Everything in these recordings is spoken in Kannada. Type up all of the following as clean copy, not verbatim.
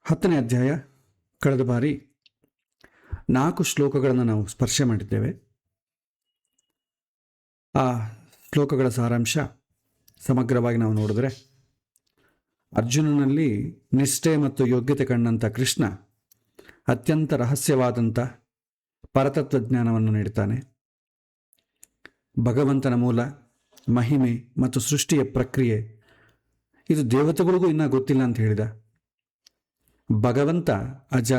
10ನೇ ಅಧ್ಯಾಯ. ಕಳೆದ ಬಾರಿ 4 ಶ್ಲೋಕಗಳನ್ನು ನಾವು ಸ್ಪರ್ಶ ಮಾಡಿದ್ದೇವೆ. ಆ ಶ್ಲೋಕಗಳ ಸಾರಾಂಶ ಸಮಗ್ರವಾಗಿ ನಾವು ನೋಡಿದ್ರೆ, ಅರ್ಜುನನಲ್ಲಿ ನಿಷ್ಠೆ ಮತ್ತು ಯೋಗ್ಯತೆ ಕಂಡಂಥ ಕೃಷ್ಣ ಅತ್ಯಂತ ರಹಸ್ಯವಾದಂಥ ಪರತತ್ವಜ್ಞಾನವನ್ನು ನೀಡ್ತಾನೆ. ಭಗವಂತನ ಮೂಲ, ಮಹಿಮೆ ಮತ್ತು ಸೃಷ್ಟಿಯ ಪ್ರಕ್ರಿಯೆ ಇದು ದೇವತೆಗಳಿಗೂ ಇನ್ನೂ ಗೊತ್ತಿಲ್ಲ ಅಂತ ಹೇಳಿದ. ಭಗವಂತ ಅಜ,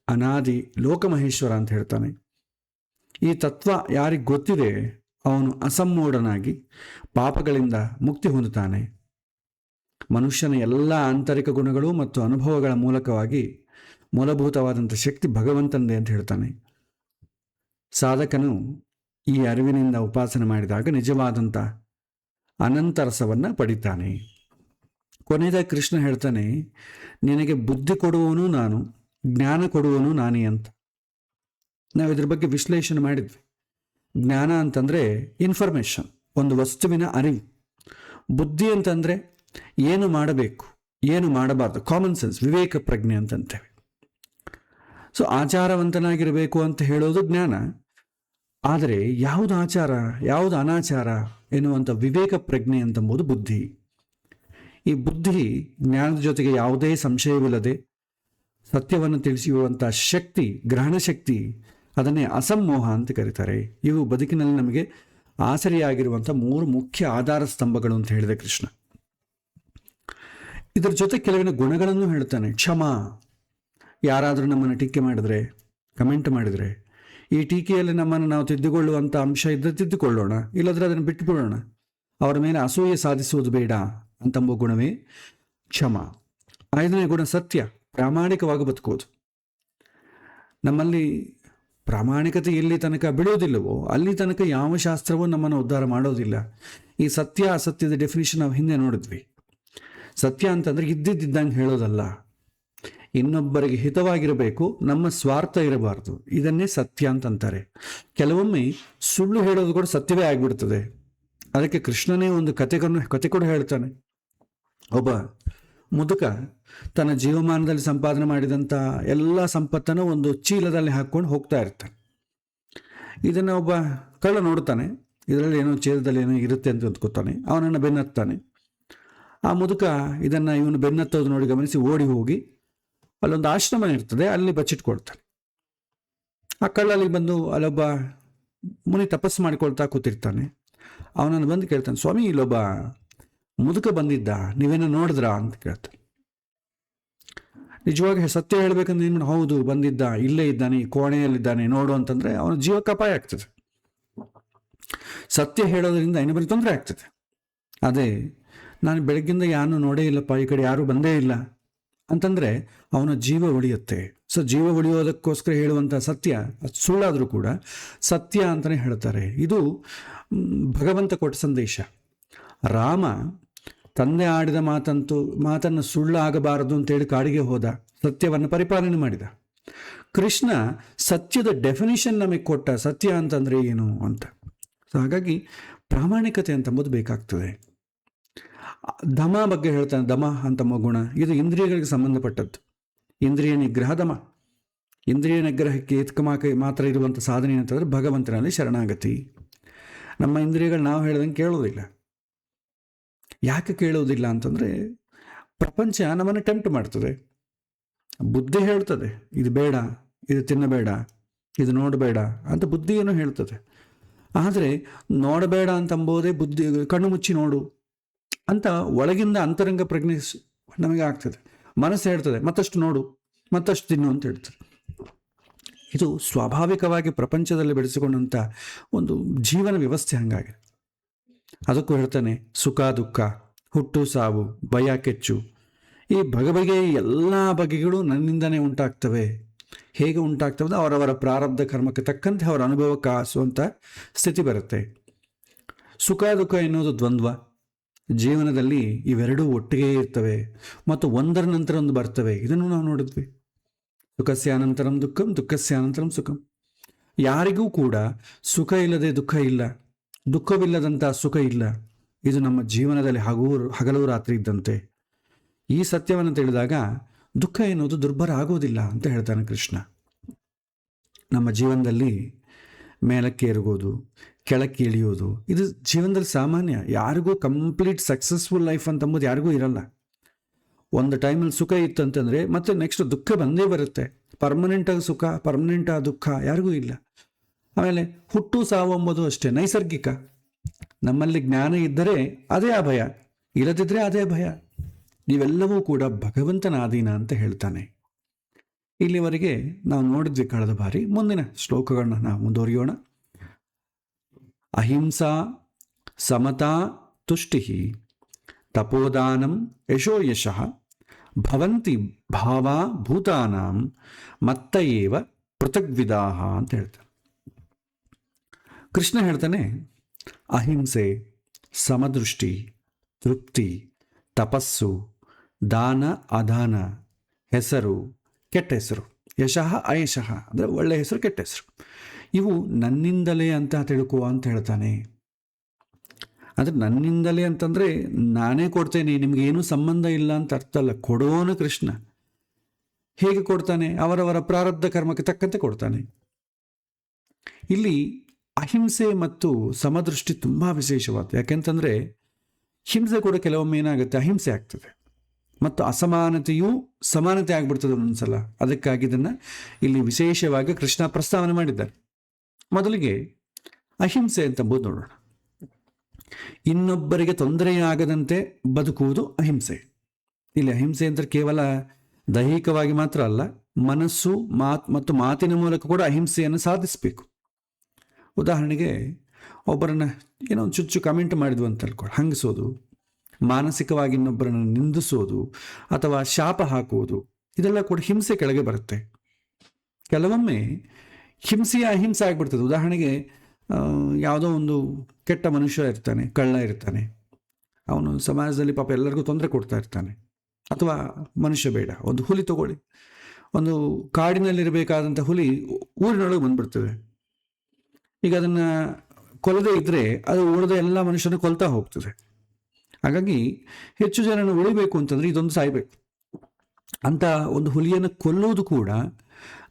ಅನಾದಿ, ಲೋಕಮಹೇಶ್ವರ ಅಂತ ಹೇಳ್ತಾನೆ. ಈ ತತ್ವ ಯಾರಿಗೆ ಗೊತ್ತಿದೆ ಅವನು ಅಸಮ್ಮೂಢನಾಗಿ ಪಾಪಗಳಿಂದ ಮುಕ್ತಿ ಹೊಂದುತ್ತಾನೆ. ಮನುಷ್ಯನ ಎಲ್ಲ ಆಂತರಿಕ ಗುಣಗಳು ಮತ್ತು ಅನುಭವಗಳ ಮೂಲಕವಾಗಿ ಮೂಲಭೂತವಾದಂಥ ಶಕ್ತಿ ಭಗವಂತನದೇ ಅಂತ ಹೇಳ್ತಾನೆ. ಸಾಧಕನು ಈ ಅರಿವಿನಿಂದ ಉಪಾಸನೆ ಮಾಡಿದಾಗ ನಿಜವಾದಂಥ ಅನಂತರಸವನ್ನು ಪಡಿತಾನೆ. ಕೊನೆಯದಾಗಿ ಕೃಷ್ಣ ಹೇಳ್ತಾನೆ, ನಿನಗೆ ಬುದ್ಧಿ ಕೊಡುವವನು ನಾನು, ಜ್ಞಾನ ಕೊಡುವವನು ನಾನೇ ಅಂತ. ನಾವು ಇದ್ರ ಬಗ್ಗೆ ವಿಶ್ಲೇಷಣೆ ಮಾಡಿದ್ವಿ. ಜ್ಞಾನ ಅಂತಂದರೆ ಇನ್ಫಾರ್ಮೇಷನ್, ಒಂದು ವಸ್ತುವಿನ ಅರಿವು. ಬುದ್ಧಿ ಅಂತಂದರೆ ಏನು ಮಾಡಬೇಕು, ಏನು ಮಾಡಬಾರ್ದು, ಕಾಮನ್ ಸೆನ್ಸ್, ವಿವೇಕ ಪ್ರಜ್ಞೆ ಅಂತಂತೇವೆ. ಸೊ ಆಚಾರವಂತನಾಗಿರಬೇಕು ಅಂತ ಹೇಳೋದು ಜ್ಞಾನ. ಆದರೆ ಯಾವುದು ಆಚಾರ, ಯಾವುದು ಅನಾಚಾರ ಎನ್ನುವಂಥ ವಿವೇಕ ಪ್ರಜ್ಞೆ ಅಂತಂಬುದು ಬುದ್ಧಿ. ಈ ಬುದ್ಧಿ ಜ್ಞಾನದ ಜೊತೆಗೆ ಯಾವುದೇ ಸಂಶಯವಿಲ್ಲದೆ ಸತ್ಯವನ್ನು ತಿಳಿಸುವಂಥ ಶಕ್ತಿ, ಗ್ರಹಣ ಶಕ್ತಿ, ಅದನ್ನೇ ಅಸಮ್ಮೋಹ ಅಂತ ಕರೀತಾರೆ. ಇವು ಬದುಕಿನಲ್ಲಿ ನಮಗೆ ಆಸರಿಯಾಗಿರುವಂಥ 3 ಮುಖ್ಯ ಆಧಾರ ಸ್ತಂಭಗಳು ಅಂತ ಹೇಳಿದೆ ಕೃಷ್ಣ. ಇದರ ಜೊತೆ ಕೆಲವಿನ ಗುಣಗಳನ್ನು ಹೇಳ್ತಾನೆ. ಕ್ಷಮ, ಯಾರಾದರೂ ನಮ್ಮನ್ನು ಟೀಕೆ ಮಾಡಿದ್ರೆ, ಕಮೆಂಟ್ ಮಾಡಿದರೆ, ಈ ಟೀಕೆಯಲ್ಲಿ ನಮ್ಮನ್ನು ನಾವು ತಿದ್ದುಕೊಳ್ಳುವಂಥ ಅಂಶ ಇದ್ದರೆ ತಿದ್ದುಕೊಳ್ಳೋಣ, ಇಲ್ಲದ್ರೆ ಅದನ್ನು ಬಿಟ್ಟುಬಿಡೋಣ. ಅವರ ಮೇಲೆ ಅಸೂಯೆ ಸಾಧಿಸುವುದು ಬೇಡ ಅಂತಂಬ ಗುಣವೇ ಕ್ಷಮ. 5ನೇ ಗುಣ ಸತ್ಯ, ಪ್ರಾಮಾಣಿಕವಾಗಿ ಬದುಕೋದು. ನಮ್ಮಲ್ಲಿ ಪ್ರಾಮಾಣಿಕತೆ ಎಲ್ಲಿ ತನಕ ಬೆಳೆಯೋದಿಲ್ಲವೋ ಅಲ್ಲಿ ತನಕ ಯಾವ ಶಾಸ್ತ್ರವೂ ನಮ್ಮನ್ನು ಉದ್ಧಾರ ಮಾಡೋದಿಲ್ಲ. ಈ ಸತ್ಯ ಅಸತ್ಯದ ಡೆಫಿನಿಷನ್ ನಾವು ಹಿಂದೆ ನೋಡಿದ್ವಿ. ಸತ್ಯ ಅಂತಂದರೆ ಇದ್ದಿದ್ದಂಗೆ ಹೇಳೋದಲ್ಲ, ಇನ್ನೊಬ್ಬರಿಗೆ ಹಿತವಾಗಿರಬೇಕು, ನಮ್ಮ ಸ್ವಾರ್ಥ ಇರಬಾರ್ದು. ಇದನ್ನೇ ಸತ್ಯ ಅಂತಂತಾರೆ. ಕೆಲವೊಮ್ಮೆ ಸುಳ್ಳು ಹೇಳೋದು ಕೂಡ ಸತ್ಯವೇ ಆಗಿಬಿಡ್ತದೆ. ಅದಕ್ಕೆ ಕೃಷ್ಣನೇ ಒಂದು ಕತೆ ಕೂಡ ಹೇಳ್ತಾನೆ. ಒಬ್ಬ ಮುದುಕ ತನ್ನ ಜೀವಮಾನದಲ್ಲಿ ಸಂಪಾದನೆ ಮಾಡಿದಂಥ ಎಲ್ಲ ಸಂಪತ್ತನ್ನು ಒಂದು ಚೀಲದಲ್ಲಿ ಹಾಕ್ಕೊಂಡು ಹೋಗ್ತಾ ಇರ್ತಾನೆ. ಇದನ್ನು ಒಬ್ಬ ಕಳ್ಳ ನೋಡ್ತಾನೆ, ಇದರಲ್ಲಿ ಏನೋ ಚೀಲದಲ್ಲಿ ಏನೋ ಇರುತ್ತೆ ಅಂತ ಅಂದ್ಕೊತಾನೆ. ಅವನನ್ನು ಬೆನ್ನತ್ತಾನೆ. ಆ ಮುದುಕ ಇದನ್ನು ಇವನು ಬೆನ್ನತ್ತೋದು ನೋಡಿ ಗಮನಿಸಿ ಓಡಿ ಹೋಗಿ ಅಲ್ಲೊಂದು ಆಶ್ರಮ ಇರ್ತದೆ, ಅಲ್ಲಿ ಬಚ್ಚಿಟ್ಕೊಳ್ತಾನೆ. ಆ ಕಳ್ಳಲ್ಲಿ ಬಂದು ಅಲ್ಲೊಬ್ಬ ಮುನಿ ತಪಸ್ಸು ಮಾಡಿಕೊಳ್ತಾ ಕೂತಿರ್ತಾನೆ. ಅವನನ್ನು ಬಂದು ಕೇಳ್ತಾನೆ, ಸ್ವಾಮಿ ಇಲ್ಲೊಬ್ಬ ಮುದುಕ ಬಂದಿದ್ದ, ನೀವೇನೋ ನೋಡಿದ್ರಾ ಅಂತ ಕೇಳ್ತಾನೆ. ನಿಜವಾಗಿ ಸತ್ಯ ಹೇಳ್ಬೇಕಂದ್ರೆ ಏನು, ಹೌದು ಬಂದಿದ್ದ, ಇಲ್ಲೇ ಇದ್ದಾನೆ, ಕೋಣೆಯಲ್ಲಿದ್ದಾನೆ, ನೋಡು ಅಂತಂದ್ರೆ ಅವನ ಜೀವಕ್ಕೆ ಅಪಾಯ ಆಗ್ತದೆ. ಸತ್ಯ ಹೇಳೋದ್ರಿಂದ ಇನ್ನೊಬ್ಬರಿಗೆ ತೊಂದರೆ ಆಗ್ತದೆ. ಅದೇ ನಾನು ಬೆಳಗ್ಗಿಂದ ಯಾರು ನೋಡೇ ಇಲ್ಲಪ್ಪ, ಈ ಕಡೆ ಯಾರೂ ಬಂದೇ ಇಲ್ಲ ಅಂತಂದರೆ ಅವನ ಜೀವ ಉಳಿಯುತ್ತೆ. ಸೊ ಜೀವ ಉಳಿಯೋದಕ್ಕೋಸ್ಕರ ಹೇಳುವಂಥ ಸತ್ಯ ಅದು ಸುಳ್ಳಾದರೂ ಕೂಡ ಸತ್ಯ ಅಂತಲೇ ಹೇಳ್ತಾರೆ. ಇದು ಭಗವಂತ ಕೊಟ್ಟ ಸಂದೇಶ. ರಾಮ ತಂದೆ ಆಡಿದ ಮಾತನ್ನು ಸುಳ್ಳಾಗಬಾರದು ಅಂತೇಳಿ ಕಾಡಿಗೆ ಹೋದ, ಸತ್ಯವನ್ನು ಪರಿಪಾಲನೆ ಮಾಡಿದ. ಕೃಷ್ಣ ಸತ್ಯದ ಡೆಫಿನಿಷನ್ ನಮಗೆ ಕೊಟ್ಟ, ಸತ್ಯ ಅಂತಂದರೆ ಏನು ಅಂತ. ಸೊ ಹಾಗಾಗಿ ಪ್ರಾಮಾಣಿಕತೆ ಅಂತಂಬುದು ಬೇಕಾಗ್ತದೆ. ದಮ ಬಗ್ಗೆ ಹೇಳ್ತಾನೆ. ದಮ ಅಂತಂಬ ಗುಣ ಇದು ಇಂದ್ರಿಯಗಳಿಗೆ ಸಂಬಂಧಪಟ್ಟದ್ದು. ಇಂದ್ರಿಯ ನಿಗ್ರಹ ದಮ. ಇಂದ್ರಿಯ ನಿಗ್ರಹಕ್ಕೆ ಮಾತ್ರ ಇರುವಂಥ ಸಾಧನೆ ಅಂತಂದರೆ ಭಗವಂತನಲ್ಲಿ ಶರಣಾಗತಿ. ನಮ್ಮ ಇಂದ್ರಿಯಗಳು ನಾವು ಹೇಳ್ದಂಗೆ ಕೇಳೋದಿಲ್ಲ. ಯಾಕೆ ಕೇಳೋದಿಲ್ಲ ಅಂತಂದರೆ ಪ್ರಪಂಚ ನಮ್ಮನ್ನು ಟೆಂಪ್ಟ್ ಮಾಡ್ತದೆ. ಬುದ್ಧಿ ಹೇಳ್ತದೆ ಇದು ಬೇಡ, ಇದು ತಿನ್ನಬೇಡ, ಇದು ನೋಡಬೇಡ ಅಂತ ಬುದ್ಧಿಯನ್ನು ಹೇಳ್ತದೆ. ಆದರೆ ನೋಡಬೇಡ ಅಂತಂಬೋದೇ ಬುದ್ಧಿ, ಕಣ್ಣು ಮುಚ್ಚಿ ನೋಡು ಅಂತ ಒಳಗಿಂದ ಅಂತರಂಗ ಪ್ರಜ್ಞೆ ನಮಗೆ ಆಗ್ತದೆ. ಮನಸ್ಸು ಹೇಳ್ತದೆ ಮತ್ತಷ್ಟು ನೋಡು, ಮತ್ತಷ್ಟು ತಿನ್ನು ಅಂತ ಹೇಳ್ತದೆ. ಇದು ಸ್ವಾಭಾವಿಕವಾಗಿ ಪ್ರಪಂಚದಲ್ಲಿ ಬೆಳೆಸಿಕೊಂಡಂಥ ಒಂದು ಜೀವನ ವ್ಯವಸ್ಥೆ ಹಂಗಾಗಿದೆ. ಅದಕ್ಕೂ ಹೇಳ್ತಾನೆ, ಸುಖ ದುಃಖ, ಹುಟ್ಟು ಸಾವು, ಭಯ ಕೆಚ್ಚು, ಈ ಬಗೆಯ ಎಲ್ಲ ಬಗೆಗಳು ನನ್ನಿಂದನೇ ಉಂಟಾಗ್ತವೆ. ಹೇಗೆ ಉಂಟಾಗ್ತವೆ? ಅವರವರ ಪ್ರಾರಬ್ಧ ಕರ್ಮಕ್ಕೆ ತಕ್ಕಂತೆ ಅವರ ಅನುಭವಕ್ಕೆ ಆಸುವಂಥ ಸ್ಥಿತಿ ಬರುತ್ತೆ. ಸುಖ ದುಃಖ ಎನ್ನುವುದು ದ್ವಂದ್ವ. ಜೀವನದಲ್ಲಿ ಇವೆರಡೂ ಒಟ್ಟಿಗೆ ಇರ್ತವೆ ಮತ್ತು ಒಂದರ ನಂತರ ಒಂದು ಬರ್ತವೆ. ಇದನ್ನು ನಾವು ನೋಡಿದ್ವಿ. ಸುಖಸ್ಯ ಅನಂತರಂ ದುಃಖಂ, ದುಃಖಸ್ಯ ಅನಂತರಂ ಸುಖಂ. ಯಾರಿಗೂ ಕೂಡ ಸುಖ ಇಲ್ಲದೆ ದುಃಖ ಇಲ್ಲ, ದುಃಖವಿಲ್ಲದಂಥ ಸುಖ ಇಲ್ಲ. ಇದು ನಮ್ಮ ಜೀವನದಲ್ಲಿ ಹಗಲು ರಾತ್ರಿ ಇದ್ದಂತೆ. ಈ ಸತ್ಯವನ್ನು ತಿಳಿದಾಗ ದುಃಖ ಎನ್ನುವುದು ದುರ್ಬರ ಆಗೋದಿಲ್ಲ ಅಂತ ಹೇಳ್ತಾನೆ ಕೃಷ್ಣ. ನಮ್ಮ ಜೀವನದಲ್ಲಿ ಮೇಲಕ್ಕೆ ಏರುವುದು, ಕೆಳಕ್ಕೆ ಇಳಿಯೋದು, ಇದು ಜೀವನದಲ್ಲಿ ಸಾಮಾನ್ಯ. ಯಾರಿಗೂ ಕಂಪ್ಲೀಟ್ ಸಕ್ಸಸ್ಫುಲ್ ಲೈಫ್ ಅಂತಂಬುದು ಯಾರಿಗೂ ಇರಲ್ಲ. ಒಂದು ಟೈಮಲ್ಲಿ ಸುಖ ಇತ್ತಂತಂದರೆ ಮತ್ತೆ ನೆಕ್ಸ್ಟ್ ದುಃಖ ಬಂದೇ ಬರುತ್ತೆ. ಪರ್ಮನೆಂಟಾಗಿ ಸುಖ, ಪರ್ಮನೆಂಟಾಗಿ ದುಃಖ ಯಾರಿಗೂ ಇಲ್ಲ. ಆಮೇಲೆ ಹುಟ್ಟು ಸಾವು ಎಂಬುದು ಅಷ್ಟೇ ನೈಸರ್ಗಿಕ. ನಮ್ಮಲ್ಲಿ ಜ್ಞಾನ ಇದ್ದರೆ ಅದೇ ಅಭಯ, ಇಲ್ಲದಿದ್ದರೆ ಅದೇ ಭಯ. ನೀವೆಲ್ಲವೂ ಕೂಡ ಭಗವಂತನ ಆಧೀನ ಅಂತ ಹೇಳ್ತಾನೆ. ಇಲ್ಲಿವರೆಗೆ ನಾವು ನೋಡಿದ್ವಿ ಕಳೆದ ಬಾರಿ. ಮುಂದಿನ ಶ್ಲೋಕಗಳನ್ನ ನಾವು ಮುಂದುವರಿಯೋಣ. ಅಹಿಂಸಾ ಸಮತಾ ತುಷ್ಟಿ ತಪೋದಾನಂ ಯಶೋ ಯಶಃ ಭವಂತಿ ಭಾವಾ ಭೂತಾನಾಂ ಮತ್ತಯೇವ ಪೃಥಗ್ವಿದಾಹ ಅಂತ ಹೇಳ್ತಾನೆ. ಕೃಷ್ಣ ಹೇಳ್ತಾನೆ, ಅಹಿಂಸೆ, ಸಮದೃಷ್ಟಿ, ತೃಪ್ತಿ, ತಪಸ್ಸು, ದಾನ ಅದಾನ, ಹೆಸರು ಕೆಟ್ಟ ಹೆಸರು, ಯಶಃ ಅಯಶಃ ಅಂದರೆ ಒಳ್ಳೆಯ ಹೆಸರು ಕೆಟ್ಟ ಹೆಸರು, ಇವು ನನ್ನಿಂದಲೇ ಅಂತ ತಿಳ್ಕೋ ಅಂತ ಹೇಳ್ತಾನೆ. ಅಂದರೆ ನನ್ನಿಂದಲೇ ಅಂತಂದರೆ ನಾನೇ ಕೊಡ್ತೇನೆ, ನಿಮಗೇನೂ ಸಂಬಂಧ ಇಲ್ಲ ಅಂತ ಅರ್ಥ ಅಲ್ಲ. ಕೊಡೋನು ಕೃಷ್ಣ. ಹೇಗೆ ಕೊಡ್ತಾನೆ? ಅವರವರ ಪ್ರಾರಬ್ಧ ಕರ್ಮಕ್ಕೆ ತಕ್ಕಂತೆ ಕೊಡ್ತಾನೆ. ಇಲ್ಲಿ ಅಹಿಂಸೆ ಮತ್ತು ಸಮದೃಷ್ಟಿ ತುಂಬ ವಿಶೇಷವಾದ. ಯಾಕೆಂತಂದರೆ ಹಿಂಸೆ ಕೂಡ ಕೆಲವೊಮ್ಮೆ ಏನಾಗುತ್ತೆ, ಅಹಿಂಸೆ ಆಗ್ತದೆ, ಮತ್ತು ಅಸಮಾನತೆಯೂ ಸಮಾನತೆ ಆಗ್ಬಿಡ್ತದೆ ಒಂದೊಂದ್ಸಲ. ಅದಕ್ಕಾಗಿ ಇದನ್ನು ಇಲ್ಲಿ ವಿಶೇಷವಾಗಿ ಕೃಷ್ಣ ಪ್ರಸ್ತಾವನೆ ಮಾಡಿದ್ದಾರೆ. ಮೊದಲಿಗೆ ಅಹಿಂಸೆ ಅಂತಂಬುದು ನೋಡೋಣ. ಇನ್ನೊಬ್ಬರಿಗೆ ತೊಂದರೆಯಾಗದಂತೆ ಬದುಕುವುದು ಅಹಿಂಸೆ. ಇಲ್ಲಿ ಅಹಿಂಸೆ ಅಂತ ಕೇವಲ ದೈಹಿಕವಾಗಿ ಮಾತ್ರ ಅಲ್ಲ, ಮನಸ್ಸು ಮತ್ತು ಮಾತಿನ ಮೂಲಕ ಕೂಡ ಅಹಿಂಸೆಯನ್ನು ಸಾಧಿಸಬೇಕು. ಉದಾಹರಣೆಗೆ ಒಬ್ಬರನ್ನ ಏನೋ ಒಂದು ಚುಚ್ಚು ಕಮೆಂಟ್ ಮಾಡಿದ್ವು ಅಂತ ತಿಳ್ಕೊಳ್ಳಿ, ಹಂಗಿಸೋದು, ಮಾನಸಿಕವಾಗಿ ಇನ್ನೊಬ್ಬರನ್ನು ನಿಂದಿಸೋದು ಅಥವಾ ಶಾಪ ಹಾಕುವುದು, ಇದೆಲ್ಲ ಕೂಡ ಹಿಂಸೆ ಕೆಳಗೆ ಬರುತ್ತೆ. ಕೆಲವೊಮ್ಮೆ ಹಿಂಸೆಯ ಅಹಿಂಸೆ ಆಗ್ಬಿಡ್ತದೆ. ಉದಾಹರಣೆಗೆ ಯಾವುದೋ ಒಂದು ಕೆಟ್ಟ ಮನುಷ್ಯ ಇರ್ತಾನೆ, ಕಳ್ಳ ಇರ್ತಾನೆ, ಅವನು ಸಮಾಜದಲ್ಲಿ ಪಾಪ ಎಲ್ಲರಿಗೂ ತೊಂದರೆ ಕೊಡ್ತಾ ಇರ್ತಾನೆ. ಅಥವಾ ಮನುಷ್ಯ ಬೇಡ, ಒಂದು ಹುಲಿ ತಗೊಳ್ಳಿ, ಒಂದು ಕಾಡಿನಲ್ಲಿರಬೇಕಾದಂಥ ಹುಲಿ ಊರಿನೊಳಗೆ ಬಂದ್ಬಿಡ್ತದೆ. ಈಗ ಅದನ್ನು ಕೊಲ್ಲದೇ ಇದ್ದರೆ ಅದು ಉಳಿದ ಎಲ್ಲ ಮನುಷ್ಯನ ಕೊಲ್ತಾ ಹೋಗ್ತದೆ. ಹಾಗಾಗಿ ಹೆಚ್ಚು ಜನನ ಉಳಿಬೇಕು ಅಂತಂದರೆ ಇದೊಂದು ಸಾಯ್ಬೇಕು ಅಂತ ಒಂದು ಹುಲಿಯನ್ನು ಕೊಲ್ಲೋದು ಕೂಡ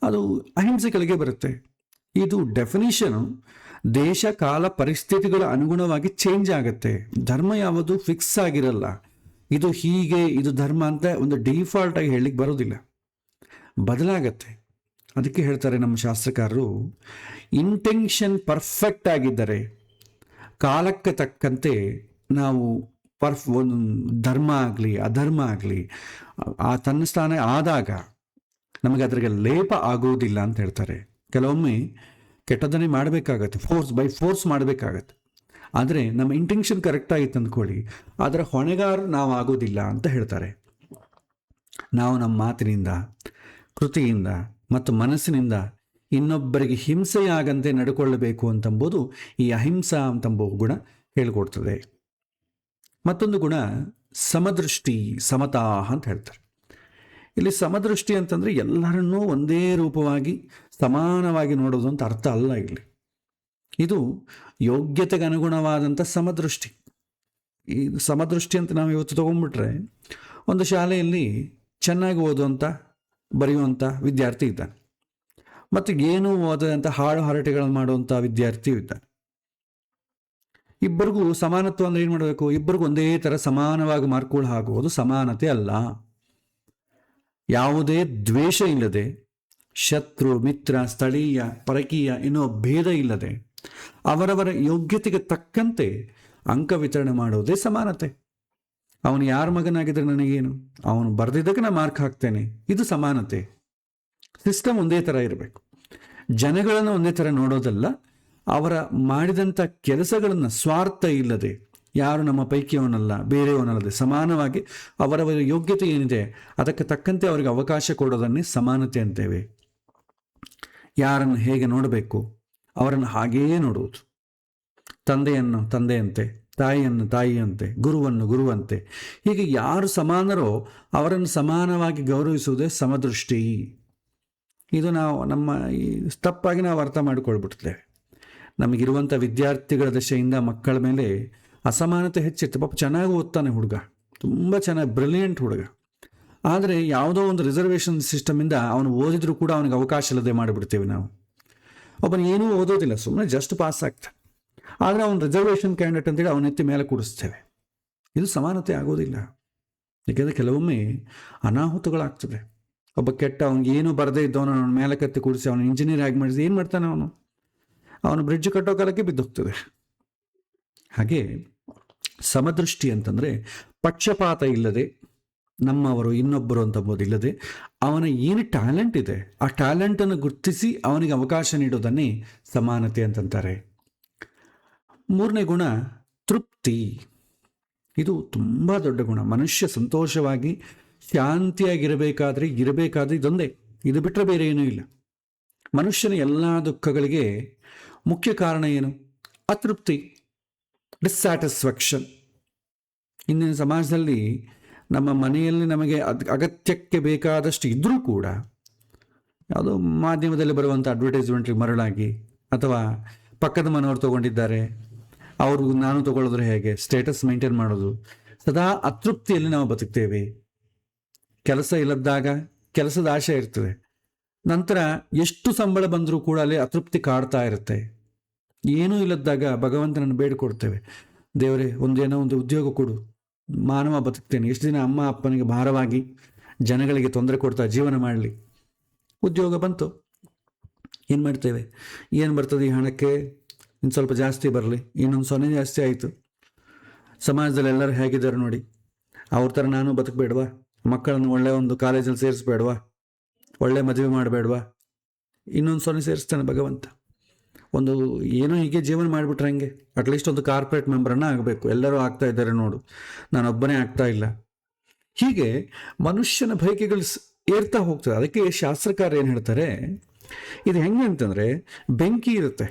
ಅದು ಅಹಿಂಸೆ ಕೆಳಗೆ ಬರುತ್ತೆ. ಇದು ಡೆಫಿನಿಷನು ದೇಶ ಕಾಲ ಪರಿಸ್ಥಿತಿಗಳ ಅನುಗುಣವಾಗಿ ಚೇಂಜ್ ಆಗುತ್ತೆ. ಧರ್ಮ ಯಾವುದು ಫಿಕ್ಸ್ ಆಗಿರಲ್ಲ, ಇದು ಹೀಗೆ ಇದು ಧರ್ಮ ಅಂತ ಒಂದು ಡಿಫಾಲ್ಟ್ ಆಗಿ ಹೇಳಲಿಕ್ಕೆ ಬರೋದಿಲ್ಲ, ಬದಲಾಗತ್ತೆ. ಅದಕ್ಕೆ ಹೇಳ್ತಾರೆ ನಮ್ಮ ಶಾಸ್ತ್ರಕಾರರು, ಇಂಟೆನ್ಷನ್ ಪರ್ಫೆಕ್ಟ್ ಆಗಿದ್ದರೆ ಕಾಲಕ್ಕೆ ತಕ್ಕಂತೆ ನಾವು ಒಂದು ಧರ್ಮ ಆಗಲಿ ಅಧರ್ಮ ಆಗಲಿ ಆ ತನ್ನ ಸ್ಥಾನ ಆದಾಗ ನಮಗೆ ಅದ್ರಿಗೆ ಲೇಪ ಆಗೋದಿಲ್ಲ ಅಂತ ಹೇಳ್ತಾರೆ. ಕೆಲವೊಮ್ಮೆ ಕೆಟ್ಟದನ್ನೇ ಮಾಡಬೇಕಾಗತ್ತೆ, ಫೋರ್ಸ್ ಮಾಡಬೇಕಾಗತ್ತೆ. ಆದರೆ ನಮ್ಮ ಇಂಟೆನ್ಷನ್ ಕರೆಕ್ಟ್ ಆಗಿತ್ತು ಅಂದ್ಕೊಳ್ಳಿ, ಅದರ ಹೊಣೆಗಾರರು ನಾವು ಆಗೋದಿಲ್ಲ ಅಂತ ಹೇಳ್ತಾರೆ. ನಾವು ನಮ್ಮ ಮಾತಿನಿಂದ, ಕೃತಿಯಿಂದ ಮತ್ತು ಮನಸ್ಸಿನಿಂದ ಇನ್ನೊಬ್ಬರಿಗೆ ಹಿಂಸೆಯಾಗಂತೆ ನಡ್ಕೊಳ್ಳಬೇಕು ಅಂತಂಬುದು ಈ ಅಹಿಂಸಾ ಅಂತಂಬ ಗುಣ ಹೇಳ್ಕೊಡ್ತದೆ. ಮತ್ತೊಂದು ಗುಣ ಸಮದೃಷ್ಟಿ, ಸಮತಾ ಅಂತ ಹೇಳ್ತಾರೆ. ಇಲ್ಲಿ ಸಮದೃಷ್ಟಿ ಅಂತಂದರೆ ಎಲ್ಲರನ್ನೂ ಒಂದೇ ರೂಪವಾಗಿ ಸಮಾನವಾಗಿ ನೋಡೋದು ಅಂತ ಅರ್ಥ ಅಲ್ಲ. ಇಲ್ಲಿ ಇದು ಯೋಗ್ಯತೆಗೆ ಅನುಗುಣವಾದಂಥ ಸಮದೃಷ್ಟಿ. ಈ ಸಮದೃಷ್ಟಿ ಅಂತ ನಾವು ಇವತ್ತು ತೊಗೊಂಡ್ಬಿಟ್ರೆ, ಒಂದು ಶಾಲೆಯಲ್ಲಿ ಚೆನ್ನಾಗಿ ಓದುವಂಥ ಬರೆಯುವಂಥ ವಿದ್ಯಾರ್ಥಿ ಇದ್ದಾನೆ, ಮತ್ತು ಏನೂ ಓದದಂಥ ಹಾಳು ಹರಟೆಗಳನ್ನು ಮಾಡುವಂಥ ವಿದ್ಯಾರ್ಥಿ ಇದ್ದಾನೆ. ಇಬ್ಬರಿಗೂ ಸಮಾನತ್ವ ಅಂದರೆ ಏನು ಮಾಡಬೇಕು? ಇಬ್ಬರಿಗೂ ಒಂದೇ ಥರ ಸಮಾನವಾಗಿ ಮಾರ್ಕ್ಗಳು ಹಾಕುವುದು ಸಮಾನತೆ ಅಲ್ಲ. ಯಾವುದೇ ದ್ವೇಷ ಇಲ್ಲದೆ, ಶತ್ರು ಮಿತ್ರ ಸ್ಥಳೀಯ ಪರಕೀಯ ಎನ್ನುವ ಭೇದ ಇಲ್ಲದೆ ಅವರವರ ಯೋಗ್ಯತೆಗೆ ತಕ್ಕಂತೆ ಅಂಕ ವಿತರಣೆ ಮಾಡೋದೇ ಸಮಾನತೆ. ಅವನು ಯಾರ ಮಗನಾಗಿದ್ರೆ ನನಗೇನು, ಅವನು ಬರೆದಿದ್ದಕ್ಕೆ ನಾನು ಮಾರ್ಕ್ ಹಾಕ್ತೇನೆ, ಇದು ಸಮಾನತೆ. ಸಿಸ್ಟಮ್ ಒಂದೇ ಥರ ಇರಬೇಕು. ಜನಗಳನ್ನು ಒಂದೇ ಥರ ನೋಡೋದಲ್ಲ, ಅವರ ಮಾಡಿದಂಥ ಕೆಲಸಗಳನ್ನು ಸ್ವಾರ್ಥ ಇಲ್ಲದೆ, ಯಾರು ನಮ್ಮ ಪೈಕಿಯವನಲ್ಲ ಬೇರೆಯವನಲ್ಲದೆ ಸಮಾನವಾಗಿ ಅವರವರ ಯೋಗ್ಯತೆ ಏನಿದೆ ಅದಕ್ಕೆ ತಕ್ಕಂತೆ ಅವರಿಗೆ ಅವಕಾಶ ಕೊಡೋದನ್ನೇ ಸಮಾನತೆ ಅಂತೇವೆ. ಯಾರನ್ನು ಹೇಗೆ ನೋಡಬೇಕು ಅವರನ್ನು ಹಾಗೆಯೇ ನೋಡುವುದು. ತಂದೆಯನ್ನು ತಂದೆಯಂತೆ, ತಾಯಿಯನ್ನು ತಾಯಿಯಂತೆ, ಗುರುವನ್ನು ಗುರುವಂತೆ, ಹೀಗೆ ಯಾರು ಸಮಾನರೋ ಅವರನ್ನು ಸಮಾನವಾಗಿ ಗೌರವಿಸುವುದೇ ಸಮದೃಷ್ಟಿ. ಇದು ನಾವು ನಮ್ಮ ಈ ತಪ್ಪಾಗಿ ನಾವು ಅರ್ಥ ಮಾಡಿಕೊಳ್ಬಿಡ್ತೇವೆ. ನಮಗಿರುವಂಥ ವಿದ್ಯಾರ್ಥಿಗಳ ದಶೆಯಿಂದ ಮಕ್ಕಳ ಮೇಲೆ ಅಸಮಾನತೆ ಹೆಚ್ಚಿತ್ತು. ಪಾಪ ಚೆನ್ನಾಗಿ ಓದ್ತಾನೆ ಹುಡುಗ, ತುಂಬ ಚೆನ್ನಾಗಿ ಬ್ರಿಲಿಯಂಟ್ ಹುಡುಗ, ಆದರೆ ಯಾವುದೋ ಒಂದು ರಿಸರ್ವೇಷನ್ ಸಿಸ್ಟಮಿಂದ ಅವನು ಓದಿದ್ರೂ ಕೂಡ ಅವನಿಗೆ ಅವಕಾಶ ಇಲ್ಲದೆ ಮಾಡಿಬಿಡ್ತೇವೆ ನಾವು. ಒಬ್ಬನು ಏನೂ ಓದೋದಿಲ್ಲ, ಸುಮ್ಮನೆ ಜಸ್ಟ್ ಪಾಸ್ ಆಗ್ತಾನೆ, ಆದರೆ ಅವನು ರಿಸರ್ವೇಷನ್ ಕ್ಯಾಂಡಿಡೇಟ್ ಅಂತೇಳಿ ಅವನ ಎತ್ತಿ ಮೇಲೆ ಕೂಡಿಸ್ತೇವೆ. ಇದು ಸಮಾನತೆ ಆಗೋದಿಲ್ಲ. ಏಕೆಂದರೆ ಕೆಲವೊಮ್ಮೆ ಅನಾಹುತಗಳಾಗ್ತದೆ. ಒಬ್ಬ ಕೆಟ್ಟ ಅವ್ನಿಗೆ ಏನೂ ಬರದೇ ಇದ್ದವನು ಅವನ ಮೇಲೆ ಕತ್ತಿ ಕೂಡಿಸಿ ಅವನು ಇಂಜಿನಿಯರ್ ಆಗಿ ಮಾಡಿಸಿ ಏನು ಮಾಡ್ತಾನೆ, ಅವನು ಬ್ರಿಡ್ಜ್ ಕಟ್ಟೋ ಕಾಲಕ್ಕೆ ಬಿದ್ದೋಗ್ತದೆ. ಹಾಗೆ ಸಮದೃಷ್ಟಿ ಅಂತಂದರೆ ಪಕ್ಷಪಾತ ಇಲ್ಲದೆ, ನಮ್ಮವರು ಇನ್ನೊಬ್ಬರು ಅಂತಂಬೋದಿಲ್ಲದೆ, ಅವನ ಏನು ಟ್ಯಾಲೆಂಟ್ ಇದೆ ಆ ಟ್ಯಾಲೆಂಟನ್ನು ಗುರುತಿಸಿ ಅವನಿಗೆ ಅವಕಾಶ ನೀಡೋದನ್ನೇ ಸಮಾನತೆ ಅಂತಂತಾರೆ. ಮೂರನೇ ಗುಣ ತೃಪ್ತಿ. ಇದು ತುಂಬ ದೊಡ್ಡ ಗುಣ. ಮನುಷ್ಯ ಸಂತೋಷವಾಗಿ ಶಾಂತಿಯಾಗಿರಬೇಕಾದ್ರೆ ಇದೊಂದೇ, ಇದು ಬಿಟ್ಟರೆ ಬೇರೆ ಏನೂ ಇಲ್ಲ. ಮನುಷ್ಯನ ಎಲ್ಲ ದುಃಖಗಳಿಗೆ ಮುಖ್ಯ ಕಾರಣ ಏನು? ಅತೃಪ್ತಿ, ಡಿಸ್ಸ್ಯಾಟಿಸ್ಫ್ಯಾಕ್ಷನ್. ಇಂದಿನ ಸಮಾಜದಲ್ಲಿ ನಮ್ಮ ಮನೆಯಲ್ಲಿ ನಮಗೆ ಅಗತ್ಯಕ್ಕೆ ಬೇಕಾದಷ್ಟು ಇದ್ದರೂ ಕೂಡ ಯಾವುದೋ ಮಾಧ್ಯಮದಲ್ಲಿ ಬರುವಂಥ ಅಡ್ವರ್ಟೈಸ್ಮೆಂಟ್ಗೆ ಮರಳಾಗಿ, ಅಥವಾ ಪಕ್ಕದ ಮನೆಯವರು ತೊಗೊಂಡಿದ್ದಾರೆ ಅವರು ನಾನು ತೊಗೊಳ್ಳೋದ್ರೆ ಹೇಗೆ, ಸ್ಟೇಟಸ್ ಮೇಂಟೈನ್ ಮಾಡೋದು, ಸದಾ ಅತೃಪ್ತಿಯಲ್ಲಿ ನಾವು ಬದುಕ್ತೇವೆ. ಕೆಲಸ ಇಲ್ಲದಾಗ ಕೆಲಸದ ಆಶೆ ಇರ್ತದೆ, ನಂತರ ಎಷ್ಟು ಸಂಬಳ ಬಂದರೂ ಕೂಡ ಅಲ್ಲಿ ಅತೃಪ್ತಿ ಕಾಡ್ತಾ ಇರುತ್ತೆ. ಏನೂ ಇಲ್ಲದಾಗ ಭಗವಂತನನ್ನು ಬೇಡಿಕೊಡ್ತೇವೆ, ದೇವರೇ ಒಂದೇನೋ ಒಂದು ಉದ್ಯೋಗ ಕೊಡು, ಮಾನವ ಬದುಕ್ತೇನೆ, ಎಷ್ಟು ದಿನ ಅಮ್ಮ ಅಪ್ಪನಿಗೆ ಭಾರವಾಗಿ ಜನಗಳಿಗೆ ತೊಂದರೆ ಕೊಡ್ತಾ ಜೀವನ ಮಾಡಲಿ. ಉದ್ಯೋಗ ಬಂತು, ಏನು ಮಾಡ್ತೇವೆ, ಏನು ಬರ್ತದೆ ಈ ಹಣಕ್ಕೆ, ಇನ್ನು ಸ್ವಲ್ಪ ಜಾಸ್ತಿ ಬರಲಿ, ಇನ್ನೊಂದು 0 ಜಾಸ್ತಿ ಆಯಿತು. ಸಮಾಜದಲ್ಲಿ ಎಲ್ಲರೂ ಹೇಗಿದ್ದಾರೆ ನೋಡಿ, ಅವ್ರ ಥರ ನಾನು ಬದುಕಬೇಡವಾ, ಮಕ್ಕಳನ್ನು ಒಳ್ಳೆಯ ಒಂದು ಕಾಲೇಜಲ್ಲಿ ಸೇರಿಸ್ಬೇಡವಾ, ಒಳ್ಳೆ ಮದುವೆ ಮಾಡಬೇಡವಾ, ಇನ್ನೊಂದು 0 ಸೇರಿಸ್ತಾನೆ ಭಗವಂತ. ಒಂದು ಏನೋ ಹೀಗೆ ಜೀವನ ಮಾಡಿಬಿಟ್ರೆ ಹಂಗೆ, ಅಟ್ಲೀಸ್ಟ್ ಒಂದು ಕಾರ್ಪೊರೇಟ್ ಮೆಂಬರನ್ನ ಆಗಬೇಕು, ಎಲ್ಲರೂ ಆಗ್ತಾ ಇದ್ದಾರೆ ನೋಡು, ನಾನೊಬ್ಬನೇ ಆಗ್ತಾ ಇಲ್ಲ. ಹೀಗೆ ಮನುಷ್ಯನ ಬಯಕೆಗಳು ಏರ್ತಾ ಹೋಗ್ತದೆ. ಅದಕ್ಕೆ ಶಾಸ್ತ್ರಕಾರ ಏನು ಹೇಳ್ತಾರೆ, ಇದು ಹೆಂಗೆ ಅಂತಂದರೆ, ಬೆಂಕಿ ಇರುತ್ತೆ,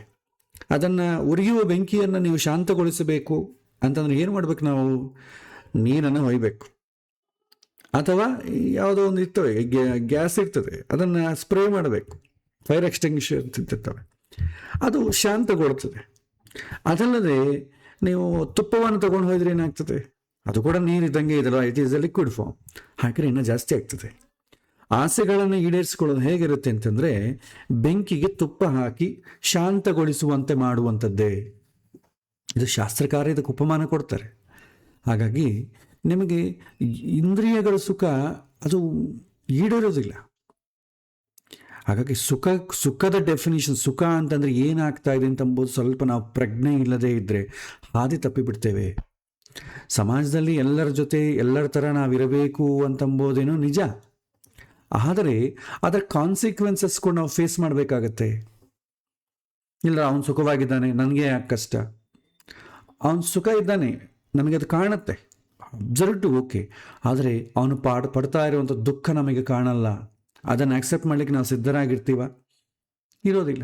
ಅದನ್ನು ಉರಿಯುವ ಬೆಂಕಿಯನ್ನು ನೀವು ಶಾಂತಗೊಳಿಸಬೇಕು ಅಂತಂದರೆ ಏನು ಮಾಡ್ಬೇಕು, ನಾವು ನೀರನ್ನು ಒಯ್ಬೇಕು, ಅಥವಾ ಯಾವುದೋ ಒಂದು ಇರ್ತವೆ ಗ್ಯಾಸ್ ಇರ್ತದೆ ಅದನ್ನು ಸ್ಪ್ರೇ ಮಾಡಬೇಕು, ಫೈರ್ ಎಕ್ಸ್ಟಿಂಗ್ವಿಷರ್ ಇರ್ತಿರ್ತವೆ, ಅದು ಶಾಂತಗೊಳ್ತದೆ. ಅದಲ್ಲದೆ ನೀವು ತುಪ್ಪವನ್ನು ತಗೊಂಡು ಹೋದ್ರೆ ಏನಾಗ್ತದೆ, ಅದು ಕೂಡ ನೀರಿದ್ದಂಗೆ ಇದಲ್ಲ, it is a liquid form, ಹಾಕಿದ್ರೆ ಇನ್ನೂ ಜಾಸ್ತಿ ಆಗ್ತದೆ. ಆಸೆಗಳನ್ನು ಈಡೇರಿಸಿಕೊಳ್ಳೋದು ಹೇಗಿರುತ್ತೆ ಅಂತಂದರೆ, ಬೆಂಕಿಗೆ ತುಪ್ಪ ಹಾಕಿ ಶಾಂತಗೊಳಿಸುವಂತೆ ಮಾಡುವಂಥದ್ದೇ. ಇದು ಶಾಸ್ತ್ರಕಾರ ಇದಕ್ಕೆ ಉಪಮಾನ ಕೊಡ್ತಾರೆ. ಹಾಗಾಗಿ ನಿಮಗೆ ಇಂದ್ರಿಯಗಳ ಸುಖ ಅದು ಈಡೇರೋದಿಲ್ಲ. ಹಾಗಾಗಿ ಸುಖದ ಡೆಫಿನಿಷನ್, ಸುಖ ಅಂತಂದರೆ ಏನಾಗ್ತಾ ಇದೆ ಅಂತಂಬೋದು ಸ್ವಲ್ಪ ನಾವು ಪ್ರಜ್ಞೆ ಇಲ್ಲದೆ ಇದ್ದರೆ ಹಾದಿ ತಪ್ಪಿಬಿಡ್ತೇವೆ. ಸಮಾಜದಲ್ಲಿ ಎಲ್ಲರ ಜೊತೆ ಎಲ್ಲರ ಥರ ನಾವಿರಬೇಕು ಅಂತಂಬೋದೇನೋ ನಿಜ, ಆದರೆ ಅದರ ಕಾನ್ಸಿಕ್ವೆನ್ಸಸ್ಗೂ ನಾವು ಫೇಸ್ ಮಾಡಬೇಕಾಗತ್ತೆ. ಇಲ್ಲ, ಅವನು ಸುಖವಾಗಿದ್ದಾನೆ, ನನಗೆ ಯಾಕೆ ಕಷ್ಟ, ಅವನು ಸುಖ ಇದ್ದಾನೆ, ನಮಗೆ ಅದು ಕಾಣುತ್ತೆ, ಅಬ್ಸರ್ವ್ ಟು ಓಕೆ, ಆದರೆ ಅವನು ಪಡ್ತಾ ಇರುವಂಥ ದುಃಖ ನಮಗೆ ಕಾಣಲ್ಲ. ಅದನ್ನು ಆಕ್ಸೆಪ್ಟ್ ಮಾಡಲಿಕ್ಕೆ ನಾವು ಸಿದ್ಧರಾಗಿರ್ತೀವ? ಇರೋದಿಲ್ಲ.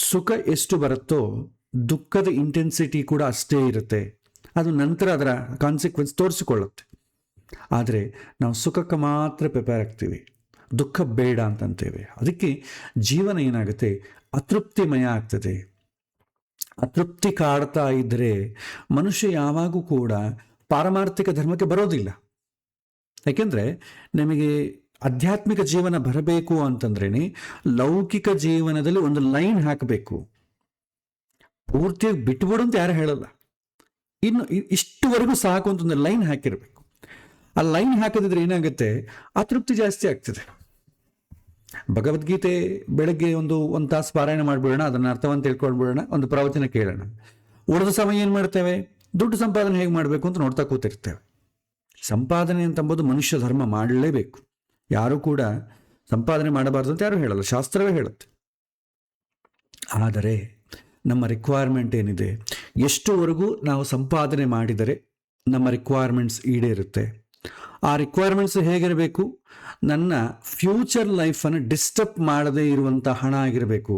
ಸುಖ ಎಷ್ಟು ಬರುತ್ತೋ ದುಃಖದ ಇಂಟೆನ್ಸಿಟಿ ಕೂಡ ಅಷ್ಟೇ ಇರುತ್ತೆ. ಅದು ನಂತರ ಅದರ ಕಾನ್ಸಿಕ್ವೆನ್ಸ್ ತೋರಿಸಿಕೊಳ್ಳುತ್ತೆ. ಆದರೆ ನಾವು ಸುಖಕ್ಕೆ ಮಾತ್ರ ಪ್ರಿಪೇರ್ ಆಗ್ತೀವಿ, ದುಃಖ ಬೇಡ ಅಂತಂತೇವೆ. ಅದಕ್ಕೆ ಜೀವನ ಏನಾಗುತ್ತೆ, ಅತೃಪ್ತಿಮಯ ಆಗ್ತದೆ. ಅತೃಪ್ತಿ ಕಾಡ್ತಾ ಇದ್ದರೆ ಮನುಷ್ಯ ಯಾವಾಗೂ ಕೂಡ ಪಾರಮಾರ್ಥಿಕ ಧರ್ಮಕ್ಕೆ ಬರೋದಿಲ್ಲ. ಯಾಕೆಂದರೆ ನಿಮಗೆ ಆಧ್ಯಾತ್ಮಿಕ ಜೀವನ ಬರಬೇಕು ಅಂತಂದ್ರೇ ಲೌಕಿಕ ಜೀವನದಲ್ಲಿ ಒಂದು ಲೈನ್ ಹಾಕಬೇಕು. ಪೂರ್ತಿಯಾಗಿ ಬಿಟ್ಬಿಡು ಅಂತ ಯಾರು ಹೇಳಲ್ಲ, ಇನ್ನು ಇಷ್ಟುವರೆಗೂ ಸಾಕು ಅಂತ ಒಂದು ಲೈನ್ ಹಾಕಿರಬೇಕು. ಆ ಲೈನ್ ಹಾಕದಿದ್ರೆ ಏನಾಗುತ್ತೆ, ಅತೃಪ್ತಿ ಜಾಸ್ತಿ ಆಗ್ತದೆ. ಭಗವದ್ಗೀತೆ ಬೆಳಗ್ಗೆ ಒಂದು ತಾಸು ಪಾರಾಯಣ ಮಾಡಿಬಿಡೋಣ, ಅದನ್ನು ಅರ್ಥವನ್ನು ತಿಳ್ಕೊಂಡ್ಬಿಡೋಣ, ಒಂದು ಪ್ರವಚನ ಕೇಳೋಣ. ಉಳಿದ ಸಮಯ ಏನು ಮಾಡ್ತೇವೆ, ದುಡ್ಡು ಸಂಪಾದನೆ ಹೇಗೆ ಮಾಡಬೇಕು ಅಂತ ನೋಡ್ತಾ ಕೂತಿರ್ತೇವೆ. ಸಂಪಾದನೆ ಅಂತಂಬೋದು ಮನುಷ್ಯ ಧರ್ಮ ಮಾಡಲೇಬೇಕು. ಯಾರೂ ಕೂಡ ಸಂಪಾದನೆ ಮಾಡಬಾರ್ದು ಅಂತ ಯಾರು ಹೇಳಲ್ಲ, ಶಾಸ್ತ್ರವೇ ಹೇಳುತ್ತೆ. ಆದರೆ ನಮ್ಮ ರಿಕ್ವೈರ್ಮೆಂಟ್ ಏನಿದೆ, ಎಷ್ಟುವರೆಗೂ ನಾವು ಸಂಪಾದನೆ ಮಾಡಿದರೆ ನಮ್ಮ ರಿಕ್ವೈರ್ಮೆಂಟ್ಸ್ ಈಡೇರುತ್ತೆ. ಆ ರಿಕ್ವೈರ್ಮೆಂಟ್ಸ್ ಹೇಗಿರಬೇಕು, ನನ್ನ ಫ್ಯೂಚರ್ ಲೈಫನ್ನು ಡಿಸ್ಟರ್ಬ್ ಮಾಡದೇ ಇರುವಂಥ ಹಣ ಆಗಿರಬೇಕು.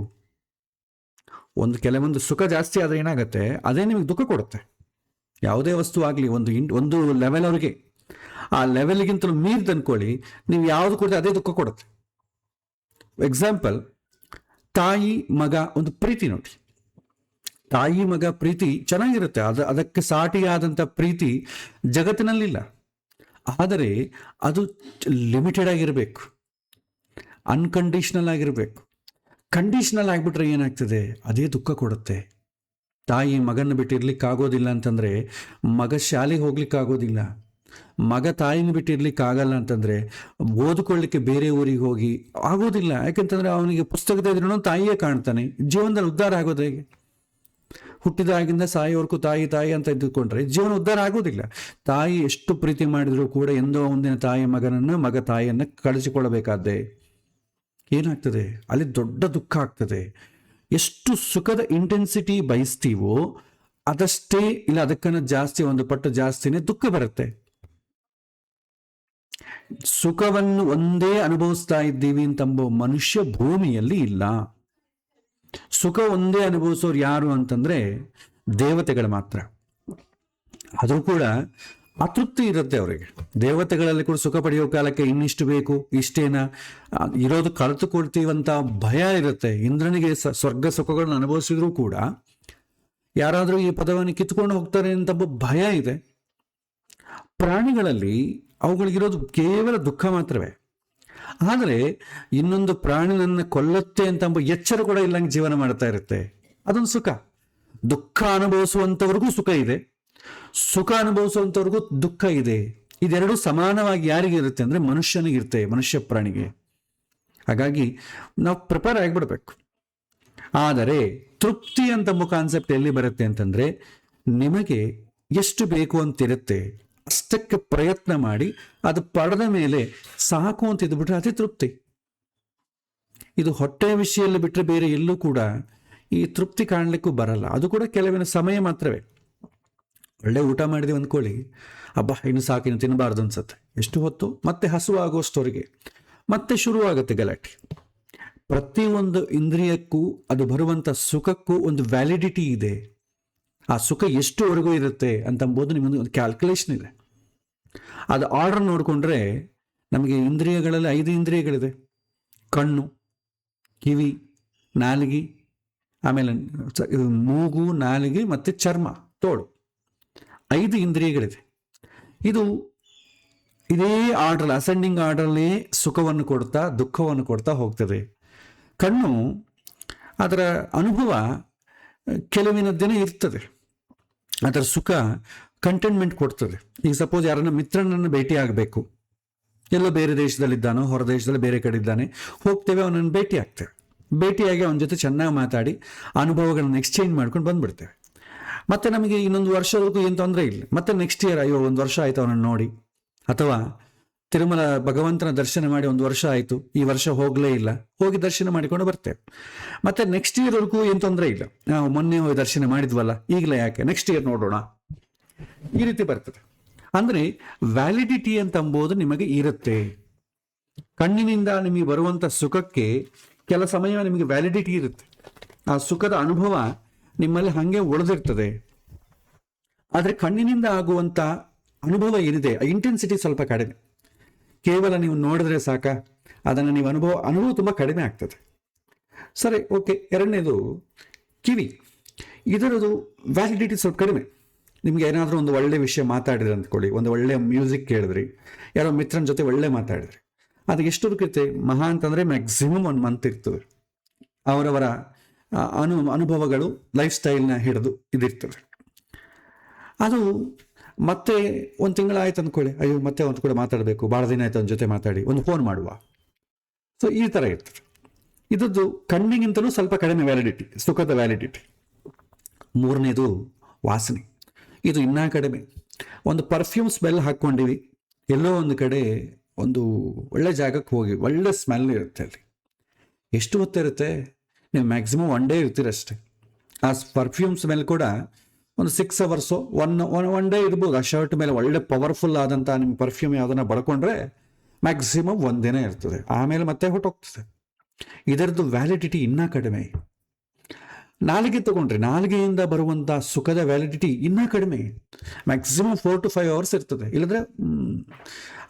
ಕೆಲವೊಂದು ಸುಖ ಜಾಸ್ತಿ ಆದರೆ ಏನಾಗುತ್ತೆ, ಅದೇ ನಿಮಗೆ ದುಃಖ ಕೊಡುತ್ತೆ. ಯಾವುದೇ ವಸ್ತು ಆಗಲಿ ಒಂದು ಲೆವೆಲ್ ಅವ್ರಿಗೆ, ಆ ಲೆವೆಲ್ಗಿಂತಲೂ ಮೀರಿ ಅಂದ್ಕೊಳ್ಳಿ, ನೀವು ಯಾವುದು ಕೊಡದೆ ಅದೇ ದುಃಖ ಕೊಡುತ್ತೆ. ಎಕ್ಸಾಂಪಲ್, ತಾಯಿ ಮಗ ಒಂದು ಪ್ರೀತಿ ನೋಡಿ, ತಾಯಿ ಮಗ ಪ್ರೀತಿ ಚೆನ್ನಾಗಿರುತ್ತೆ, ಅದಕ್ಕೆ ಸಾಟಿಯಾದಂಥ ಪ್ರೀತಿ ಜಗತ್ತಿನಲ್ಲಿಲ್ಲ. ಆದರೆ ಅದು ಲಿಮಿಟೆಡ್ ಆಗಿರಬೇಕು, ಅನ್ಕಂಡೀಷ್ನಲ್ ಆಗಿರಬೇಕು. ಕಂಡೀಷ್ನಲ್ ಆಗಿಬಿಟ್ರೆ ಏನಾಗ್ತದೆ, ಅದೇ ದುಃಖ ಕೊಡುತ್ತೆ. ತಾಯಿ ಮಗನ ಬಿಟ್ಟಿರ್ಲಿಕ್ಕಾಗೋದಿಲ್ಲ ಅಂತಂದರೆ ಮಗ ಶಾಲೆಗೆ ಹೋಗ್ಲಿಕ್ಕಾಗೋದಿಲ್ಲ. ಮಗ ತಾಯಿನ ಬಿಟ್ಟಿರ್ಲಿಕ್ಕಾಗಲ್ಲ ಅಂತಂದರೆ ಓದ್ಕೊಳ್ಳಿಕ್ಕೆ ಬೇರೆ ಊರಿಗೆ ಹೋಗಿ ಆಗೋದಿಲ್ಲ. ಯಾಕೆಂತಂದರೆ ಅವನಿಗೆ ಪುಸ್ತಕದ ಎದುರು ತಾಯಿಯೇ ಕಾಣ್ತಾನೆ. ಜೀವನದಲ್ಲಿ ಉದ್ಧಾರ ಆಗೋದು ಹೇಗೆ? ಹುಟ್ಟಿದಾಗಿಂದ ಸಾಯೋವರೆಗೂ ತಾಯಿ ತಾಯಿ ಅಂತ ಇದ್ದುಕೊಂಡ್ರೆ ಜೀವನ ಉದ್ಧಾರ ಆಗೋದಿಲ್ಲ. ತಾಯಿ ಎಷ್ಟು ಪ್ರೀತಿ ಮಾಡಿದರೂ ಕೂಡ ಎಂದೋ ಒಂದಿನ ತಾಯಿ ಮಗನನ್ನು, ಮಗ ತಾಯಿಯನ್ನು ಕಳಿಸಿಕೊಳ್ಳಬೇಕಾದ್ದೆ. ಏನಾಗ್ತದೆ ಅಲ್ಲಿ? ದೊಡ್ಡ ದುಃಖ ಆಗ್ತದೆ. ಎಷ್ಟು ಸುಖದ ಇಂಟೆನ್ಸಿಟಿ ಬಯಸ್ತೀವೋ ಅದಷ್ಟೇ, ಇಲ್ಲ ಅದಕ್ಕನ್ನ ಜಾಸ್ತಿ, ಒಂದು ಪಟ್ಟು ಜಾಸ್ತಿನೇ ದುಃಖ ಬರುತ್ತೆ. ಸುಖವನ್ನು ಒಂದೇ ಅನುಭವಿಸ್ತಾ ಇದ್ದೀವಿ ಅಂತಂಬೋ ಮನುಷ್ಯ ಭೂಮಿಯಲ್ಲಿ ಇಲ್ಲ. ಸುಖ ಒಂದೇ ಅನುಭವಿಸೋರು ಯಾರು ಅಂತಂದ್ರೆ ದೇವತೆಗಳು ಮಾತ್ರ. ಆದರೂ ಕೂಡ ಅತೃಪ್ತಿ ಇರುತ್ತೆ ಅವರಿಗೆ. ದೇವತೆಗಳಲ್ಲಿ ಕೂಡ ಸುಖ ಪಡೆಯೋ ಕಾಲಕ್ಕೆ ಇನ್ನಿಷ್ಟು ಬೇಕು, ಇಷ್ಟೇನಾ, ಇರೋದು ಕಳೆದುಕೊಳ್ತೀವಂತ ಭಯ ಇರುತ್ತೆ. ಇಂದ್ರನಿಗೆ ಸ್ವರ್ಗ ಸುಖಗಳನ್ನು ಅನುಭವಿಸಿದ್ರು ಕೂಡ ಯಾರಾದರೂ ಈ ಪದವನ್ನು ಕಿತ್ಕೊಂಡು ಹೋಗ್ತಾರೆ ಅಂತ ಭಯ ಇದೆ. ಪ್ರಾಣಿಗಳಲ್ಲಿ ಅವುಗಳಿಗಿರೋದು ಕೇವಲ ದುಃಖ ಮಾತ್ರವೇ. ಆದರೆ ಇನ್ನೊಂದು ಪ್ರಾಣಿ ನನ್ನ ಕೊಲ್ಲುತ್ತೆ ಅಂತ ಎಚ್ಚರ ಕೂಡ ಇಲ್ಲಂಗೆ ಜೀವನ ಮಾಡ್ತಾ ಇರುತ್ತೆ. ಅದೊಂದು ಸುಖ. ದುಃಖ ಅನುಭವಿಸುವಂಥವ್ರಿಗೂ ಸುಖ ಇದೆ, ಸುಖ ಅನುಭವಿಸುವಂಥವ್ರಿಗೂ ದುಃಖ ಇದೆ. ಇದೆರಡು ಸಮಾನವಾಗಿ ಯಾರಿಗೆ ಇರುತ್ತೆ ಅಂದರೆ ಮನುಷ್ಯನಿಗಿರುತ್ತೆ, ಮನುಷ್ಯ ಪ್ರಾಣಿಗೆ. ಹಾಗಾಗಿ ನಾವು ಪ್ರಿಪೇರ್ ಆಗಿಬಿಡ್ಬೇಕು. ಆದರೆ ತೃಪ್ತಿ ಅಂತ ಕಾನ್ಸೆಪ್ಟ್ ಎಲ್ಲಿ ಬರುತ್ತೆ ಅಂತಂದ್ರೆ, ನಿಮಗೆ ಎಷ್ಟು ಬೇಕು ಅಂತಿರುತ್ತೆ ಅಷ್ಟಕ್ಕೆ ಪ್ರಯತ್ನ ಮಾಡಿ ಅದು ಪಡೆದ ಮೇಲೆ ಸಾಕು ಅಂತ ಇದ್ಬಿಟ್ರೆ ಅದೇ ತೃಪ್ತಿ. ಇದು ಹೊಟ್ಟೆಯ ವಿಷಯದಲ್ಲಿ ಬಿಟ್ಟರೆ ಬೇರೆ ಎಲ್ಲೂ ಕೂಡ ಈ ತೃಪ್ತಿ ಕಾಣಲಿಕ್ಕೂ ಬರಲ್ಲ. ಅದು ಕೂಡ ಕೆಲವಿನ ಸಮಯ ಮಾತ್ರವೇ. ಒಳ್ಳೆ ಊಟ ಮಾಡಿದೆ ಅಂದ್ಕೊಳ್ಳಿ, ಹಬ್ಬ ಇನ್ನು ಸಾಕು, ಇನ್ನು ತಿನ್ನಬಾರ್ದು ಅನ್ಸುತ್ತೆ. ಎಷ್ಟು ಹೊತ್ತು ಮತ್ತೆ ಹಸುವು ಆಗೋಷ್ಟವರೆಗೆ ಮತ್ತೆ ಶುರುವಾಗುತ್ತೆ ಗಲಾಟೆ. ಪ್ರತಿಯೊಂದು ಇಂದ್ರಿಯಕ್ಕೂ ಅದು ಬರುವಂಥ ಸುಖಕ್ಕೂ ಒಂದು ವ್ಯಾಲಿಡಿಟಿ ಇದೆ. ಆ ಸುಖ ಎಷ್ಟುವರೆಗೂ ಇರುತ್ತೆ ಅಂತಂಬೋದು ನಿಮ್ಮದು ಒಂದು ಕ್ಯಾಲ್ಕುಲೇಷನ್ ಇದೆ. ಅದು ಆರ್ಡರ್ ನೋಡಿಕೊಂಡ್ರೆ ನಮಗೆ ಇಂದ್ರಿಯಗಳಲ್ಲಿ 5 ಇಂದ್ರಿಯಗಳಿದೆ. ಕಣ್ಣು, ಕಿವಿ, ನಾಲಿಗೆ, ಆಮೇಲೆ ಮೂಗು, ನಾಲಿಗೆ ಮತ್ತು ಚರ್ಮ, ತೋಳು, 5 ಇಂದ್ರಿಯಗಳಿದೆ. ಇದು ಇದೇ ಆರ್ಡರ್, ಅಸೆಂಡಿಂಗ್ ಆರ್ಡರ್ಲೇ ಸುಖವನ್ನು ಕೊಡ್ತಾ ದುಃಖವನ್ನು ಕೊಡ್ತಾ ಹೋಗ್ತದೆ. ಕಣ್ಣು ಅದರ ಅನುಭವ ಕೆಲವಿನ ದಿನ ಇರ್ತದೆ, ಅದರ ಸುಖ ಕಂಟೆಂಟ್ಮೆಂಟ್ ಕೊಡ್ತದೆ. ಈಗ ಸಪೋಸ್ ಯಾರನ್ನ ಮಿತ್ರನನ್ನು ಭೇಟಿ ಆಗಬೇಕು, ಎಲ್ಲೋ ಬೇರೆ ದೇಶದಲ್ಲಿದ್ದಾನೋ ಹೊರ ದೇಶದಲ್ಲಿ ಬೇರೆ ಕಡೆ ಇದ್ದಾನೆ, ಹೋಗ್ತೇವೆ, ಅವನನ್ನು ಭೇಟಿ ಆಗ್ತೇವೆ. ಭೇಟಿಯಾಗಿ ಅವನ ಜೊತೆ ಚೆನ್ನಾಗಿ ಮಾತಾಡಿ ಅನುಭವಗಳನ್ನು ಎಕ್ಸ್ಚೇಂಜ್ ಮಾಡ್ಕೊಂಡು ಬಂದ್ಬಿಡ್ತೇವೆ. ಮತ್ತೆ ನಮಗೆ ಇನ್ನೊಂದು ವರ್ಷದವರೆಗೂ ಏನು ತೊಂದರೆ ಇಲ್ಲ. ಮತ್ತೆ ನೆಕ್ಸ್ಟ್ ಇಯರ್, ಅಯ್ಯೋ 1 ವರ್ಷ ಆಯಿತು ಅವನನ್ನು ನೋಡಿ, ಅಥವಾ ತಿರುಮಲ ಭಗವಂತನ ದರ್ಶನ ಮಾಡಿ 1 ವರ್ಷ ಆಯಿತು, ಈ ವರ್ಷ ಹೋಗಲೇ ಇಲ್ಲ, ಹೋಗಿ ದರ್ಶನ ಮಾಡಿಕೊಂಡು ಬರ್ತೇವೆ. ಮತ್ತೆ ನೆಕ್ಸ್ಟ್ ಇಯರ್ವರೆಗೂ ಏನು ತೊಂದರೆ ಇಲ್ಲ, ನಾವು ಮೊನ್ನೆ ಹೋಗಿ ದರ್ಶನ ಮಾಡಿದ್ವಲ್ಲ, ಈಗಲೇ ಯಾಕೆ, ನೆಕ್ಸ್ಟ್ ಇಯರ್ ನೋಡೋಣ, ಈ ರೀತಿ ಬರ್ತದೆ. ಅಂದರೆ ವ್ಯಾಲಿಡಿಟಿ ಅಂತಂಬೋದು ನಿಮಗೆ ಇರುತ್ತೆ. ಕಣ್ಣಿನಿಂದ ನಿಮಗೆ ಬರುವಂಥ ಸುಖಕ್ಕೆ ಕೆಲ ಸಮಯ ನಿಮಗೆ ವ್ಯಾಲಿಡಿಟಿ ಇರುತ್ತೆ. ಆ ಸುಖದ ಅನುಭವ ನಿಮ್ಮಲ್ಲಿ ಹಾಗೆ ಉಳಿದಿರ್ತದೆ. ಆದರೆ ಕಣ್ಣಿನಿಂದ ಆಗುವಂಥ ಅನುಭವ ಏನಿದೆ ಆ ಇಂಟೆನ್ಸಿಟಿ ಸ್ವಲ್ಪ ಕಡಿಮೆ. ಕೇವಲ ನೀವು ನೋಡಿದ್ರೆ ಸಾಕ, ಅದನ್ನು ನೀವು ಅನುಭವ ತುಂಬ ಕಡಿಮೆ ಆಗ್ತದೆ. ಸರಿ, ಓಕೆ. ಎರಡನೇದು ಕಿವಿ. ಇದರದು ವ್ಯಾಲಿಡಿಟಿ ಸ್ವಲ್ಪ ಕಡಿಮೆ. ನಿಮ್ಗೆ ಏನಾದರೂ ಒಂದು ಒಳ್ಳೆ ವಿಷಯ ಮಾತಾಡಿದ್ರೆ ಅಂದ್ಕೊಳ್ಳಿ, ಒಂದು ಒಳ್ಳೆ ಮ್ಯೂಸಿಕ್ ಕೇಳಿದ್ರಿ, ಯಾರೋ ಮಿತ್ರನ ಜೊತೆ ಒಳ್ಳೆ ಮಾತಾಡಿದ್ರಿ, ಅದು ಎಷ್ಟೊದಕ್ಕೆ ಮಹಾ ಅಂತಂದರೆ ಮ್ಯಾಕ್ಸಿಮಮ್ 1 ಮಂತ್ ಇರ್ತದೆ. ಅವರವರ ಅನುಭವಗಳು, ಲೈಫ್ ಸ್ಟೈಲ್ನ ಹಿಡಿದು ಇದಿರ್ತದೆ. ಅದು ಮತ್ತೆ 1 ತಿಂಗಳಾಯ್ತು ಅಂದ್ಕೊಳ್ಳಿ, ಅಯ್ಯೋ ಮತ್ತೆ ಒಂದು ಕೂಡ ಮಾತಾಡಬೇಕು, ಭಾಳ ದಿನ ಆಯ್ತು ಅವನ ಜೊತೆ ಮಾತಾಡಿ, ಒಂದು ಫೋನ್ ಮಾಡುವ. ಸೊ ಈ ಥರ ಇರ್ತದೆ. ಇದದ್ದು ಕಣ್ಣಿಗಿಂತಲೂ ಸ್ವಲ್ಪ ಕಡಿಮೆ ವ್ಯಾಲಿಡಿಟಿ, ಸುಖದ ವ್ಯಾಲಿಡಿಟಿ. ಮೂರನೇದು ವಾಸನೆ. ಇದು ಇನ್ನೂ ಕಡಿಮೆ. ಒಂದು ಪರ್ಫ್ಯೂಮ್ ಸ್ಮೆಲ್ ಹಾಕ್ಕೊಂಡಿವಿ, ಎಲ್ಲೋ ಒಂದು ಕಡೆ ಒಂದು ಒಳ್ಳೆ ಜಾಗಕ್ಕೆ ಹೋಗಿ, ಒಳ್ಳೆ ಸ್ಮೆಲ್ ಇರುತ್ತೆ ಅಲ್ಲಿ. ಎಷ್ಟು ಹೊತ್ತಿರುತ್ತೆ? ನೀವು ಮ್ಯಾಕ್ಸಿಮಮ್ 1 ಡೇ ಇರ್ತೀರಷ್ಟೆ. ಆ ಪರ್ಫ್ಯೂಮ್ ಸ್ಮೆಲ್ ಕೂಡ ಒಂದು 6 ಅವರ್ಸು, ಒನ್ ಡೇ ಇರ್ಬೋದು. ಆ ಶರ್ಟ್ ಮೇಲೆ ಒಳ್ಳೆ ಪವರ್ಫುಲ್ ಆದಂಥ ನಿಮ್ಮ ಪರ್ಫ್ಯೂಮ್ ಯಾವುದನ್ನ ಬಡ್ಕೊಂಡ್ರೆ ಮ್ಯಾಕ್ಸಿಮಮ್ 1 ದಿನ ಇರ್ತದೆ, ಆಮೇಲೆ ಮತ್ತೆ ಹೊಟ್ಟೋಗ್ತದೆ. ಇದರದ್ದು ವ್ಯಾಲಿಡಿಟಿ ಇನ್ನೂ ಕಡಿಮೆ. ನಾಲಿಗೆ ತಗೊಂಡ್ರೆ ನಾಲಿಗೆಯಿಂದ ಬರುವಂಥ ಸುಖದ ವ್ಯಾಲಿಡಿಟಿ ಇನ್ನೂ ಕಡಿಮೆ. ಮ್ಯಾಕ್ಸಿಮಮ್ 4 to 5 ಅವರ್ಸ್ ಇರ್ತದೆ, ಇಲ್ಲದ್ರೆ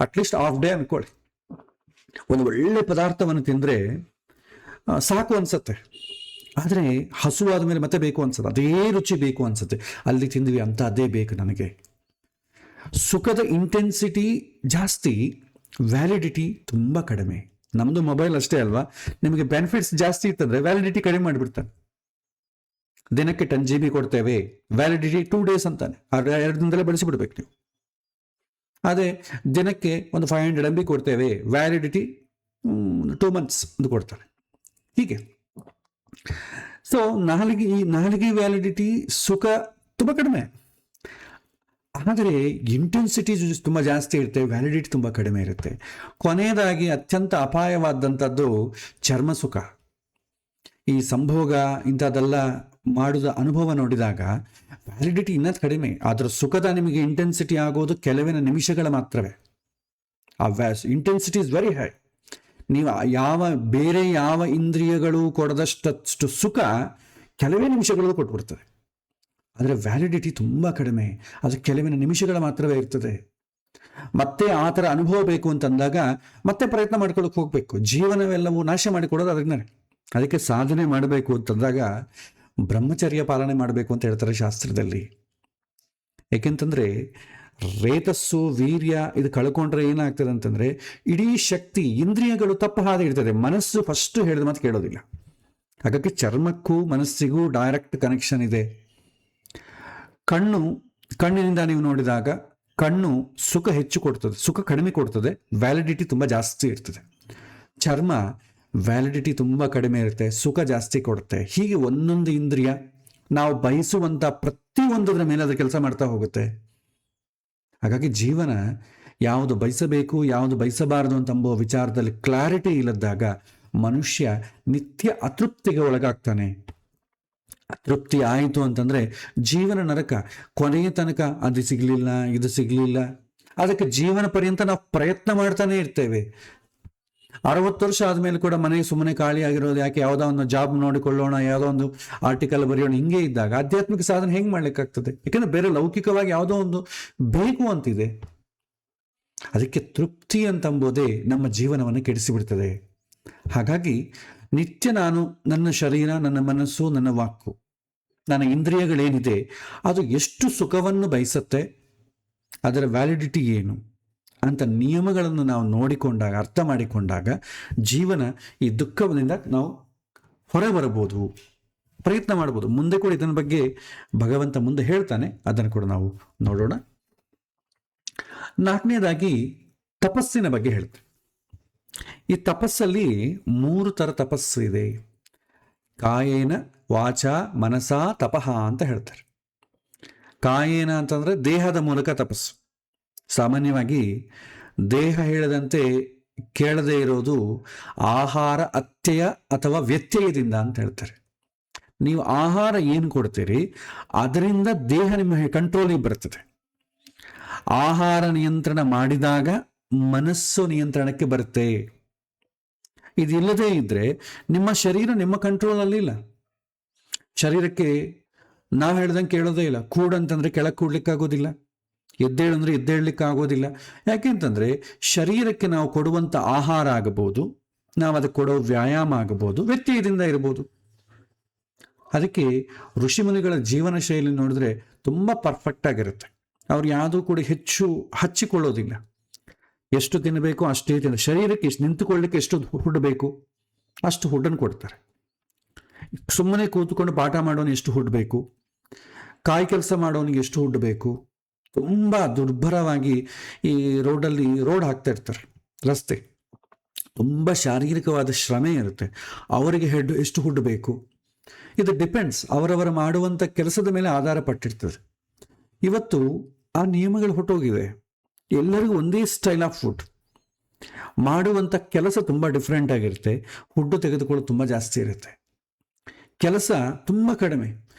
ಅಟ್ಲೀಸ್ಟ್ ಹಾಫ್ ಡೇ ಅಂದ್ಕೊಳ್ಳಿ. ಒಂದು ಒಳ್ಳೆ ಪದಾರ್ಥವನ್ನು ತಿಂದರೆ ಸಾಕು ಅನ್ಸುತ್ತೆ, ಆದರೆ ಹಸುವಾದ ಮೇಲೆ ಮತ್ತೆ ಬೇಕು ಅನ್ಸುತ್ತೆ, ಅದೇ ರುಚಿ ಬೇಕು ಅನ್ಸುತ್ತೆ. ಅಲ್ಲಿ ತಿಂದ್ವಿ ಅಂತ ಅದೇ ಬೇಕು ನನಗೆ. ಸುಖದ ಇಂಟೆನ್ಸಿಟಿ ಜಾಸ್ತಿ, ವ್ಯಾಲಿಡಿಟಿ ತುಂಬ ಕಡಿಮೆ. ನಮ್ಮದು ಮೊಬೈಲ್ ಅಷ್ಟೇ ಅಲ್ವಾ, ನಿಮಗೆ ಬೆನಿಫಿಟ್ಸ್ ಜಾಸ್ತಿ ಇತ್ತಂದ್ರೆ ವ್ಯಾಲಿಡಿಟಿ ಕಡಿಮೆ ಮಾಡಿಬಿಡ್ತಾನೆ. ದಿನಕ್ಕೆ 10 GB ಕೊಡ್ತೇವೆ, ವ್ಯಾಲಿಡಿಟಿ 2 days ಅಂತಾನೆ, 2 ದಿನದಲ್ಲೇ ಬಳಸಿಬಿಡ್ಬೇಕು ನೀವು. ಅದೇ ದಿನಕ್ಕೆ ಒಂದು 500 MB ಕೊಡ್ತೇವೆ, ವ್ಯಾಲಿಡಿಟಿ 2 months ಅಂತ ಕೊಡ್ತಾರೆ. ಹೀಗೆ ಸೊ ನಾಲಿಗೆ ವ್ಯಾಲಿಡಿಟಿ ಸುಖ ತುಂಬ ಕಡಿಮೆ, ಆದರೆ ಇಂಟೆನ್ಸಿಟಿ ತುಂಬ ಜಾಸ್ತಿ ಇರುತ್ತೆ, ವ್ಯಾಲಿಡಿಟಿ ತುಂಬ ಕಡಿಮೆ ಇರುತ್ತೆ. ಕೊನೆಯದಾಗಿ ಅತ್ಯಂತ ಅಪಾಯವಾದಂಥದ್ದು ಚರ್ಮ ಸುಖ. ಈ ಸಂಭೋಗ ಇಂಥದ್ದೆಲ್ಲ ಮಾಡಿದ ಅನುಭವ ನೋಡಿದಾಗ ವ್ಯಾಲಿಡಿಟಿ ಇನ್ನೂ ಕಡಿಮೆ, ಅದರ ಸುಖದ ನಿಮಗೆ ಇಂಟೆನ್ಸಿಟಿ ಆಗೋದು ಕೆಲವಿನ ನಿಮಿಷಗಳ ಮಾತ್ರವೇ. ಆ ಇಂಟೆನ್ಸಿಟಿ ಇಸ್ ವೆರಿ ಹೈ. ನೀವು ಬೇರೆ ಯಾವ ಇಂದ್ರಿಯಗಳು ಕೊಡದಷ್ಟು ಸುಖ ಕೆಲವೇ ನಿಮಿಷಗಳು ಕೊಟ್ಬಿಡ್ತದೆ. ಆದರೆ ವ್ಯಾಲಿಡಿಟಿ ತುಂಬ ಕಡಿಮೆ, ಅದು ಕೆಲವಿನ ನಿಮಿಷಗಳ ಮಾತ್ರವೇ ಇರ್ತದೆ. ಮತ್ತೆ ಆ ಥರ ಅನುಭವ ಬೇಕು ಅಂತಂದಾಗ ಮತ್ತೆ ಪ್ರಯತ್ನ ಮಾಡ್ಕೊಳ್ಳೋಕೆ ಹೋಗ್ಬೇಕು. ಜೀವನವೆಲ್ಲವೂ ನಾಶ ಮಾಡಿಕೊಡೋದು ಅದಕ್ಕೆ ಸಾಧನೆ ಮಾಡಬೇಕು ಅಂತಂದಾಗ ಬ್ರಹ್ಮಚರ್ಯ ಪಾಲನೆ ಮಾಡಬೇಕು ಅಂತ ಹೇಳ್ತಾರೆ ಶಾಸ್ತ್ರದಲ್ಲಿ. ಏಕೆಂತಂದರೆ ರೇತಸ್ಸು ವೀರ್ಯ ಇದು ಕಳ್ಕೊಂಡ್ರೆ ಏನಾಗ್ತದೆ ಅಂತಂದರೆ ಇಡೀ ಶಕ್ತಿ ಇಂದ್ರಿಯಗಳು ತಪ್ಪು ಹಾದಿ ಇರ್ತದೆ, ಮನಸ್ಸು ಫಸ್ಟು ಹೇಳಿದ ಮಾತು ಕೇಳೋದಿಲ್ಲ. ಹಾಗಾಗಿ ಚರ್ಮಕ್ಕೂ ಮನಸ್ಸಿಗೂ ಡೈರೆಕ್ಟ್ ಕನೆಕ್ಷನ್ ಇದೆ. ಕಣ್ಣಿನಿಂದ ನೀವು ನೋಡಿದಾಗ ಕಣ್ಣು ಸುಖ ಹೆಚ್ಚು ಕೊಡ್ತದೆ, ಸುಖ ಕಡಿಮೆ ಕೊಡ್ತದೆ, ವ್ಯಾಲಿಡಿಟಿ ತುಂಬ ಜಾಸ್ತಿ ಇರ್ತದೆ. ಚರ್ಮ ವ್ಯಾಲಿಡಿಟಿ ತುಂಬ ಕಡಿಮೆ ಇರುತ್ತೆ, ಸುಖ ಜಾಸ್ತಿ ಕೊಡುತ್ತೆ. ಹೀಗೆ ಒಂದೊಂದು ಇಂದ್ರಿಯ ನಾವು ಬಯಸುವಂಥ ಪ್ರತಿಯೊಂದರ ಮೇಲೆ ಅದು ಕೆಲಸ ಮಾಡ್ತಾ ಹೋಗುತ್ತೆ. ಹಾಗಾಗಿ ಜೀವನ ಯಾವುದು ಬಯಸಬೇಕು ಯಾವುದು ಬಯಸಬಾರದು ಅಂತಂಬುವ ವಿಚಾರದಲ್ಲಿ ಕ್ಲಾರಿಟಿ ಇಲ್ಲದಾಗ ಮನುಷ್ಯ ನಿತ್ಯ ಅತೃಪ್ತಿಗೆ ಒಳಗಾಗ್ತಾನೆ. ಅತೃಪ್ತಿ ಆಯಿತು ಅಂತಂದರೆ ಜೀವನ ನರಕ. ಕೊನೆಯ ತನಕ ಅದು ಸಿಗಲಿಲ್ಲ ಇದು ಸಿಗಲಿಲ್ಲ, ಅದಕ್ಕೆ ಜೀವನ ಪರ್ಯಂತ ನಾವು ಪ್ರಯತ್ನ ಮಾಡ್ತಾನೆ ಇರ್ತೇವೆ. 60 ವರ್ಷ ಆದಮೇಲೆ ಕೂಡ ಮನೆಗೆ ಸುಮ್ಮನೆ ಖಾಲಿಯಾಗಿರೋದು ಯಾಕೆ, ಯಾವುದೋ ಒಂದು ಜಾಬ್ ನೋಡಿಕೊಳ್ಳೋಣ, ಯಾವುದೋ ಒಂದು ಆರ್ಟಿಕಲ್ ಬರೆಯೋಣ, ಹಿಂಗೆ ಇದ್ದಾಗ ಆಧ್ಯಾತ್ಮಿಕ ಸಾಧನೆ ಹೆಂಗೆ ಮಾಡ್ಲಿಕ್ಕಾಗ್ತದೆ? ಯಾಕಂದ್ರೆ ಬೇರೆ ಲೌಕಿಕವಾಗಿ ಯಾವುದೋ ಒಂದು ಬೇಕು ಅಂತಿದೆ. ಅದಕ್ಕೆ ತೃಪ್ತಿ ಅಂತಂಬೋದೇ ನಮ್ಮ ಜೀವನವನ್ನು ಕೆಡಿಸಿಬಿಡ್ತದೆ. ಹಾಗಾಗಿ ನಿತ್ಯ ನಾನು ನನ್ನ ಶರೀರ, ನನ್ನ ಮನಸ್ಸು, ನನ್ನ ವಾಕು, ನನ್ನ ಇಂದ್ರಿಯಗಳೇನಿದೆ ಅದು ಎಷ್ಟು ಸುಖವನ್ನು ಬಯಸುತ್ತೆ, ಅದರ ವ್ಯಾಲಿಡಿಟಿ ಏನು ಅಂತ ನಿಯಮಗಳನ್ನು ನಾವು ನೋಡಿಕೊಂಡಾಗ, ಅರ್ಥ ಮಾಡಿಕೊಂಡಾಗ ಜೀವನ ಈ ದುಃಖದಿಂದ ನಾವು ಹೊರಬರಬಹುದು, ಪ್ರಯತ್ನ ಮಾಡ್ಬೋದು. ಮುಂದೆ ಕೂಡ ಇದನ್ನ ಬಗ್ಗೆ ಭಗವಂತ ಮುಂದೆ ಹೇಳ್ತಾನೆ, ಅದನ್ನು ಕೂಡ ನಾವು ನೋಡೋಣ. 4ನೇದಾಗಿ ತಪಸ್ಸಿನ ಬಗ್ಗೆ ಹೇಳ್ತಾರೆ. ಈ ತಪಸ್ಸಲ್ಲಿ 3 ಥರ ತಪಸ್ಸು ಇದೆ. ಕಾಯೇನ ವಾಚ ಮನಸ ತಪಃ ಅಂತ ಹೇಳ್ತಾರೆ. ಕಾಯೇನ ಅಂತಂದರೆ ದೇಹದ ಮೂಲಕ ತಪಸ್ಸು. ಸಾಮಾನ್ಯವಾಗಿ ದೇಹ ಹೇಳದಂತೆ ಕೇಳದೇ ಇರೋದು ಆಹಾರ ಅತ್ಯಯ ಅಥವಾ ವ್ಯತ್ಯಯದಿಂದ ಅಂತ ಹೇಳ್ತಾರೆ. ನೀವು ಆಹಾರ ಏನು ಕೊಡ್ತೀರಿ ಅದರಿಂದ ದೇಹ ನಿಮ್ಮ ಕಂಟ್ರೋಲಿಗೆ ಬರ್ತದೆ. ಆಹಾರ ನಿಯಂತ್ರಣ ಮಾಡಿದಾಗ ಮನಸ್ಸು ನಿಯಂತ್ರಣಕ್ಕೆ ಬರುತ್ತೆ. ಇದಿಲ್ಲದೇ ಇದ್ರೆ ನಿಮ್ಮ ಶರೀರ ನಿಮ್ಮ ಕಂಟ್ರೋಲಲ್ಲಿ ಇಲ್ಲ. ಶರೀರಕ್ಕೆ ನಾವು ಹೇಳ್ದಂಗೆ ಕೇಳೋದೇ ಇಲ್ಲ. ಕೂಡಂತಂದ್ರೆ ಕೆಳಗೆ ಕೂಡ್ಲಿಕ್ಕಾಗೋದಿಲ್ಲ, ಎದ್ದೇಳಂದ್ರೆ ಎದ್ದೇಳಲಿಕ್ಕೆ ಆಗೋದಿಲ್ಲ. ಯಾಕೆಂತಂದ್ರೆ ಶರೀರಕ್ಕೆ ನಾವು ಕೊಡುವಂಥ ಆಹಾರ ಆಗಬಹುದು, ನಾವು ಅದಕ್ಕೆ ಕೊಡೋ ವ್ಯಾಯಾಮ ಆಗಬಹುದು, ವ್ಯತ್ಯಯದಿಂದ ಇರಬಹುದು. ಅದಕ್ಕೆ ಋಷಿಮುನಿಗಳ ಜೀವನ ಶೈಲಿ ನೋಡಿದ್ರೆ ತುಂಬ ಪರ್ಫೆಕ್ಟ್ ಆಗಿರುತ್ತೆ. ಅವ್ರು ಯಾವುದೂ ಕೂಡ ಹೆಚ್ಚು ಹಚ್ಚಿಕೊಳ್ಳೋದಿಲ್ಲ. ಎಷ್ಟು ತಿನ್ನಬೇಕು ಅಷ್ಟೇ ತಿನ್ನ. ಶರೀರಕ್ಕೆ ನಿಂತುಕೊಳ್ಳಿಕ್ಕೆ ಎಷ್ಟು ಹುಡ್ ಬೇಕು ಅಷ್ಟು ಹುಡ್ಡನ್ನು ಕೊಡ್ತಾರೆ. ಸುಮ್ಮನೆ ಕೂತ್ಕೊಂಡು ಪಾಠ ಮಾಡೋನು ಎಷ್ಟು ಹುಡ್ ಬೇಕು, ಕಾಯಿ ಕೆಲಸ ಮಾಡೋನಿಗೆ ಎಷ್ಟು ಹುಡ್ ಬೇಕು. ತುಂಬ ದುರ್ಭರವಾಗಿ ಈ ರೋಡ್ ಹಾಕ್ತಾ ಇರ್ತಾರೆ, ರಸ್ತೆ ತುಂಬ ಶಾರೀರಿಕವಾದ ಶ್ರಮೆ ಇರುತ್ತೆ. ಅವರಿಗೆ ಎಷ್ಟು ಹುಡ್ ಬೇಕು, ಇದು ಡಿಪೆಂಡ್ಸ್, ಅವರವರ ಮಾಡುವಂಥ ಕೆಲಸದ ಮೇಲೆ ಆಧಾರ ಪಟ್ಟಿರ್ತದೆ. ಇವತ್ತು ಆ ನಿಯಮಗಳು ಹೊಟ್ಟೋಗಿವೆ. ಎಲ್ಲರಿಗೂ ಒಂದೇ ಸ್ಟೈಲ್ ಆಫ್ ಫುಡ್, ಮಾಡುವಂಥ ಕೆಲಸ ತುಂಬ ಡಿಫ್ರೆಂಟ್ ಆಗಿರುತ್ತೆ, ಹುಡ್ಡು ತೆಗೆದುಕೊಳ್ಳೋದು ತುಂಬ ಜಾಸ್ತಿ ಇರುತ್ತೆ. ಕೆಲಸ ತುಂಬ ಕಡಿಮೆ.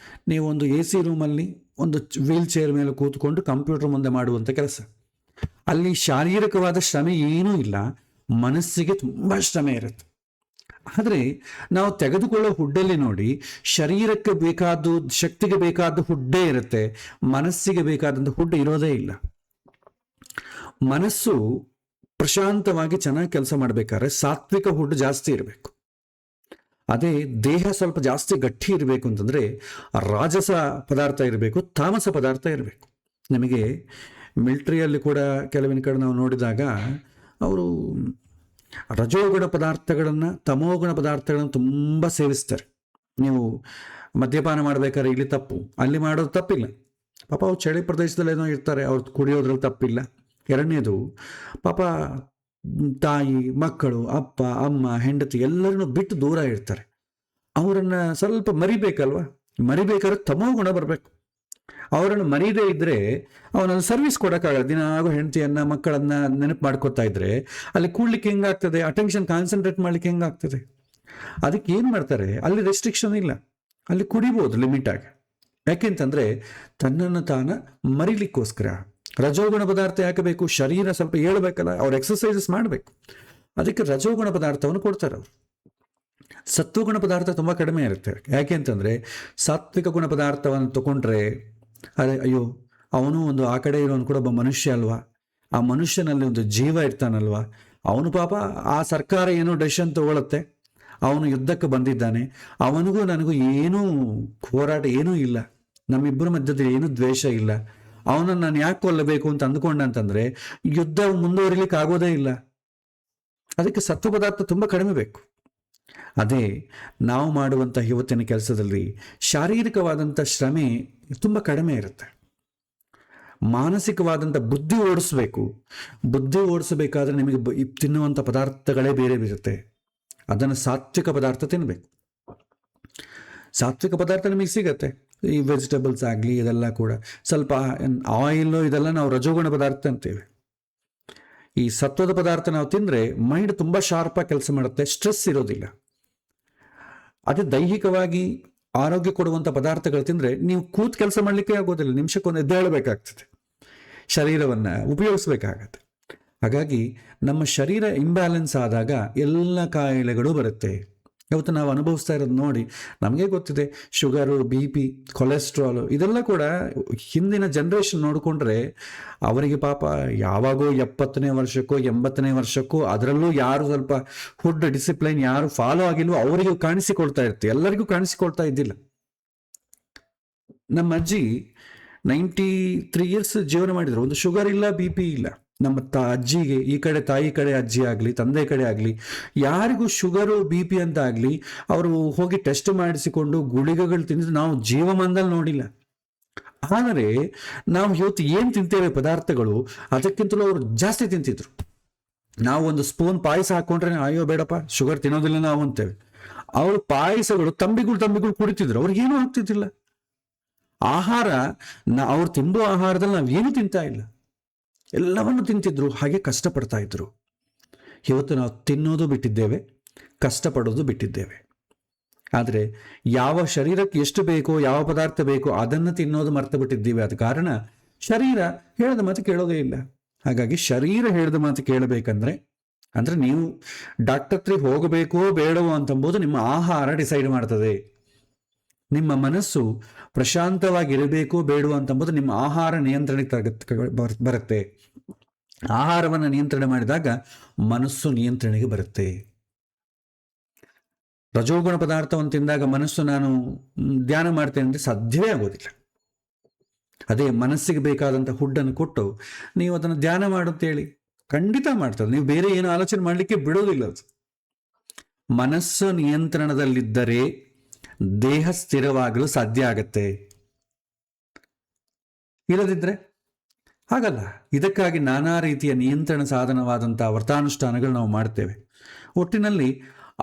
ನೀವು ಒಂದು AC ರೂಮಲ್ಲಿ ಒಂದು ವೀಲ್ ಚೇರ್ ಮೇಲೆ ಕೂತ್ಕೊಂಡು ಕಂಪ್ಯೂಟರ್ ಮುಂದೆ ಮಾಡುವಂಥ ಕೆಲಸ, ಅಲ್ಲಿ ಶಾರೀರಿಕವಾದ ಶ್ರಮೆ ಏನೂ ಇಲ್ಲ, ಮನಸ್ಸಿಗೆ ತುಂಬ ಶ್ರಮೆ ಇರುತ್ತೆ. ಆದರೆ ನಾವು ತೆಗೆದುಕೊಳ್ಳೋ ಹುಡ್ಡಲ್ಲಿ ನೋಡಿ, ಶರೀರಕ್ಕೆ ಬೇಕಾದ್ದು, ಶಕ್ತಿಗೆ ಬೇಕಾದ ಹುಡ್ಡೇ ಇರುತ್ತೆ, ಮನಸ್ಸಿಗೆ ಬೇಕಾದಂಥ ಹುಡ್ಡು ಇರೋದೇ ಇಲ್ಲ. ಮನಸ್ಸು ಪ್ರಶಾಂತವಾಗಿ ಚೆನ್ನಾಗಿ ಕೆಲಸ ಮಾಡಬೇಕಾದ್ರೆ ಸಾತ್ವಿಕ ಹುಡ್ಡು ಜಾಸ್ತಿ ಇರಬೇಕು. ಅದೇ ದೇಹ ಸ್ವಲ್ಪ ಜಾಸ್ತಿ ಗಟ್ಟಿ ಇರಬೇಕು ಅಂತಂದರೆ ರಾಜಸ ಪದಾರ್ಥ ಇರಬೇಕು, ತಾಮಸ ಪದಾರ್ಥ ಇರಬೇಕು. ನಿಮಗೆ ಮಿಲ್ಟ್ರಿಯಲ್ಲಿ ಕೂಡ ಕೆಲವಿನ ಕಡೆ ನಾವು ನೋಡಿದಾಗ ಅವರು ರಜೋಗುಣ ಪದಾರ್ಥಗಳನ್ನು ತಮೋಗುಣ ಪದಾರ್ಥಗಳನ್ನು ತುಂಬ ಸೇವಿಸ್ತಾರೆ. ನೀವು ಮದ್ಯಪಾನ ಮಾಡಬೇಕಾದ್ರೆ ಇಲ್ಲಿ ತಪ್ಪು, ಅಲ್ಲಿ ಮಾಡೋದು ತಪ್ಪಿಲ್ಲ. ಪಾಪ ಅವ್ರು ಚಳಿ ಪ್ರದೇಶದಲ್ಲಿ ಏನೋ ಇರ್ತಾರೆ, ಅವ್ರು ಕುಡಿಯೋದ್ರಲ್ಲಿ ತಪ್ಪಿಲ್ಲ. ಎರಡನೇದು, ಪಾಪ ತಾಯಿ, ಮಕ್ಕಳು, ಅಪ್ಪ, ಅಮ್ಮ, ಹೆಂಡತಿ ಎಲ್ಲರನ್ನು ಬಿಟ್ಟು ದೂರ ಇರ್ತಾರೆ. ಅವರನ್ನು ಸ್ವಲ್ಪ ಮರಿಬೇಕಲ್ವ? ಮರಿಬೇಕಾದ್ರೆ ತಮೋಗುಣ ಬರಬೇಕು. ಅವರನ್ನು ಮರೀದೇ ಇದ್ದರೆ ಅವನನ್ನು ಸರ್ವಿಸ್ ಕೊಡೋಕ್ಕಾಗಲ್ಲ. ದಿನ ಆಗೋ ಹೆಂಡತಿಯನ್ನು, ಮಕ್ಕಳನ್ನು ನೆನಪು ಮಾಡ್ಕೊತಾ ಇದ್ರೆ ಅಲ್ಲಿ ಕೂಡ್ಲಿಕ್ಕೆ ಹೆಂಗಾಗ್ತದೆ? ಅಟೆನ್ಷನ್ ಕಾನ್ಸಂಟ್ರೇಟ್ ಮಾಡ್ಲಿಕ್ಕೆ ಹೆಂಗಾಗ್ತದೆ? ಅದಕ್ಕೆ ಏನು ಮಾಡ್ತಾರೆ, ಅಲ್ಲಿ ರೆಸ್ಟ್ರಿಕ್ಷನ್ ಇಲ್ಲ, ಅಲ್ಲಿ ಕುಡಿಬೋದು ಲಿಮಿಟಾಗಿ. ಯಾಕೆಂತಂದರೆ ತನ್ನನ್ನು ತಾನ ಮರಿಲಿಕ್ಕೋಸ್ಕರ. ರಜೋಗುಣ ಪದಾರ್ಥ ಯಾಕೆ ಬೇಕು? ಶರೀರ ಸ್ವಲ್ಪ ಹೇಳ್ಬೇಕಲ್ಲ, ಅವ್ರು ಎಕ್ಸಸೈಸಸ್ ಮಾಡಬೇಕು. ಅದಕ್ಕೆ ರಜೋಗುಣ ಪದಾರ್ಥವನ್ನು ಕೊಡ್ತಾರೆ ಅವರು. ಸತ್ವಗುಣ ಪದಾರ್ಥ ತುಂಬ ಕಡಿಮೆ ಇರುತ್ತೆ. ಯಾಕೆ ಅಂತಂದರೆ ಸಾತ್ವಿಕ ಗುಣ ಪದಾರ್ಥವನ್ನು ತಗೊಂಡ್ರೆ ಅದೇ ಅಯ್ಯೋ ಅವನು ಒಂದು ಆ ಕಡೆ ಇರೋನು ಕೂಡ ಒಬ್ಬ ಮನುಷ್ಯ ಅಲ್ವಾ, ಆ ಮನುಷ್ಯನಲ್ಲಿ ಒಂದು ಜೀವ ಇರ್ತಾನಲ್ವಾ, ಅವನು ಪಾಪ ಆ ಸರ್ಕಾರ ಏನೋ ಡೆಸಿಷನ್ ತಗೊಳುತ್ತೆ, ಅವನು ಯುದ್ಧಕ್ಕೆ ಬಂದಿದ್ದಾನೆ, ಅವನಿಗೂ ನನಗೂ ಏನೂ ಹೋರಾಟ ಏನೂ ಇಲ್ಲ, ನಮ್ಮಿಬ್ಬರ ಮಧ್ಯದಲ್ಲಿ ಏನೂ ದ್ವೇಷ ಇಲ್ಲ, ಅವನನ್ನು ನಾನು ಯಾಕೆ ಕೊಲ್ಲಬೇಕು ಅಂತ ಅಂದ್ಕೊಂಡಂತಂದರೆ ಯುದ್ಧ ಮುಂದುವರಿಲಿಕ್ಕೆ ಆಗೋದೇ ಇಲ್ಲ. ಅದಕ್ಕೆ ಸತ್ವ ಪದಾರ್ಥ ತುಂಬ ಕಡಿಮೆ ಬೇಕು. ಅದೇ ನಾವು ಮಾಡುವಂಥ ಇವತ್ತಿನ ಕೆಲಸದಲ್ಲಿ ಶಾರೀರಿಕವಾದಂಥ ಶ್ರಮೆ ತುಂಬ ಕಡಿಮೆ ಇರುತ್ತೆ. ಮಾನಸಿಕವಾದಂಥ ಬುದ್ಧಿ ಓಡಿಸ್ಬೇಕು. ಬುದ್ಧಿ ಓಡಿಸಬೇಕಾದ್ರೆ ನಿಮಗೆ ತಿನ್ನುವಂಥ ಪದಾರ್ಥಗಳೇ ಬೇರೆ ಇರುತ್ತೆ. ಅದನ್ನು ಸಾತ್ವಿಕ ಪದಾರ್ಥ ತಿನ್ನಬೇಕು. ಸಾತ್ವಿಕ ಪದಾರ್ಥ ನಿಮಗೆ ಸಿಗತ್ತೆ, ಈ ವೆಜಿಟೇಬಲ್ಸ್ ಆಗಲಿ ಇದೆಲ್ಲ ಕೂಡ. ಸ್ವಲ್ಪ ಆಯಿಲು ಇದೆಲ್ಲ ನಾವು ರಜೋಗುಣ ಪದಾರ್ಥ ಅಂತೇವೆ. ಈ ಸತ್ವದ ಪದಾರ್ಥ ನಾವು ತಿಂದರೆ ಮೈಂಡ್ ತುಂಬ ಶಾರ್ಪಾಗಿ ಕೆಲಸ ಮಾಡುತ್ತೆ, ಸ್ಟ್ರೆಸ್ ಇರೋದಿಲ್ಲ. ಅದೇ ದೈಹಿಕವಾಗಿ ಆರೋಗ್ಯ ಕೊಡುವಂಥ ಪದಾರ್ಥಗಳು ತಿಂದರೆ ನೀವು ಕೂತ್ ಕೆಲಸ ಮಾಡಲಿಕ್ಕೆ ಆಗೋದಿಲ್ಲ, ನಿಮಿಷಕ್ಕೊಂದು ಎದ್ದೇಳಬೇಕಾಗ್ತದೆ, ಶರೀರವನ್ನು ಉಪಯೋಗಿಸ್ಬೇಕಾಗತ್ತೆ. ಹಾಗಾಗಿ ನಮ್ಮ ಶರೀರ ಇಂಬ್ಯಾಲೆನ್ಸ್ ಆದಾಗ ಎಲ್ಲ ಕಾಯಿಲೆಗಳು ಬರುತ್ತೆ. ಇವತ್ತು ನಾವು ಅನುಭವಿಸ್ತಾ ಇರೋದು ನೋಡಿ ನಮಗೆ ಗೊತ್ತಿದೆ. ಶುಗರು, BP, ಕೊಲೆಸ್ಟ್ರಾಲು ಇದೆಲ್ಲ ಕೂಡ ಹಿಂದಿನ ಜನ್ರೇಷನ್ ನೋಡಿಕೊಂಡ್ರೆ ಅವರಿಗೆ ಪಾಪ ಯಾವಾಗೋ 70ನೇ ವರ್ಷಕ್ಕೋ 80ನೇ ವರ್ಷಕ್ಕೋ, ಅದರಲ್ಲೂ ಯಾರು ಸ್ವಲ್ಪ ಫುಡ್ ಡಿಸಿಪ್ಲೈನ್ ಯಾರು ಫಾಲೋ ಆಗಿಲ್ವೋ ಅವರಿಗೂ ಕಾಣಿಸಿಕೊಳ್ತಾ ಇರುತ್ತೆ, ಎಲ್ಲರಿಗೂ ಕಾಣಿಸಿಕೊಳ್ತಾ ಇದ್ದಿಲ್ಲ. ನಮ್ಮ ಅಜ್ಜಿ 93 ಇಯರ್ಸ್ ಜೀವನ ಮಾಡಿದ್ರು, ಒಂದು ಶುಗರ್ ಇಲ್ಲ, BP ಇಲ್ಲ. ನಮ್ಮ ಅಜ್ಜಿಗೆ ಈ ಕಡೆ ತಾಯಿ ಕಡೆ ಅಜ್ಜಿ ಆಗಲಿ, ತಂದೆ ಕಡೆ ಆಗಲಿ, ಯಾರಿಗೂ ಶುಗರು BP ಅಂತ ಆಗಲಿ ಅವರು ಹೋಗಿ ಟೆಸ್ಟ್ ಮಾಡಿಸಿಕೊಂಡು ಗುಳಿಗೆಗಳು ತಿಂದಿದ್ದು ನಾವು ಜೀವಮಾನದಲ್ಲಿ ನೋಡಿಲ್ಲ. ಆದರೆ ನಾವು ಇವತ್ತು ಏನು ತಿಂತೇವೆ ಪದಾರ್ಥಗಳು, ಅದಕ್ಕಿಂತಲೂ ಅವರು ಜಾಸ್ತಿ ತಿಂತಿದ್ರು. ನಾವು ಒಂದು ಸ್ಪೂನ್ ಪಾಯಸ ಹಾಕೊಂಡ್ರೆ ಅಯ್ಯೋ ಬೇಡಪ್ಪ ಶುಗರ್ ತಿನ್ನೋದಿಲ್ಲ ನಾವು ಅಂತೇವೆ. ಅವರು ಪಾಯಸಗಳು ತಂಬಿಗಳು ಕುಡಿತಿದ್ರು, ಅವ್ರಿಗೇನೂ ಆಗ್ತಿದ್ದಿಲ್ಲ. ಆಹಾರ ಅವ್ರು ತಿಂದು ಆಹಾರದಲ್ಲಿ ನಾವೇನು ತಿಂತಾ ಇಲ್ಲ, ಎಲ್ಲವನ್ನು ತಿಂತಿದ್ರು, ಹಾಗೆ ಕಷ್ಟಪಡ್ತಾ ಇದ್ರು. ಇವತ್ತು ನಾವು ತಿನ್ನೋದು ಬಿಟ್ಟಿದ್ದೇವೆ, ಕಷ್ಟಪಡೋದು ಬಿಟ್ಟಿದ್ದೇವೆ. ಆದರೆ ಯಾವ ಶರೀರಕ್ಕೆ ಎಷ್ಟು ಬೇಕೋ, ಯಾವ ಪದಾರ್ಥ ಬೇಕೋ ಅದನ್ನು ತಿನ್ನೋದು ಮರ್ತು ಬಿಟ್ಟಿದ್ದೀವಿ. ಆದ ಕಾರಣ ಶರೀರ ಹೇಳಿದ ಮಾತು ಕೇಳೋದೇ ಇಲ್ಲ. ಹಾಗಾಗಿ ಶರೀರ ಹೇಳಿದ ಮಾತು ಕೇಳಬೇಕಂದ್ರೆ ನೀವು ಡಾಕ್ಟರ್ ಹತ್ರ ಹೋಗಬೇಕೋ ಬೇಡವೋ ಅಂತಂಬೋದು ನಿಮ್ಮ ಆಹಾರ ಡಿಸೈಡ್ ಮಾಡ್ತದೆ. ನಿಮ್ಮ ಮನಸ್ಸು ಪ್ರಶಾಂತವಾಗಿರಬೇಕೋ ಬೇಡವೋ ಅಂತಂಬೋದು ನಿಮ್ಮ ಆಹಾರ ನಿಯಂತ್ರಣಕ್ಕೆ ಬರುತ್ತೆ. ಆಹಾರವನ್ನು ನಿಯಂತ್ರಣ ಮಾಡಿದಾಗ ಮನಸ್ಸು ನಿಯಂತ್ರಣೆಗೆ ಬರುತ್ತೆ. ರಜೋಗುಣ ಪದಾರ್ಥವನ್ನು ತಿಂದಾಗ ಮನಸ್ಸು ನಾನು ಧ್ಯಾನ ಮಾಡ್ತೇನೆ ಅಂದರೆ ಸಾಧ್ಯವೇ ಆಗೋದಿಲ್ಲ. ಅದೇ ಮನಸ್ಸಿಗೆ ಬೇಕಾದಂಥ ಫುಡ್ಡನ್ನು ಕೊಟ್ಟು ನೀವು ಅದನ್ನು ಧ್ಯಾನ ಮಾಡುತ್ತೇಳಿ ಖಂಡಿತ ಮಾಡ್ತದೆ. ನೀವು ಬೇರೆ ಏನು ಆಲೋಚನೆ ಮಾಡಲಿಕ್ಕೆ ಬಿಡೋದಿಲ್ಲ. ಅದು ಮನಸ್ಸು ನಿಯಂತ್ರಣದಲ್ಲಿದ್ದರೆ ದೇಹ ಸ್ಥಿರವಾಗಲು ಸಾಧ್ಯ ಆಗತ್ತೆ, ಇಲ್ಲದಿದ್ದರೆ ಹಾಗಲ್ಲ. ಇದಕ್ಕಾಗಿ ನಾನಾ ರೀತಿಯ ನಿಯಂತ್ರಣ ಸಾಧನವಾದಂಥ ವ್ರತಾನುಷ್ಠಾನಗಳು ನಾವು ಮಾಡ್ತೇವೆ. ಒಟ್ಟಿನಲ್ಲಿ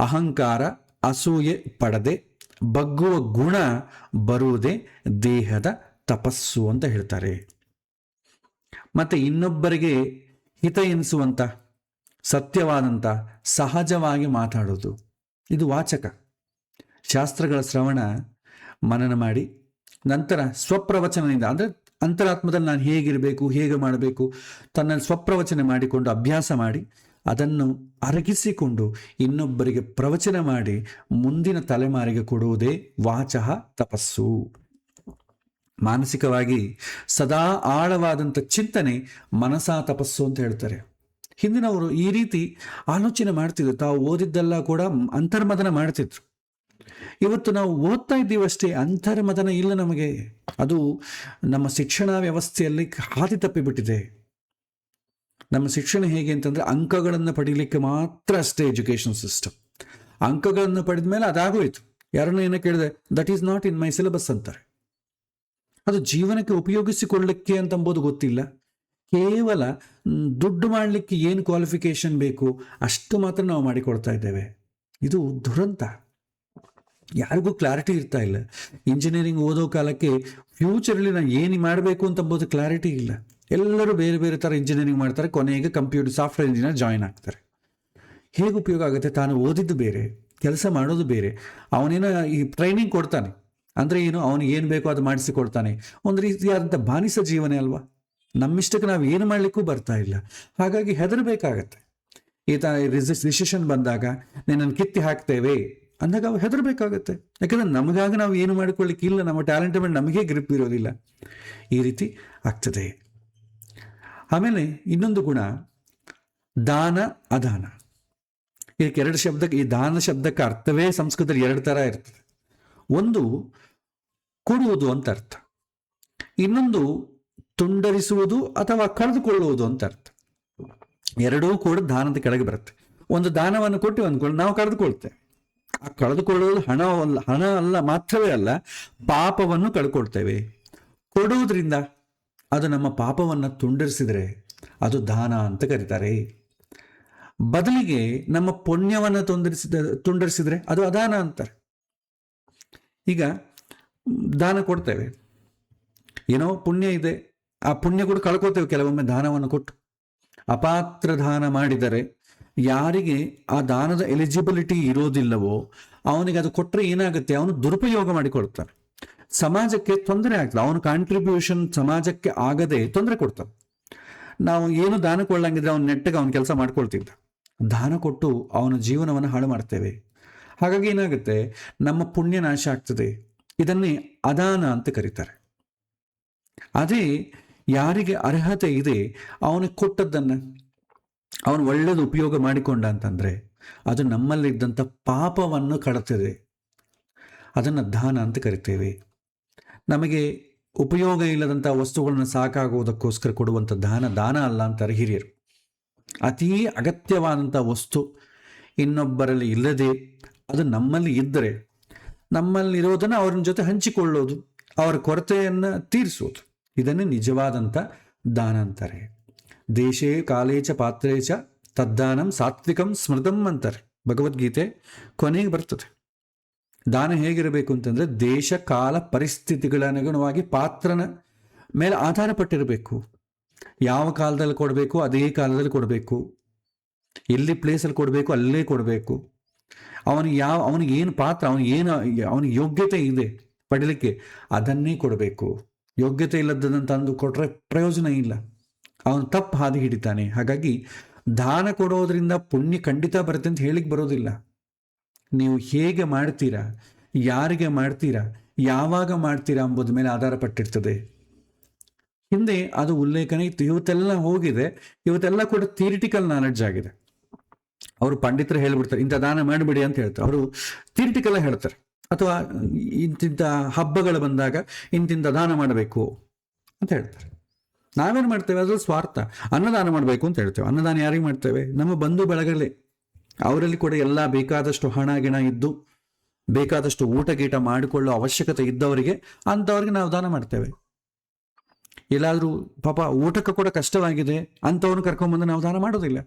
ಅಹಂಕಾರ, ಅಸೂಯೆ ಪಡದೆ ಬಗ್ಗುವ ಗುಣ ಬರುವುದೇ ದೇಹದ ತಪಸ್ಸು ಅಂತ ಹೇಳ್ತಾರೆ. ಮತ್ತೆ ಇನ್ನೊಬ್ಬರಿಗೆ ಹಿತ ಎನಿಸುವಂಥ ಸತ್ಯವಾದಂಥ ಸಹಜವಾಗಿ ಮಾತಾಡೋದು, ಇದು ವಾಚಕ. ಶಾಸ್ತ್ರಗಳ ಶ್ರವಣ ಮನನ ಮಾಡಿ ನಂತರ ಸ್ವಪ್ರವಚನದಿಂದ, ಅಂದರೆ ಅಂತರಾತ್ಮದಲ್ಲಿ ನಾನು ಹೇಗಿರಬೇಕು, ಹೇಗೆ ಮಾಡಬೇಕು, ತನ್ನಲ್ಲಿ ಸ್ವಪ್ರವಚನ ಮಾಡಿಕೊಂಡು ಅಭ್ಯಾಸ ಮಾಡಿ ಅದನ್ನು ಅರಗಿಸಿಕೊಂಡು ಇನ್ನೊಬ್ಬರಿಗೆ ಪ್ರವಚನ ಮಾಡಿ ಮುಂದಿನ ತಲೆಮಾರಿಗೆ ಕೊಡುವುದೇ ವಾಚಃ ತಪಸ್ಸು. ಮಾನಸಿಕವಾಗಿ ಸದಾ ಆಳವಾದಂಥ ಚಿಂತನೆ ಮನಸಾ ತಪಸ್ಸು ಅಂತ ಹೇಳ್ತಾರೆ. ಹಿಂದಿನವರು ಈ ರೀತಿ ಆಲೋಚನೆ ಮಾಡ್ತಿದ್ರು, ತಾವು ಓದಿದ್ದೆಲ್ಲ ಕೂಡ ಅಂತರ್ಮದನ ಮಾಡ್ತಿದ್ರು. ಇವತ್ತು ನಾವು ಓದ್ತಾ ಇದ್ದೀವಿ ಅಷ್ಟೇ, ಅಂತರ್ಮಥನ ಇಲ್ಲ ನಮಗೆ. ಅದು ನಮ್ಮ ಶಿಕ್ಷಣ ವ್ಯವಸ್ಥೆಯಲ್ಲಿ ಹಾದಿ ತಪ್ಪಿಬಿಟ್ಟಿದೆ. ನಮ್ಮ ಶಿಕ್ಷಣ ಹೇಗೆ ಅಂತಂದರೆ ಅಂಕಗಳನ್ನು ಪಡೀಲಿಕ್ಕೆ ಮಾತ್ರ ಅಷ್ಟೇ ಎಜುಕೇಷನ್ ಸಿಸ್ಟಮ್. ಅಂಕಗಳನ್ನು ಪಡೆದ ಮೇಲೆ ಅದಾಗೋಯ್ತು. ಯಾರನ್ನ ಏನೋ ಕೇಳಿದೆ, that is not in my syllabus ಅಂತಾರೆ. ಅದು ಜೀವನಕ್ಕೆ ಉಪಯೋಗಿಸಿಕೊಳ್ಳಲಿಕ್ಕೆ ಅಂತಂಬೋದು ಗೊತ್ತಿಲ್ಲ. ಕೇವಲ ದುಡ್ಡು ಮಾಡಲಿಕ್ಕೆ ಏನು ಕ್ವಾಲಿಫಿಕೇಶನ್ ಬೇಕು ಅಷ್ಟು ಮಾತ್ರ ನಾವು ಮಾಡಿಕೊಡ್ತಾ ಇದ್ದೇವೆ. ಇದು ದುರಂತ. ಯಾರಿಗೂ ಕ್ಲಾರಿಟಿ ಇರ್ತಾ ಇಲ್ಲ. ಇಂಜಿನಿಯರಿಂಗ್ ಓದೋ ಕಾಲಕ್ಕೆ ಫ್ಯೂಚರಲ್ಲಿ ನಾನು ಏನು ಮಾಡಬೇಕು ಅಂತಂಬೋದು ಕ್ಲಾರಿಟಿ ಇಲ್ಲ. ಎಲ್ಲರೂ ಬೇರೆ ಬೇರೆ ಥರ ಇಂಜಿನಿಯರಿಂಗ್ ಮಾಡ್ತಾರೆ, ಕೊನೆಗೆ ಕಂಪ್ಯೂಟರ್ ಸಾಫ್ಟ್ವೇರ್ ಇಂಜಿನಿಯರ್ ಜಾಯ್ನ್ ಆಗ್ತಾರೆ. ಹೇಗೆ ಉಪಯೋಗ ಆಗುತ್ತೆ? ತಾನು ಓದಿದ್ದು ಬೇರೆ, ಕೆಲಸ ಮಾಡೋದು ಬೇರೆ. ಅವನೇನೋ ಈ ಟ್ರೈನಿಂಗ್ ಕೊಡ್ತಾನೆ ಅಂದರೆ ಏನು, ಅವನಿಗೆ ಏನು ಬೇಕೋ ಅದು ಮಾಡಿಸಿಕೊಡ್ತಾನೆ. ಒಂದು ರೀತಿಯಾದಂಥ ಬಾನಿಸ ಜೀವನ ಅಲ್ವಾ. ನಮ್ಮಿಷ್ಟಕ್ಕೆ ನಾವು ಏನು ಮಾಡಲಿಕ್ಕೂ ಬರ್ತಾ ಇಲ್ಲ. ಹಾಗಾಗಿ ಹೆದರಬೇಕಾಗತ್ತೆ. ಈತ ರಿಸೆಷನ್ ಬಂದಾಗ ನಿನ್ನನ್ನು ಕಿತ್ತಿ ಹಾಕ್ತೇವೆ ಅಂದಾಗ ಅವು ಹೆದರಬೇಕಾಗತ್ತೆ. ಯಾಕಂದರೆ ನಮಗಾಗಿ ನಾವು ಏನು ಮಾಡಿಕೊಳ್ಳಿಕ್ಕೆ ಇಲ್ಲ, ನಮ್ಮ ಟ್ಯಾಲೆಂಟ್ ಮೇಲೆ ನಮಗೇ ಗ್ರಿಪ್ ಇರೋದಿಲ್ಲ. ಈ ರೀತಿ ಆಗ್ತದೆ. ಆಮೇಲೆ ಇನ್ನೊಂದು ಗುಣ ದಾನ ಅದಾನ. ಇದಕ್ಕೆ ಎರಡು ಶಬ್ದಕ್ಕೆ, ಈ ದಾನ ಶಬ್ದಕ್ಕೆ ಅರ್ಥವೇ ಸಂಸ್ಕೃತದಲ್ಲಿ ಎರಡು ಥರ ಇರ್ತದೆ. ಒಂದು ಕೊಡುವುದು ಅಂತ ಅರ್ಥ, ಇನ್ನೊಂದು ತುಂಡರಿಸುವುದು ಅಥವಾ ಕಳೆದುಕೊಳ್ಳುವುದು ಅಂತ ಅರ್ಥ. ಎರಡೂ ಕೂಡ ದಾನದ ಕೆಳಗೆ ಬರುತ್ತೆ. ಒಂದು ದಾನವನ್ನು ಕೊಟ್ಟು ಒಂದು ನಾವು ಕಳೆದುಕೊಳ್ತೇವೆ. ಆ ಕಳೆದುಕೊಳ್ಳುವುದು ಹಣ ಅಲ್ಲ, ಮಾತ್ರವೇ ಅಲ್ಲ, ಪಾಪವನ್ನು ಕಳ್ಕೊಳ್ತೇವೆ. ಕೊಡುವುದರಿಂದ ಅದು ನಮ್ಮ ಪಾಪವನ್ನು ತುಂಡರಿಸಿದರೆ ಅದು ದಾನ ಅಂತ ಕರೀತಾರೆ. ಬದಲಿಗೆ ನಮ್ಮ ಪುಣ್ಯವನ್ನು ತುಂಡರಿಸಿದರೆ ಅದು ಅದಾನ ಅಂತಾರೆ. ಈಗ ದಾನ ಕೊಡ್ತೇವೆ, ಏನೋ ಪುಣ್ಯ ಇದೆ, ಆ ಪುಣ್ಯ ಕೂಡ ಕಳ್ಕೊತೇವೆ ಕೆಲವೊಮ್ಮೆ ದಾನವನ್ನು ಕೊಟ್ಟು. ಅಪಾತ್ರ ದಾನ ಮಾಡಿದರೆ ಯಾರಿಗೆ ಆ ದಾನದ ಎಲಿಜಿಬಿಲಿಟಿ ಇರೋದಿಲ್ಲವೋ ಅವನಿಗೆ ಅದು ಕೊಟ್ಟರೆ ಏನಾಗುತ್ತೆ, ಅವನು ದುರುಪಯೋಗ ಮಾಡಿಕೊಳ್ತಾನೆ, ಸಮಾಜಕ್ಕೆ ತೊಂದರೆ ಆಗ್ತದೆ. ಅವನ ಕಾಂಟ್ರಿಬ್ಯೂಷನ್ ಸಮಾಜಕ್ಕೆ ಆಗದೆ ತೊಂದರೆ ಕೊಡ್ತಾನೆ. ನಾವು ಏನು ದಾನ ಕೊಳ್ಳಂಗಿದ್ರೆ ಅವನ ನೆಟ್ಟಗೆ ಅವನ ಕೆಲಸ ಮಾಡ್ಕೊಳ್ತಿದ್ದ. ದಾನ ಕೊಟ್ಟು ಅವನ ಜೀವನವನ್ನು ಹಾಳು ಮಾಡ್ತೇವೆ. ಹಾಗಾಗಿ ಏನಾಗುತ್ತೆ, ನಮ್ಮ ಪುಣ್ಯ ನಾಶ ಆಗ್ತದೆ. ಇದನ್ನೇ ಅದಾನ ಅಂತ ಕರೀತಾರೆ. ಅದೇ ಯಾರಿಗೆ ಅರ್ಹತೆ ಇದೆ ಅವನಿಗೆ ಕೊಟ್ಟದ್ದನ್ನು ಅವನು ಒಳ್ಳೆಯದು ಉಪಯೋಗ ಮಾಡಿಕೊಂಡ ಅಂತಂದರೆ ಅದು ನಮ್ಮಲ್ಲಿದ್ದಂಥ ಪಾಪವನ್ನು ಕಳತದೆ. ಅದನ್ನು ದಾನ ಅಂತ ಕರಿತೇವೆ. ನಮಗೆ ಉಪಯೋಗ ಇಲ್ಲದಂಥ ವಸ್ತುಗಳನ್ನು ಸಾಕಾಗುವುದಕ್ಕೋಸ್ಕರ ಕೊಡುವಂಥ ದಾನ ಅಲ್ಲ ಅಂತಾರೆ ಹಿರಿಯರು. ಅತೀ ಅಗತ್ಯವಾದಂಥ ವಸ್ತು ಇನ್ನೊಬ್ಬರಲ್ಲಿ ಇಲ್ಲದೆ ಅದು ನಮ್ಮಲ್ಲಿ ಇದ್ದರೆ ನಮ್ಮಲ್ಲಿರೋದನ್ನು ಅವ್ರ ಜೊತೆ ಹಂಚಿಕೊಳ್ಳೋದು, ಅವರ ಕೊರತೆಯನ್ನು ತೀರಿಸೋದು, ಇದನ್ನೇ ನಿಜವಾದಂಥ ದಾನ ಅಂತಾರೆ. ದೇಶೇ ಕಾಲೇ ಚ ಪಾತ್ರೇ ಚ ತದ್ದಾನಂ ಸಾತ್ವಿಕಂ ಸ್ಮೃತಂ ಅಂತಾರೆ. ಭಗವದ್ಗೀತೆ ಕೊನೆಗೆ ಬರ್ತದೆ. ದಾನ ಹೇಗಿರಬೇಕು ಅಂತಂದರೆ ದೇಶ ಕಾಲ ಪರಿಸ್ಥಿತಿಗಳ ಅನುಗುಣವಾಗಿ ಪಾತ್ರನ ಮೇಲೆ ಆಧಾರ ಪಟ್ಟಿರಬೇಕು. ಯಾವ ಕಾಲದಲ್ಲಿ ಕೊಡಬೇಕು ಅದೇ ಕಾಲದಲ್ಲಿ ಕೊಡಬೇಕು, ಎಲ್ಲಿ ಪ್ಲೇಸಲ್ಲಿ ಕೊಡಬೇಕು ಅಲ್ಲೇ ಕೊಡಬೇಕು. ಅವನಿಗೆ ಏನು ಪಾತ್ರ, ಅವನಿಗೆ ಯೋಗ್ಯತೆ ಇದೆ ಪಡೀಲಿಕ್ಕೆ ಅದನ್ನೇ ಕೊಡಬೇಕು. ಯೋಗ್ಯತೆ ಇಲ್ಲದನ್ನು ತಂದು ಕೊಟ್ಟರೆ ಪ್ರಯೋಜನ ಇಲ್ಲ, ಅವನು ತಪ್ಪು ಹಾದಿ ಹಿಡಿತಾನೆ. ಹಾಗಾಗಿ ದಾನ ಕೊಡೋದ್ರಿಂದ ಪುಣ್ಯ ಖಂಡಿತ ಬರುತ್ತೆ ಅಂತ ಹೇಳಿಕ್ಕೆ ಬರೋದಿಲ್ಲ. ನೀವು ಹೇಗೆ ಮಾಡ್ತೀರಾ, ಯಾರಿಗೆ ಮಾಡ್ತೀರಾ, ಯಾವಾಗ ಮಾಡ್ತೀರಾ ಎಂಬುದ ಮೇಲೆ ಆಧಾರ ಪಟ್ಟಿರ್ತದೆ. ಹಿಂದೆ ಅದು ಉಲ್ಲೇಖನ ಇತ್ತು, ಇವತ್ತೆಲ್ಲ ಹೋಗಿದೆ. ಇವತ್ತೆಲ್ಲ ಕೂಡ ಥಿಯರಿಟಿಕಲ್ ನಾಲೆಡ್ಜ್ ಆಗಿದೆ. ಅವರು ಪಂಡಿತರು ಹೇಳ್ಬಿಡ್ತಾರೆ ಇಂಥ ದಾನ ಮಾಡಿಬಿಡಿ ಅಂತ ಹೇಳ್ತಾರೆ. ಅವರು ಥಿಯರಿಟಿಕಲ್ ಹೇಳ್ತಾರೆ. ಅಥವಾ ಇಂತಿಂಥ ಹಬ್ಬಗಳು ಬಂದಾಗ ಇಂತಿಂಥ ದಾನ ಮಾಡಬೇಕು ಅಂತ ಹೇಳ್ತಾರೆ. ನಾವೇನು ಮಾಡ್ತೇವೆ, ಅದ್ರಲ್ಲಿ ಸ್ವಾರ್ಥ. ಅನ್ನದಾನ ಮಾಡಬೇಕು ಅಂತ ಹೇಳ್ತೇವೆ. ಅನ್ನದಾನ ಯಾರಿಗೆ ಮಾಡ್ತೇವೆ? ನಮ್ಮ ಬಂಧು ಬಳಗಲೇ. ಅವರಲ್ಲಿ ಕೂಡ ಎಲ್ಲ ಬೇಕಾದಷ್ಟು ಹಣ ಗಿಣ ಇದ್ದು ಬೇಕಾದಷ್ಟು ಊಟ ಗೀಟ ಮಾಡಿಕೊಳ್ಳೋ ಅವಶ್ಯಕತೆ ಇದ್ದವರಿಗೆ, ಅಂಥವ್ರಿಗೆ ನಾವು ದಾನ ಮಾಡ್ತೇವೆ. ಎಲ್ಲಾದರೂ ಪಾಪ ಊಟಕ್ಕೆ ಕೂಡ ಕಷ್ಟವಾಗಿದೆ ಅಂಥವ್ರನ್ನ ಕರ್ಕೊಂಡ್ಬಂದು ನಾವು ದಾನ ಮಾಡೋದಿಲ್ಲ.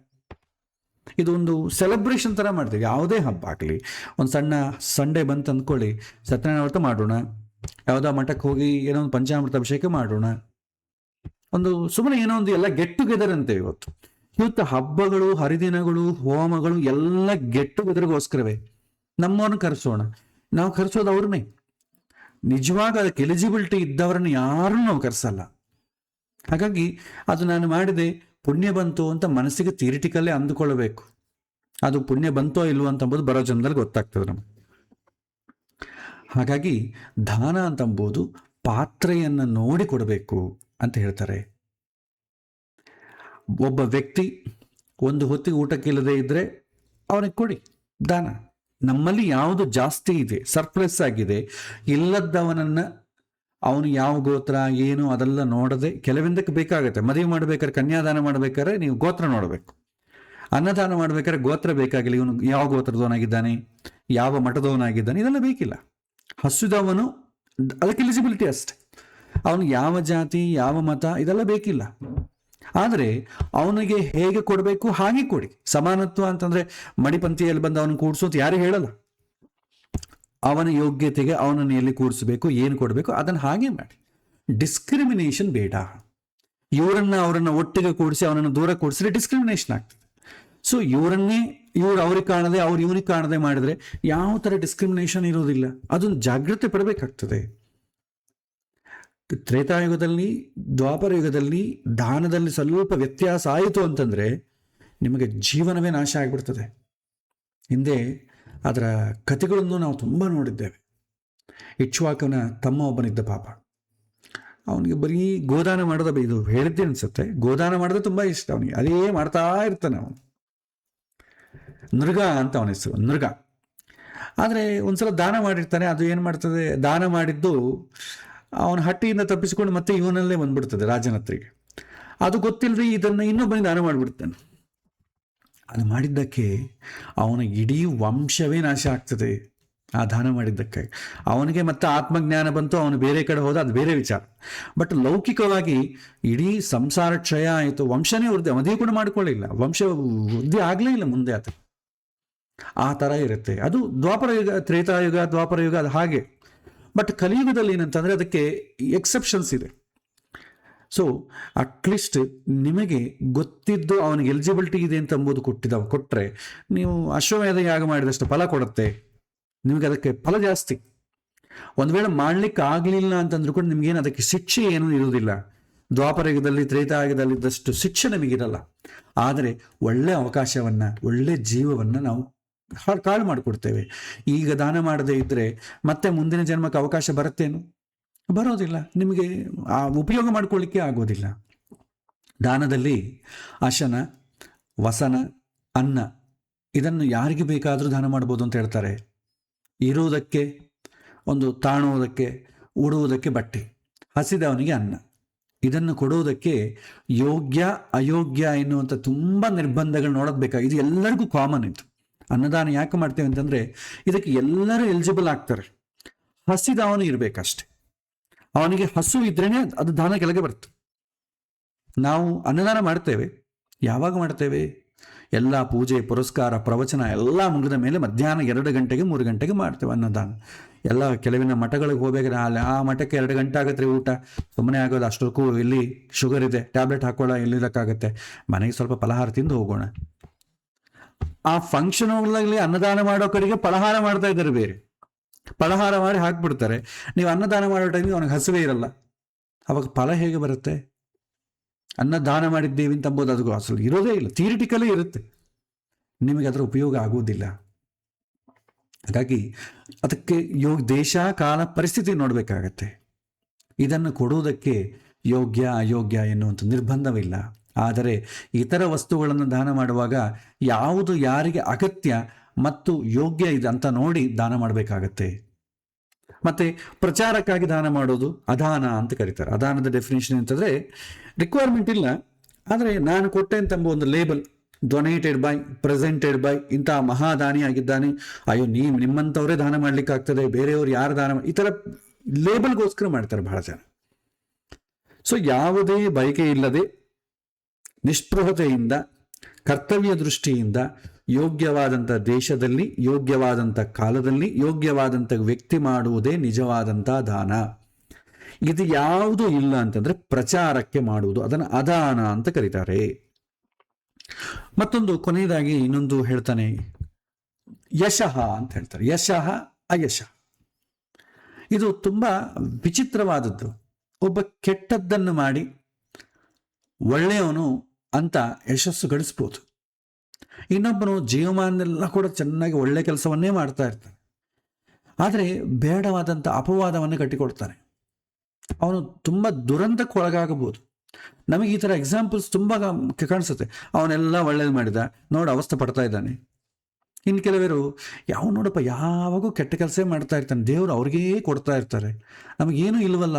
ಇದು ಒಂದು ಸೆಲೆಬ್ರೇಷನ್ ಥರ ಮಾಡ್ತೇವೆ. ಯಾವುದೇ ಹಬ್ಬ ಆಗಲಿ, ಒಂದು ಸಣ್ಣ ಸಂಡೇ ಬಂತು ಅಂದ್ಕೊಳ್ಳಿ, ಸತ್ಯನಾರಾಯಣ ವ್ರತ ಮಾಡೋಣ, ಯಾವುದೋ ಮಠಕ್ಕೆ ಹೋಗಿ ಏನೋ ಒಂದು ಪಂಚಾಮೃತ ಅಭಿಷೇಕ ಮಾಡೋಣ, ಒಂದು ಸುಮ್ಮನೆ ಏನೋ ಒಂದು ಎಲ್ಲ ಗೆಟ್ ಟುಗೆದರ್ ಅಂತೇವೆ. ಇವತ್ತು ಹಬ್ಬಗಳು, ಹರಿದಿನಗಳು, ಹೋಮಗಳು ಎಲ್ಲ ಗೆಟ್ ಟುಗೆದರ್ಗೋಸ್ಕರವೇ. ನಮ್ಮವ್ರನ್ನ ಕರೆಸೋಣ, ನಾವು ಕರೆಸೋದು ಅವ್ರನ್ನೇ. ನಿಜವಾಗ ಅದಕ್ಕೆ ಎಲಿಜಿಬಿಲಿಟಿ ಇದ್ದವ್ರನ್ನ ಯಾರನ್ನೂ ನಾವು ಕರೆಸಲ್ಲ. ಹಾಗಾಗಿ ಅದು ನಾನು ಮಾಡಿದೆ ಪುಣ್ಯ ಬಂತು ಅಂತ ಮನಸ್ಸಿಗೆ ಥಿಯರಿಟಿಕಲ್ಲೇ ಅಂದುಕೊಳ್ಳಬೇಕು. ಅದು ಪುಣ್ಯ ಬಂತೋ ಇಲ್ವೋ ಅಂತಂಬೋದು ಬರೋ ಜನ್ಮದಲ್ಲಿ ಗೊತ್ತಾಗ್ತದೆ ನಮಗೆ. ಹಾಗಾಗಿ ದಾನ ಅಂತಂಬೋದು ಪಾತ್ರೆಯನ್ನು ನೋಡಿ ಕೊಡಬೇಕು ಅಂತ ಹೇಳ್ತಾರೆ. ಒಬ್ಬ ವ್ಯಕ್ತಿ ಒಂದು ಹೊತ್ತಿಗೆ ಊಟಕ್ಕಿಲ್ಲದೆ ಇದ್ದರೆ ಅವನಿಗೆ ಕೊಡಿ ದಾನ. ನಮ್ಮಲ್ಲಿ ಯಾವುದು ಜಾಸ್ತಿ ಇದೆ, ಸರ್ಪ್ಲಸ್ ಆಗಿದೆ, ಇಲ್ಲದವನನ್ನು ಅವನು ಯಾವ ಗೋತ್ರ ಏನು ಅದೆಲ್ಲ ನೋಡದೆ, ಕೆಲವಿಂದಕ್ಕೆ ಬೇಕಾಗುತ್ತೆ. ಮದುವೆ ಮಾಡ್ಬೇಕಾದ್ರೆ, ಕನ್ಯಾದಾನ ಮಾಡ್ಬೇಕಾದ್ರೆ ನೀವು ಗೋತ್ರ ನೋಡಬೇಕು. ಅನ್ನದಾನ ಮಾಡ್ಬೇಕಾದ್ರೆ ಗೋತ್ರ ಬೇಕಾಗಿಲ್ಲ. ಇವನು ಯಾವ ಗೋತ್ರದವನಾಗಿದ್ದಾನೆ, ಯಾವ ಮಠದವನಾಗಿದ್ದಾನೆ, ಇದೆಲ್ಲ ಬೇಕಿಲ್ಲ. ಹಸಿದವನು ಅದಕ್ಕೆ ಎಲಿಜಿಬಿಲಿಟಿ ಅಷ್ಟೆ. ಅವನು ಯಾವ ಜಾತಿ, ಯಾವ ಮತ, ಇದೆಲ್ಲ ಬೇಕಿಲ್ಲ. ಆದರೆ ಅವನಿಗೆ ಹೇಗೆ ಕೊಡಬೇಕು ಹಾಗೆ ಕೊಡಿ. ಸಮಾನತ್ವ ಅಂತಂದ್ರೆ ಮಡಿಪಂಥಿಯಲ್ಲಿ ಬಂದು ಅವನು ಕೂಡಿಸು ಅಂತ ಯಾರು ಹೇಳಲ್ಲ. ಅವನ ಯೋಗ್ಯತೆಗೆ ಅವನನ್ನು ಎಲ್ಲಿ ಕೂಡಿಸಬೇಕು, ಏನು ಕೊಡಬೇಕು ಅದನ್ನು ಹಾಗೆ ಮಾಡಿ. ಡಿಸ್ಕ್ರಿಮಿನೇಷನ್ ಬೇಡ. ಅವರನ್ನ ಒಟ್ಟಿಗೆ ಕೂಡಿಸಿ ಅವನನ್ನು ದೂರ ಕೂಡಿಸಿದ್ರೆ ಡಿಸ್ಕ್ರಿಮಿನೇಷನ್ ಆಗ್ತದೆ. ಸೊ ಇವ್ರು ಅವ್ರಿಗೆ ಕಾಣದೆ, ಅವ್ರು ಇವ್ರಿಗೆ ಕಾಣದೆ ಮಾಡಿದ್ರೆ ಯಾವ ಥರ ಡಿಸ್ಕ್ರಿಮಿನೇಷನ್ ಇರೋದಿಲ್ಲ. ಅದನ್ನು ಜಾಗೃತಿ ಪಡಬೇಕಾಗ್ತದೆ. ತ್ರೇತಾಯುಗದಲ್ಲಿ, ದ್ವಾಪರ ಯುಗದಲ್ಲಿ ದಾನದಲ್ಲಿ ಸ್ವಲ್ಪ ವ್ಯತ್ಯಾಸ ಆಯಿತು ಅಂತಂದರೆ ನಿಮಗೆ ಜೀವನವೇ ನಾಶ ಆಗಿಬಿಡ್ತದೆ. ಹಿಂದೆ ಅದರ ಕಥೆಗಳನ್ನು ನಾವು ತುಂಬ ನೋಡಿದ್ದೇವೆ. ಇಕ್ಷ್ವಾಕನ ತಮ್ಮ ಒಬ್ಬನಿದ್ದ, ಪಾಪ ಅವನಿಗೆ ಬರೀ ಗೋದಾನ ಮಾಡೋದ, ಇದು ಹೇಳಿದ್ದೆ ಅನ್ಸುತ್ತೆ, ಗೋದಾನ ಮಾಡೋದು ತುಂಬ ಇಷ್ಟ ಅವನಿಗೆ. ಅದೇ ಮಾಡ್ತಾ ಇರ್ತಾನೆ ಅವನು. ನೃಗ ಅಂತ ಅವನ ಹೆಸರು, ನೃಗ. ಆದರೆ ಒಂದ್ಸಲ ದಾನ ಮಾಡಿರ್ತಾನೆ. ಅದು ಏನು ಮಾಡ್ತದೆ, ದಾನ ಮಾಡಿದ್ದು ಅವನ ಹಟ್ಟಿಯಿಂದ ತಪ್ಪಿಸಿಕೊಂಡು ಮತ್ತೆ ಇವನಲ್ಲೇ ಬಂದ್ಬಿಡ್ತದೆ ರಾಜನ ಹತ್ರಿಗೆ. ಅದು ಗೊತ್ತಿಲ್ಲದೆ ಇದನ್ನು ಇನ್ನೊಬ್ಬನಿಗೆ ದಾನ ಮಾಡಿಬಿಡ್ತಾನೆ. ಅದು ಮಾಡಿದ್ದಕ್ಕೆ ಅವನ ಇಡೀ ವಂಶವೇ ನಾಶ ಆಗ್ತದೆ. ಆ ದಾನ ಮಾಡಿದ್ದಕ್ಕೆ ಅವನಿಗೆ ಮತ್ತೆ ಆತ್ಮಜ್ಞಾನ ಬಂತು, ಅವನು ಬೇರೆ ಕಡೆ ಹೋದ, ಅದು ಬೇರೆ ವಿಚಾರ. ಬಟ್ ಲೌಕಿಕವಾಗಿ ಇಡೀ ಸಂಸಾರ ಕ್ಷಯ ಆಯಿತು, ವಂಶನೇ ವೃದ್ಧಿ, ಮದುವೆ ಕೂಡ ಮಾಡಿಕೊಳ್ಳಿಲ್ಲ, ವಂಶ ವೃದ್ಧಿ ಆಗಲೇ ಇಲ್ಲ ಮುಂದೆ ಆತ. ಆ ಥರ ಇರುತ್ತೆ. ಅದು ದ್ವಾಪರ ಯುಗ, ತ್ರೇತಾಯುಗ, ದ್ವಾಪರ ಯುಗ ಅದು ಹಾಗೆ. ಬಟ್ ಕಲಿಯುಗದಲ್ಲಿ ಏನಂತಂದರೆ ಅದಕ್ಕೆ ಎಕ್ಸೆಪ್ಷನ್ಸ್ ಇದೆ. ಸೊ ಅಟ್ಲೀಸ್ಟ್ ನಿಮಗೆ ಗೊತ್ತಿದ್ದು ಅವನಿಗೆ ಎಲಿಜಿಬಿಲಿಟಿ ಇದೆ ಅಂತ ಅಂಬುದು ಕೊಟ್ಟರೆ ನೀವು ಅಶ್ವಮೇಧ ಯಾಗ ಮಾಡಿದಷ್ಟು ಫಲ ಕೊಡುತ್ತೆ. ನಿಮಗೆ ಅದಕ್ಕೆ ಫಲ ಜಾಸ್ತಿ. ಒಂದು ವೇಳೆ ಮಾಡಲಿಕ್ಕೆ ಆಗಲಿಲ್ಲ ಅಂತಂದ್ರೂ ಕೂಡ ನಿಮಗೇನು ಅದಕ್ಕೆ ಶಿಕ್ಷೆ ಏನೂ ಇರುವುದಿಲ್ಲ. ದ್ವಾಪರ ಯುಗದಲ್ಲಿ, ತ್ರೇತಾಯುಗದಲ್ಲಿದ್ದಷ್ಟು ಶಿಕ್ಷೆ ನಮಗಿರಲ್ಲ. ಆದರೆ ಒಳ್ಳೆ ಅವಕಾಶವನ್ನು, ಒಳ್ಳೆ ಜೀವವನ್ನು ನಾವು ಕಾಳು ಮಾಡಿಕೊಡ್ತೇವೆ. ಈಗ ದಾನ ಮಾಡದೇ ಇದ್ದರೆ ಮತ್ತೆ ಮುಂದಿನ ಜನ್ಮಕ್ಕೆ ಅವಕಾಶ ಬರುತ್ತೇನು? ಬರೋದಿಲ್ಲ. ನಿಮಗೆ ಆ ಉಪಯೋಗ ಮಾಡ್ಕೊಳ್ಳಿಕ್ಕೆ ಆಗೋದಿಲ್ಲ. ದಾನದಲ್ಲಿ ಅಶನ, ವಸನ, ಅನ್ನ ಇದನ್ನು ಯಾರಿಗೆ ಬೇಕಾದರೂ ದಾನ ಮಾಡ್ಬೋದು ಅಂತ ಹೇಳ್ತಾರೆ. ಇರುವುದಕ್ಕೆ ಒಂದು, ತಾಣುವುದಕ್ಕೆ, ಉಡುವುದಕ್ಕೆ ಬಟ್ಟೆ, ಹಸಿದವನಿಗೆ ಅನ್ನ. ಇದನ್ನು ಕೊಡುವುದಕ್ಕೆ ಯೋಗ್ಯ ಅಯೋಗ್ಯ ಎನ್ನುವಂಥ ತುಂಬ ನಿರ್ಬಂಧಗಳು ನೋಡೋದು ಬೇಕಾಗಿ. ಇದು ಎಲ್ಲರಿಗೂ ಕಾಮನ್. ಇದು ಅನ್ನದಾನ ಯಾಕೆ ಮಾಡ್ತೇವೆ ಅಂತಂದರೆ ಇದಕ್ಕೆ ಎಲ್ಲರೂ ಎಲಿಜಿಬಲ್ ಆಗ್ತಾರೆ. ಹಸಿದವನು ಇರಬೇಕಷ್ಟೆ. ಅವನಿಗೆ ಹಸು ಇದ್ರೇನೆ ಅದು ದಾನ ಕೆಳಗೆ ಬರುತ್ತೆ. ನಾವು ಅನ್ನದಾನ ಮಾಡ್ತೇವೆ, ಯಾವಾಗ ಮಾಡ್ತೇವೆ? ಎಲ್ಲ ಪೂಜೆ ಪುರಸ್ಕಾರ ಪ್ರವಚನ ಎಲ್ಲ ಮುಗಿದ ಮೇಲೆ ಮಧ್ಯಾಹ್ನ 2 ಗಂಟೆಗೆ 3 ಗಂಟೆಗೆ ಮಾಡ್ತೇವೆ ಅನ್ನದಾನ. ಎಲ್ಲ ಕೆಲವಿನ ಮಠಗಳಿಗೆ ಹೋಗ್ಬೇಕಾದ್ರೆ ಆ ಮಠಕ್ಕೆ 2 ಗಂಟೆ ಆಗುತ್ತೆ ಊಟ, ಸುಮ್ಮನೆ ಆಗೋದು. ಅಷ್ಟಕ್ಕೂ ಇಲ್ಲಿ ಶುಗರ್ ಇದೆ, ಟ್ಯಾಬ್ಲೆಟ್ ಹಾಕೊಳ್ಳೋ ಎಲ್ಲಿರೋಕ್ಕಾಗತ್ತೆ, ಮನೆಗೆ ಸ್ವಲ್ಪ ಫಲಹಾರ ತಿಂದು ಹೋಗೋಣ. ಆ ಫಂಕ್ಷನ್ಗಳಲ್ಲಿ ಅನ್ನದಾನ ಮಾಡೋ ಕಡೆಗೆ ಫಲಹಾರ ಮಾಡ್ತಾ ಇದ್ದಾರೆ, ಬೇರೆ ಫಲಹಾರ ಮಾಡಿ ಹಾಕ್ಬಿಡ್ತಾರೆ. ನೀವು ಅನ್ನದಾನ ಮಾಡೋ ಟೈಮಿಗೆ ಅವನಿಗೆ ಹಸುವೇ ಇರಲ್ಲ, ಅವಾಗ ಫಲ ಹೇಗೆ ಬರುತ್ತೆ? ಅನ್ನದಾನ ಮಾಡಿದ್ದೀವಿ ಅಂತ ಅಂಬೋದು ಅದು ಅಸಲು ಇರೋದೇ ಇಲ್ಲ, ಥಿಯರಿಟಿಕಲೇ ಇರುತ್ತೆ, ನಿಮಗೆ ಅದರ ಉಪಯೋಗ ಆಗುವುದಿಲ್ಲ. ಹಾಗಾಗಿ ಅದಕ್ಕೆ ದೇಶ ಕಾಲ ಪರಿಸ್ಥಿತಿ ನೋಡಬೇಕಾಗತ್ತೆ. ಇದನ್ನು ಕೊಡುವುದಕ್ಕೆ ಯೋಗ್ಯ ಅಯೋಗ್ಯ ಎನ್ನುವಂಥ ನಿರ್ಬಂಧವಿಲ್ಲ. ಆದರೆ ಇತರ ವಸ್ತುಗಳನ್ನು ದಾನ ಮಾಡುವಾಗ ಯಾವುದು ಯಾರಿಗೆ ಅಗತ್ಯ ಮತ್ತು ಯೋಗ್ಯ ಇದೆ ಅಂತ ನೋಡಿ ದಾನ ಮಾಡಬೇಕಾಗತ್ತೆ. ಮತ್ತೆ ಪ್ರಚಾರಕ್ಕಾಗಿ ದಾನ ಮಾಡೋದು ಅದಾನ ಅಂತ ಕರೀತಾರೆ. ಅದಾನದ ಡೆಫಿನೇಷನ್ ಅಂತಂದರೆ ರಿಕ್ವೈರ್ಮೆಂಟ್ ಇಲ್ಲ, ಆದರೆ ನಾನು ಕೊಟ್ಟೆ ಅಂತಂಬ ಒಂದು label, donated by, presented by, ಇಂಥ ಮಹಾದಾನಿ ಆಗಿದ್ದಾನೆ, ಅಯ್ಯೋ ನಿಮ್ಮಂಥವರೇ ದಾನ ಮಾಡ್ಲಿಕ್ಕೆ ಆಗ್ತದೆ, ಬೇರೆಯವರು ಯಾರು ದಾನ ಈ ಥರ ಲೇಬಲ್ಗೋಸ್ಕರ ಮಾಡ್ತಾರೆ ಬಹಳ ಜನ. ಸೊ ಯಾವುದೇ ಬಯಕೆ ಇಲ್ಲದೆ ನಿಷ್ಪೃಹತೆಯಿಂದ, ಕರ್ತವ್ಯ ದೃಷ್ಟಿಯಿಂದ ಯೋಗ್ಯವಾದಂಥ ದೇಶದಲ್ಲಿ, ಯೋಗ್ಯವಾದಂಥ ಕಾಲದಲ್ಲಿ, ಯೋಗ್ಯವಾದಂಥ ವ್ಯಕ್ತಿ ಮಾಡುವುದೇ ನಿಜವಾದಂಥ ದಾನ. ಇದು ಯಾವುದೂ ಇಲ್ಲ ಅಂತಂದ್ರೆ ಪ್ರಚಾರಕ್ಕೆ ಮಾಡುವುದು, ಅದನ್ನು ಅದಾನ ಅಂತ ಕರೀತಾರೆ. ಮತ್ತೊಂದು ಕೊನೆಯದಾಗಿ ಇನ್ನೊಂದು ಹೇಳ್ತಾನೆ, ಯಶಃ ಅಂತ ಹೇಳ್ತಾರೆ. ಯಶಃ ಅಯಶಃ ಇದು ತುಂಬ ವಿಚಿತ್ರವಾದದ್ದು. ಒಬ್ಬ ಕೆಟ್ಟದ್ದನ್ನು ಮಾಡಿ ಒಳ್ಳೆಯವನು ಅಂತ ಯಶಸ್ಸು ಗಳಿಸ್ಬೋದು. ಇನ್ನೊಬ್ಬನು ಜೀವಮಾನೆಲ್ಲ ಕೂಡ ಚೆನ್ನಾಗಿ ಒಳ್ಳೆ ಕೆಲಸವನ್ನೇ ಮಾಡ್ತಾ ಇರ್ತಾನೆ, ಆದರೆ ಬೇಡವಾದಂಥ ಅಪವಾದವನ್ನು ಕಟ್ಟಿಕೊಡ್ತಾನೆ. ಅವನು ತುಂಬ ದುರಂತಕ್ಕೆ ಒಳಗಾಗಬಹುದು. ನಮಗೆ ಈ ಥರ ಎಕ್ಸಾಂಪಲ್ಸ್ ತುಂಬ ಕಾಣಿಸುತ್ತೆ. ಅವನೆಲ್ಲ ಒಳ್ಳೇದು ಮಾಡಿದ, ನೋಡಿ ಅವಸ್ಥೆ ಪಡ್ತಾ ಇದ್ದಾನೆ. ಇನ್ನು ಕೆಲವರು ಯಾವ ನೋಡಪ್ಪ ಯಾವಾಗೂ ಕೆಟ್ಟ ಕೆಲಸ ಮಾಡ್ತಾ ಇರ್ತಾನೆ, ದೇವರು ಅವ್ರಿಗೇ ಕೊಡ್ತಾ ಇರ್ತಾರೆ, ನಮಗೇನು ಇಲ್ವಲ್ಲ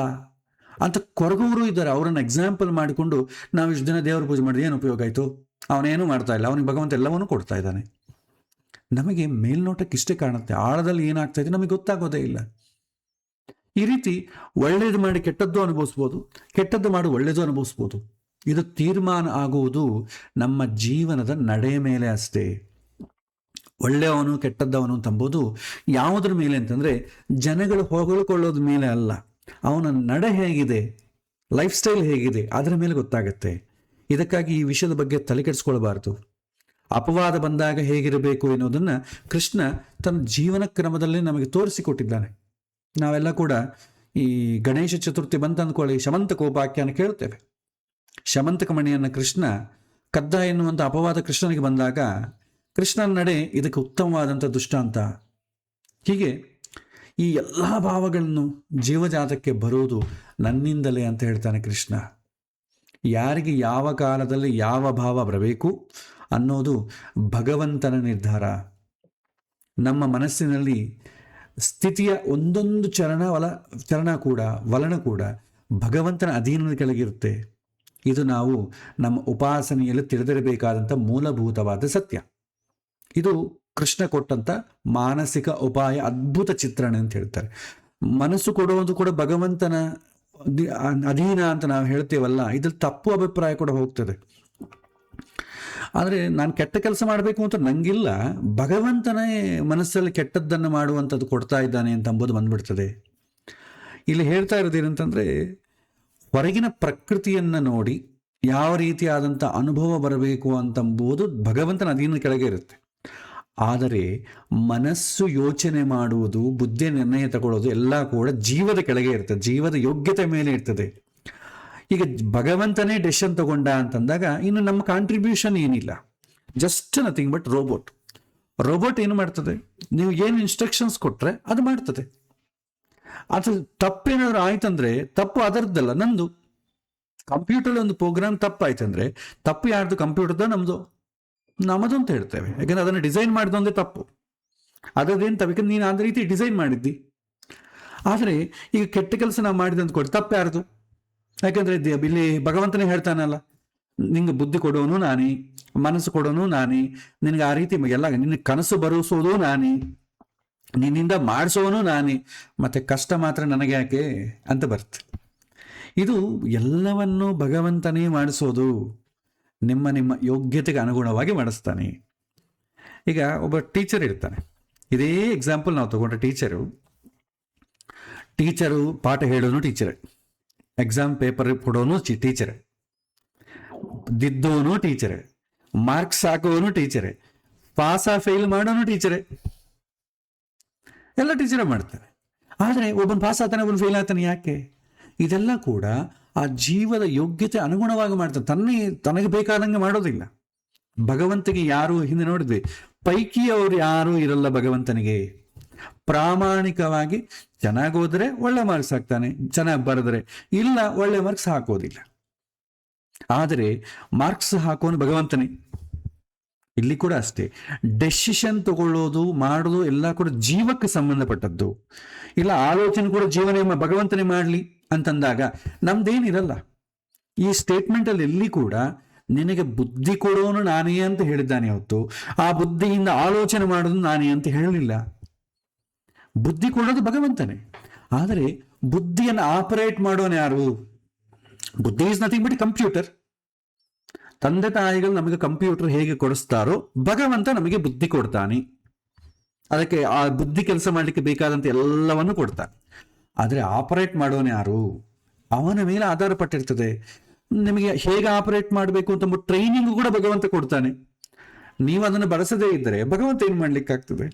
ಅಂತ ಕೊರಗೋರು ಇದ್ದಾರೆ. ಅವರನ್ನು ಎಕ್ಸಾಂಪಲ್ ಮಾಡಿಕೊಂಡು ನಾವು ಇಷ್ಟು ದಿನ ದೇವ್ರ ಪೂಜೆ ಮಾಡಿದ್ರೆ ಏನು ಉಪಯೋಗ ಆಯಿತು, ಅವನೇನು ಮಾಡ್ತಾ ಇಲ್ಲ, ಅವನಿಗೆ ಭಗವಂತ ಎಲ್ಲವನ್ನೂ ಕೊಡ್ತಾ ಇದ್ದಾನೆ. ನಮಗೆ ಮೇಲ್ನೋಟಕ್ಕೆ ಇಷ್ಟೇ ಕಾಣುತ್ತೆ, ಆಳದಲ್ಲಿ ಏನಾಗ್ತಾ ಇದೆ ನಮಗೆ ಗೊತ್ತಾಗೋದೇ ಇಲ್ಲ. ಈ ರೀತಿ ಒಳ್ಳೇದು ಮಾಡಿ ಕೆಟ್ಟದ್ದು ಅನುಭವಿಸ್ಬೋದು, ಕೆಟ್ಟದ್ದು ಮಾಡಿ ಒಳ್ಳೇದು ಅನುಭವಿಸ್ಬೋದು. ಇದು ತೀರ್ಮಾನ ಆಗುವುದು ನಮ್ಮ ಜೀವನದ ನಡೆಯ ಮೇಲೆ ಅಷ್ಟೇ. ಒಳ್ಳೆಯವನು ಕೆಟ್ಟದ್ದವನು ಅಂತಂಬೋದು ಯಾವುದ್ರ ಮೇಲೆ ಅಂತಂದರೆ ಜನಗಳು ಹೊಗಳಿಕೊಳ್ಳೋದ್ರ ಮೇಲೆ ಅಲ್ಲ, ಅವನ ನಡೆ ಹೇಗಿದೆ, ಲೈಫ್ ಸ್ಟೈಲ್ ಹೇಗಿದೆ ಅದರ ಮೇಲೆ ಗೊತ್ತಾಗತ್ತೆ. ಇದಕ್ಕಾಗಿ ಈ ವಿಷಯದ ಬಗ್ಗೆ ತಲೆ ಕೆಡಿಸ್ಕೊಳ್ಬಾರ್ದು. ಅಪವಾದ ಬಂದಾಗ ಹೇಗಿರಬೇಕು ಎನ್ನುವುದನ್ನು ಕೃಷ್ಣ ತನ್ನ ಜೀವನ ಕ್ರಮದಲ್ಲಿ ನಮಗೆ ತೋರಿಸಿಕೊಟ್ಟಿದ್ದಾನೆ. ನಾವೆಲ್ಲ ಕೂಡ ಈ ಗಣೇಶ ಚತುರ್ಥಿ ಬಂತ ಅಂದ್ಕೊಳ್ಳಿ, ಶಮಂತಕೋಪಾಖ್ಯಾನ ಕೇಳ್ತೇವೆ. ಶಮಂತಕ ಮಣಿಯನ್ನು ಕೃಷ್ಣ ಕದ್ದ ಎನ್ನುವಂಥ ಅಪವಾದ ಕೃಷ್ಣನಿಗೆ ಬಂದಾಗ ಕೃಷ್ಣನ ನಡೆ ಇದಕ್ಕೆ ಉತ್ತಮವಾದಂಥ ದೃಷ್ಟಾಂತ. ಹೀಗೆ ಈ ಎಲ್ಲ ಭಾವಗಳನ್ನು ಜೀವಜಾತಕ್ಕೆ ಬರುವುದು ನನ್ನಿಂದಲೇ ಅಂತ ಹೇಳ್ತಾನೆ ಕೃಷ್ಣ. ಯಾರಿಗೆ ಯಾವ ಕಾಲದಲ್ಲಿ ಯಾವ ಭಾವ ಬರಬೇಕು ಅನ್ನೋದು ಭಗವಂತನ ನಿರ್ಧಾರ. ನಮ್ಮ ಮನಸ್ಸಿನಲ್ಲಿ ಸ್ಥಿತಿಯ ಒಂದೊಂದು ಚರಣ ಕೂಡ ವಲನ ಕೂಡ ಭಗವಂತನ ಅಧೀನದ ಕೆಳಗಿರುತ್ತೆ. ಇದು ನಾವು ನಮ್ಮ ಉಪಾಸನೆಯಲ್ಲಿ ತಿಳಿದಿರಬೇಕಾದಂಥ ಮೂಲಭೂತವಾದ ಸತ್ಯ. ಇದು ಕೃಷ್ಣ ಕೊಟ್ಟಂಥ ಮಾನಸಿಕ ಉಪಾಯ, ಅದ್ಭುತ ಚಿತ್ರಣ ಅಂತ ಹೇಳ್ತಾರೆ. ಮನಸ್ಸು ಕೊಡುವುದು ಕೂಡ ಭಗವಂತನ ಅಧೀನ ಅಂತ ನಾವು ಹೇಳ್ತೇವಲ್ಲ, ಇದ್ರಲ್ಲಿ ತಪ್ಪು ಅಭಿಪ್ರಾಯ ಕೂಡ ಹೋಗ್ತದೆ. ಆದರೆ ನಾನು ಕೆಟ್ಟ ಕೆಲಸ ಮಾಡಬೇಕು ಅಂತ ನಂಗಿಲ್ಲ, ಭಗವಂತನೇ ಮನಸ್ಸಲ್ಲಿ ಕೆಟ್ಟದ್ದನ್ನು ಮಾಡುವಂಥದ್ದು ಕೊಡ್ತಾ ಇದ್ದಾನೆ ಅಂತ ಅಂಬೋದು ಬಂದ್ಬಿಡ್ತದೆ. ಇಲ್ಲಿ ಹೇಳ್ತಾ ಇರೋದು ಏನಂತಂದರೆ, ಹೊರಗಿನ ಪ್ರಕೃತಿಯನ್ನು ನೋಡಿ ಯಾವ ರೀತಿಯಾದಂಥ ಅನುಭವ ಬರಬೇಕು ಅಂತಂಬುದು ಭಗವಂತನ ಅಧೀನ ಕೆಳಗೆ ಇರುತ್ತೆ. ಆದರೆ ಮನಸ್ಸು ಯೋಚನೆ ಮಾಡುವುದು, ಬುದ್ಧಿ ನಿರ್ಣಯ ತಗೊಳ್ಳೋದು ಎಲ್ಲ ಕೂಡ ಜೀವದ ಕೆಳಗೆ ಇರ್ತದೆ, ಜೀವದ ಯೋಗ್ಯತೆ ಮೇಲೆ ಇರ್ತದೆ. ಈಗ ಭಗವಂತನೇ ಡೆಸಿಷನ್ ತಗೊಂಡ ಅಂತಂದಾಗ ಇನ್ನು ನಮ್ಮ ಕಾಂಟ್ರಿಬ್ಯೂಷನ್ ಏನಿಲ್ಲ, just nothing but robot. Robot ಏನು ಮಾಡ್ತದೆ, ನೀವು ಏನು ಇನ್ಸ್ಟ್ರಕ್ಷನ್ಸ್ ಕೊಟ್ಟರೆ ಅದು ಮಾಡ್ತದೆ. ಅದು ತಪ್ಪೇನಾದ್ರು ಆಯ್ತಂದ್ರೆ ತಪ್ಪು ಅದರದ್ದಲ್ಲ, ನಂದು. ಕಂಪ್ಯೂಟರ್ ಒಂದು ಪ್ರೋಗ್ರಾಮ್ ತಪ್ಪಾಯ್ತಂದ್ರೆ ತಪ್ಪು ಯಾರ್ದು, ಕಂಪ್ಯೂಟರ್ದ ನಮ್ಮದು ಅಂತ ಹೇಳ್ತೇವೆ. ಯಾಕಂದ್ರೆ ಅದನ್ನು ಡಿಸೈನ್ ಮಾಡಿದಂದ್ರೆ ತಪ್ಪು, ಅದರದ್ದೇನು ತಪ್ಪು, ಯಾಕಂದ್ರೆ ನೀನು ಅದೇ ರೀತಿ ಡಿಸೈನ್ ಮಾಡಿದ್ದಿ. ಆದರೆ ಈಗ ಕೆಟ್ಟ ಕೆಲಸ ನಾವು ಮಾಡಿದೆ ಅಂತ ಕೊಡಿ, ತಪ್ಪು ಯಾರ್ದು? ಯಾಕಂದ್ರೆ ಇಲ್ಲಿ ಭಗವಂತನೇ ಹೇಳ್ತಾನಲ್ಲ, ನಿಂಗೆ ಬುದ್ಧಿ ಕೊಡೋನು ನಾನೇ, ಮನಸ್ಸು ಕೊಡೋನು ನಾನೇ, ನಿನಗೆ ಆ ರೀತಿ ಎಲ್ಲ ನಿನ್ನ ಕನಸು ಬರೆಸೋದು ನಾನೇ, ನಿನ್ನಿಂದ ಮಾಡಿಸೋನು ನಾನೇ, ಮತ್ತೆ ಕಷ್ಟ ಮಾತ್ರ ನನಗೆ ಯಾಕೆ ಅಂತ ಬರುತ್ತೆ. ಇದು ಎಲ್ಲವನ್ನೂ ಭಗವಂತನೇ ಮಾಡಿಸೋದು, ನಿಮ್ಮ ನಿಮ್ಮ ಯೋಗ್ಯತೆಗೆ ಅನುಗುಣವಾಗಿ ಮಾಡಿಸ್ತಾನೆ. ಈಗ ಒಬ್ಬ ಟೀಚರ್ ಇರ್ತಾನೆ, ಇದೇ ಎಕ್ಸಾಂಪಲ್ ನಾವು ತಗೊಂಡ್ರೆ, ಟೀಚರು ಪಾಠ ಹೇಳೋನು ಟೀಚರೇ, ಎಕ್ಸಾಮ್ ಪೇಪರ್ ಕೊಡೋನು ಟೀಚರೇ, ದಿದ್ದೋನು ಟೀಚರೇ, ಮಾರ್ಕ್ಸ್ ಹಾಕೋನು ಟೀಚರೇ, ಪಾಸ ಫೇಲ್ ಮಾಡೋನು ಟೀಚರೇ, ಎಲ್ಲ ಟೀಚರೇ ಮಾಡ್ತಾರೆ. ಆದರೆ ಒಬ್ಬನು ಪಾಸ್ ಆಗ್ತಾನೆ, ಒಬ್ಬನು ಫೇಲ್ ಆಗ್ತಾನೆ, ಯಾಕೆ? ಇದೆಲ್ಲ ಕೂಡ ಆ ಜೀವದ ಯೋಗ್ಯತೆ ಅನುಗುಣವಾಗಿ ಮಾಡ್ತಾನೆ, ತನಗೆ ಬೇಕಾದಂಗೆ ಮಾಡೋದಿಲ್ಲ. ಭಗವಂತನಿಗೆ ಯಾರು, ಹಿಂದೆ ನೋಡಿದ್ವಿ, ಪೈಕಿಯವರು ಯಾರೂ ಇರಲ್ಲ ಭಗವಂತನಿಗೆ. ಪ್ರಾಮಾಣಿಕವಾಗಿ ಚೆನ್ನಾಗಿ ಹೋದ್ರೆ ಒಳ್ಳೆ ಮಾರ್ಕ್ಸ್ ಹಾಕ್ತಾನೆ, ಚೆನ್ನಾಗಿ ಬರೆದ್ರೆ ಇಲ್ಲ, ಒಳ್ಳೆ ಮಾರ್ಕ್ಸ್ ಹಾಕೋದಿಲ್ಲ. ಆದರೆ ಮಾರ್ಕ್ಸ್ ಹಾಕೋನು ಭಗವಂತನೇ. ಇಲ್ಲಿ ಕೂಡ ಅಷ್ಟೇ, ಡೆಸಿಷನ್ ತಗೊಳ್ಳೋದು ಮಾಡೋದು ಎಲ್ಲ ಕೂಡ ಜೀವಕ್ಕೆ ಸಂಬಂಧಪಟ್ಟದ್ದು. ಇಲ್ಲ ಆಲೋಚನೆ ಕೂಡ ಜೀವನೇ ಭಗವಂತನೇ ಮಾಡಲಿ ಅಂತಂದಾಗ ನಮ್ದೇನಿರಲ್ಲ. ಈ ಸ್ಟೇಟ್ಮೆಂಟಲ್ಲಿ ಎಲ್ಲಿ ಕೂಡ ನಿನಗೆ ಬುದ್ಧಿ ಕೊಡೋನು ನಾನೇ ಅಂತ ಹೇಳಿದ್ದಾನೆ ಹೊತ್ತು, ಆ ಬುದ್ಧಿಯಿಂದ ಆಲೋಚನೆ ಮಾಡೋದು ನಾನೇ ಅಂತ ಹೇಳಲಿಲ್ಲ. ಬುದ್ಧಿ ಕೊಡೋದು ಭಗವಂತನೇ, ಆದರೆ ಬುದ್ಧಿಯನ್ನು ಆಪರೇಟ್ ಮಾಡೋನು ಯಾರು? ಬುದ್ಧಿ ಈಸ್ ನಥಿಂಗ್ ಬಟ್ ಕಂಪ್ಯೂಟರ್. ತಂದೆ ತಾಯಿಗಳು ನಮಗೆ ಕಂಪ್ಯೂಟರ್ ಹೇಗೆ ಕೊಡಿಸ್ತಾರೋ ಭಗವಂತ ನಮಗೆ ಬುದ್ಧಿ ಕೊಡ್ತಾನೆ, ಅದಕ್ಕೆ ಆ ಬುದ್ಧಿ ಕೆಲಸ ಮಾಡಲಿಕ್ಕೆ ಬೇಕಾದಂತ ಎಲ್ಲವನ್ನು ಕೊಡ್ತಾನೆ. ಆದರೆ ಆಪರೇಟ್ ಮಾಡೋನು ಯಾರು? ಅವನ ಮೇಲೆ ಆಧಾರ ಪಟ್ಟಿರ್ತದೆ. ನಿಮಗೆ ಹೇಗೆ ಆಪರೇಟ್ ಮಾಡಬೇಕು ಅಂತ ಟ್ರೈನಿಂಗ್ ಕೂಡ ಭಗವಂತ ಕೊಡ್ತಾನೆ. ನೀವು ಅದನ್ನು ಬಳಸದೇ ಇದ್ದರೆ ಭಗವಂತ ಏನು ಮಾಡ್ಲಿಕ್ಕಾಗ್ತದೆ?